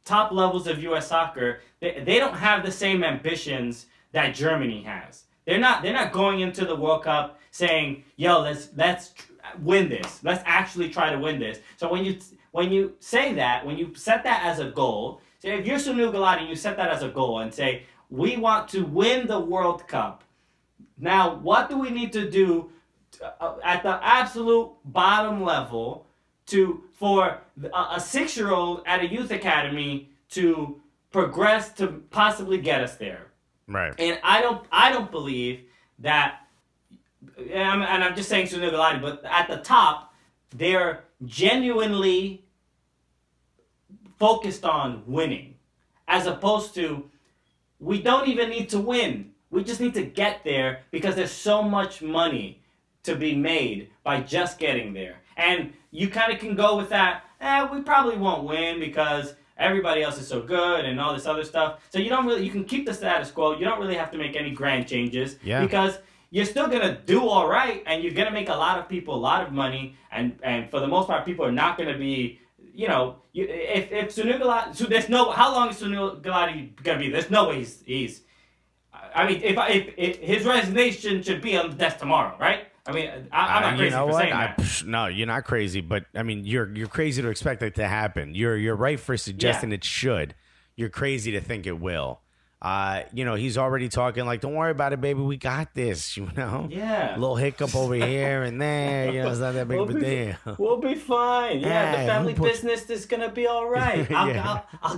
top levels of U.S. soccer, they don't have the same ambitions that Germany has. They're not going into the World Cup saying, yo, let's win this. Let's actually try to win this. So when you say that, when you set that as a goal, say if you're Sunil Gulati and you set that as a goal and say, we want to win the World Cup. Now, what do we need to do at the absolute bottom level for a 6-year-old at a youth academy to progress to possibly get us there? Right. And I don't believe that. And I'm just saying Sunil Gulati, but at the top, they're genuinely focused on winning, as opposed to. We don't even need to win. We just need to get there because there's so much money to be made by just getting there. And you kind of can go with that, we probably won't win because everybody else is so good and all this other stuff. So you can keep the status quo. You don't really have to make any grand changes because you're still going to do all right and you're going to make a lot of people a lot of money. And for the most part, people are not going to be... if Sunil Gulati, so there's no, how long is Sunil Gulati gonna be? There's no way he's. I mean, if his resignation should be on the desk tomorrow, right? I mean, I'm not crazy for saying that. No, you're not crazy, but I mean, you're crazy to expect that to happen. You're right for suggesting it should. You're crazy to think it will. He's already talking like, don't worry about it, baby. We got this, Yeah. A little hiccup over here and there. It's not that big of a deal. We'll be fine. Yeah, the family business is going to be all right. I'll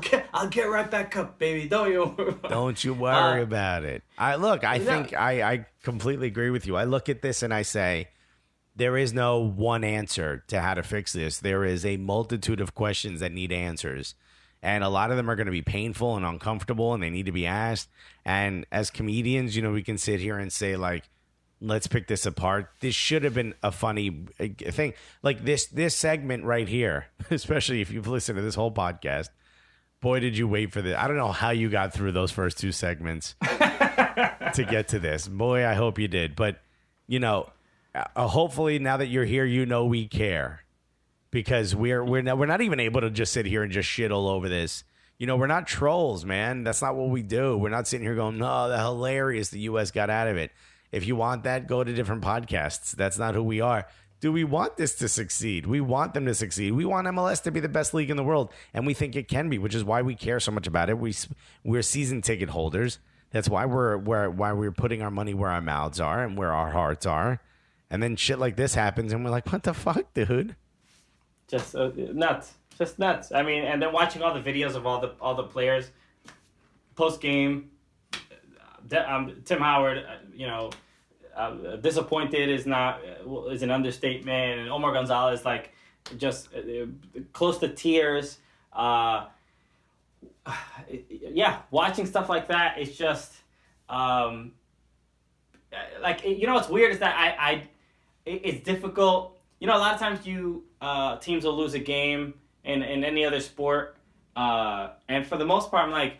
get right back up, baby. Don't you worry about it. I think I completely agree with you. I look at this and I say, there is no one answer to how to fix this. There is a multitude of questions that need answers. And a lot of them are going to be painful and uncomfortable, and they need to be asked. And as comedians, we can sit here and say, like, let's pick this apart. This should have been a funny thing. Like this segment right here, especially if you've listened to this whole podcast. Boy, did you wait for this. I don't know how you got through those first 2 segments to get to this. Boy, I hope you did. But, hopefully now that you're here, we care. Because we're not even able to just sit here and just shit all over this. We're not trolls, man. That's not what we do. We're not sitting here going, no, the hilarious the U.S. got out of it. If you want that, go to different podcasts. That's not who we are. Do we want this to succeed? We want them to succeed. We want MLS to be the best league in the world, and we think it can be, which is why we care so much about it. We're season ticket holders. That's why we're putting our money where our mouths are and where our hearts are. And then shit like this happens, and we're like, what the fuck, dude? Just nuts. Just nuts. I mean, and then watching all the videos of all the players post game. Tim Howard, disappointed is an understatement, and Omar Gonzalez just close to tears. Watching stuff like that, it's just what's weird is that it's difficult. A lot of times teams will lose a game in any other sport, and for the most part, I'm like,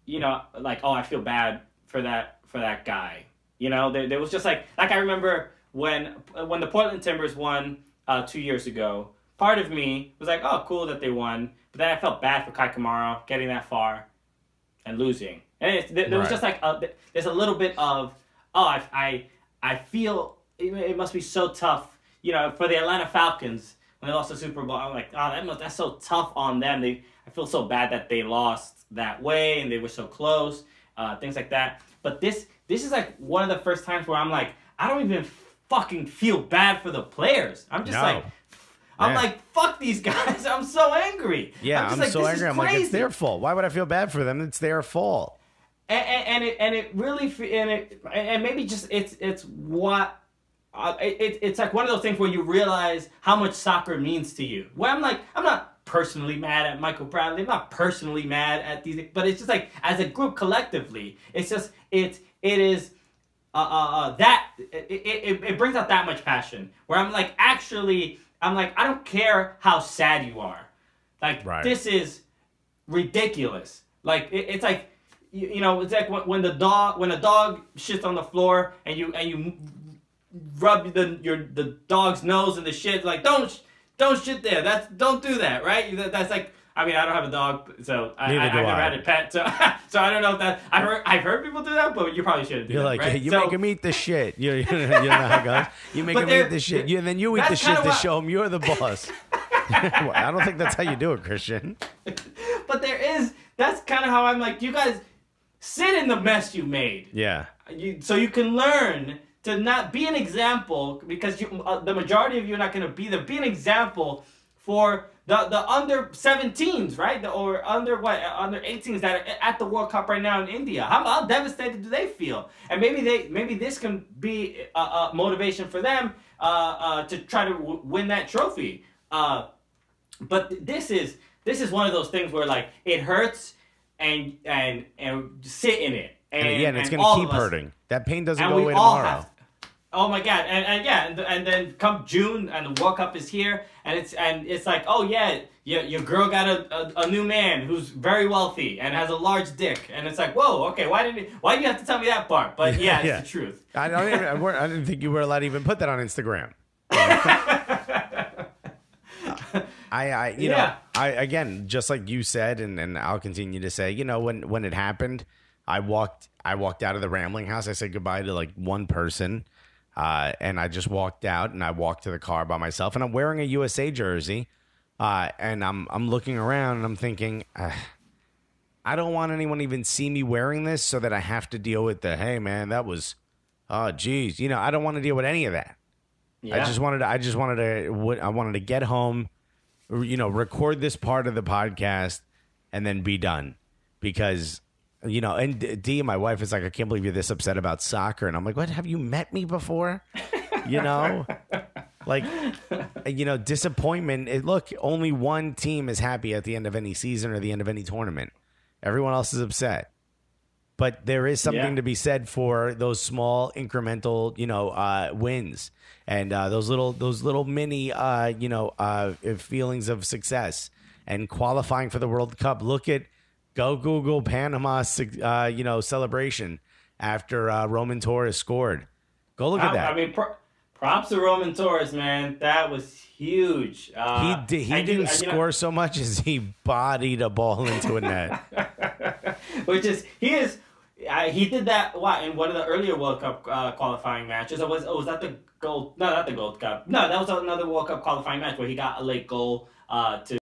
I feel bad for that guy. There was just like I remember when the Portland Timbers won 2 years ago. Part of me was like, oh, cool that they won, but then I felt bad for Kai Kamara getting that far and losing. And there was just like there's a little bit of I feel it must be so tough. For the Atlanta Falcons when they lost the Super Bowl, I'm like, that's so tough on them. I feel so bad that they lost that way and they were so close, things like that. But this is like one of the first times where I'm like, I don't even fucking feel bad for the players. I'm just I'm like, fuck these guys. I'm so angry. Yeah, I'm so angry. I'm like, it's their fault. Why would I feel bad for them? It's their fault. And it really and maybe just it's what. It's like one of those things where you realize how much soccer means to you. Where I'm like, I'm not personally mad at Michael Bradley. I'm not personally mad at these, but it's just like as a group collectively, it's just it brings out that much passion. Where I'm like, actually, I don't care how sad you are. Like This is ridiculous. Like it's like it's like when a dog shits on the floor and you rub the dog's nose in the shit, like don't shit there. Don't do that, right? That's like, I mean, I don't have a dog, so I've never had a pet, so I don't know if that. I've heard people do that, but you probably shouldn't do that. You're like, right? Make him eat the shit. You know how it goes. You make him eat the shit. And then you eat the shit to show him you're the boss. I don't think that's how you do it, Christian. But that's kind of how I'm like, you guys sit in the mess you made. Yeah. So you can learn to not be an example, because the majority of you are not going to be there. Be an example for the under 17s, right? Or under 18s that are at the World Cup right now in India. How devastated do they feel? And maybe this can be a motivation for them to try to win that trophy. But this is one of those things where like it hurts and sit in it. And it's going to keep hurting. That pain doesn't go away tomorrow. Oh my God! And then come June and the World Cup is here, and it's like, oh yeah, your girl got a new man who's very wealthy and has a large dick, and it's like, whoa, okay, why do you have to tell me that part? But yeah, it's the truth. I didn't think you were allowed to even put that on Instagram. I again, just like you said, and I'll continue to say, when it happened, I walked out of the Rambling House. I said goodbye to like one person. And I just walked out, and I walked to the car by myself, and I'm wearing a USA jersey, and I'm looking around, and I'm thinking, I don't want anyone to even see me wearing this, so that I have to deal with hey man, that was, oh geez, I don't want to deal with any of that. Yeah. I wanted to get home, record this part of the podcast, and then be done, because. And Dee, my wife, is like, I can't believe you're this upset about soccer. And I'm like, what? Have you met me before? Like, disappointment. Look, only one team is happy at the end of any season or the end of any tournament. Everyone else is upset. But there is something to be said for those small incremental, wins and those little mini, feelings of success and qualifying for the World Cup. Look at go Google Panama, celebration after Roman Torres scored. Go look at that. I mean, props to Roman Torres, man. That was huge. He didn't score so much as he bodied a ball into a net. He did that in one of the earlier World Cup qualifying matches. Was that the gold? No, not the Gold Cup. No, that was another World Cup qualifying match where he got a late goal to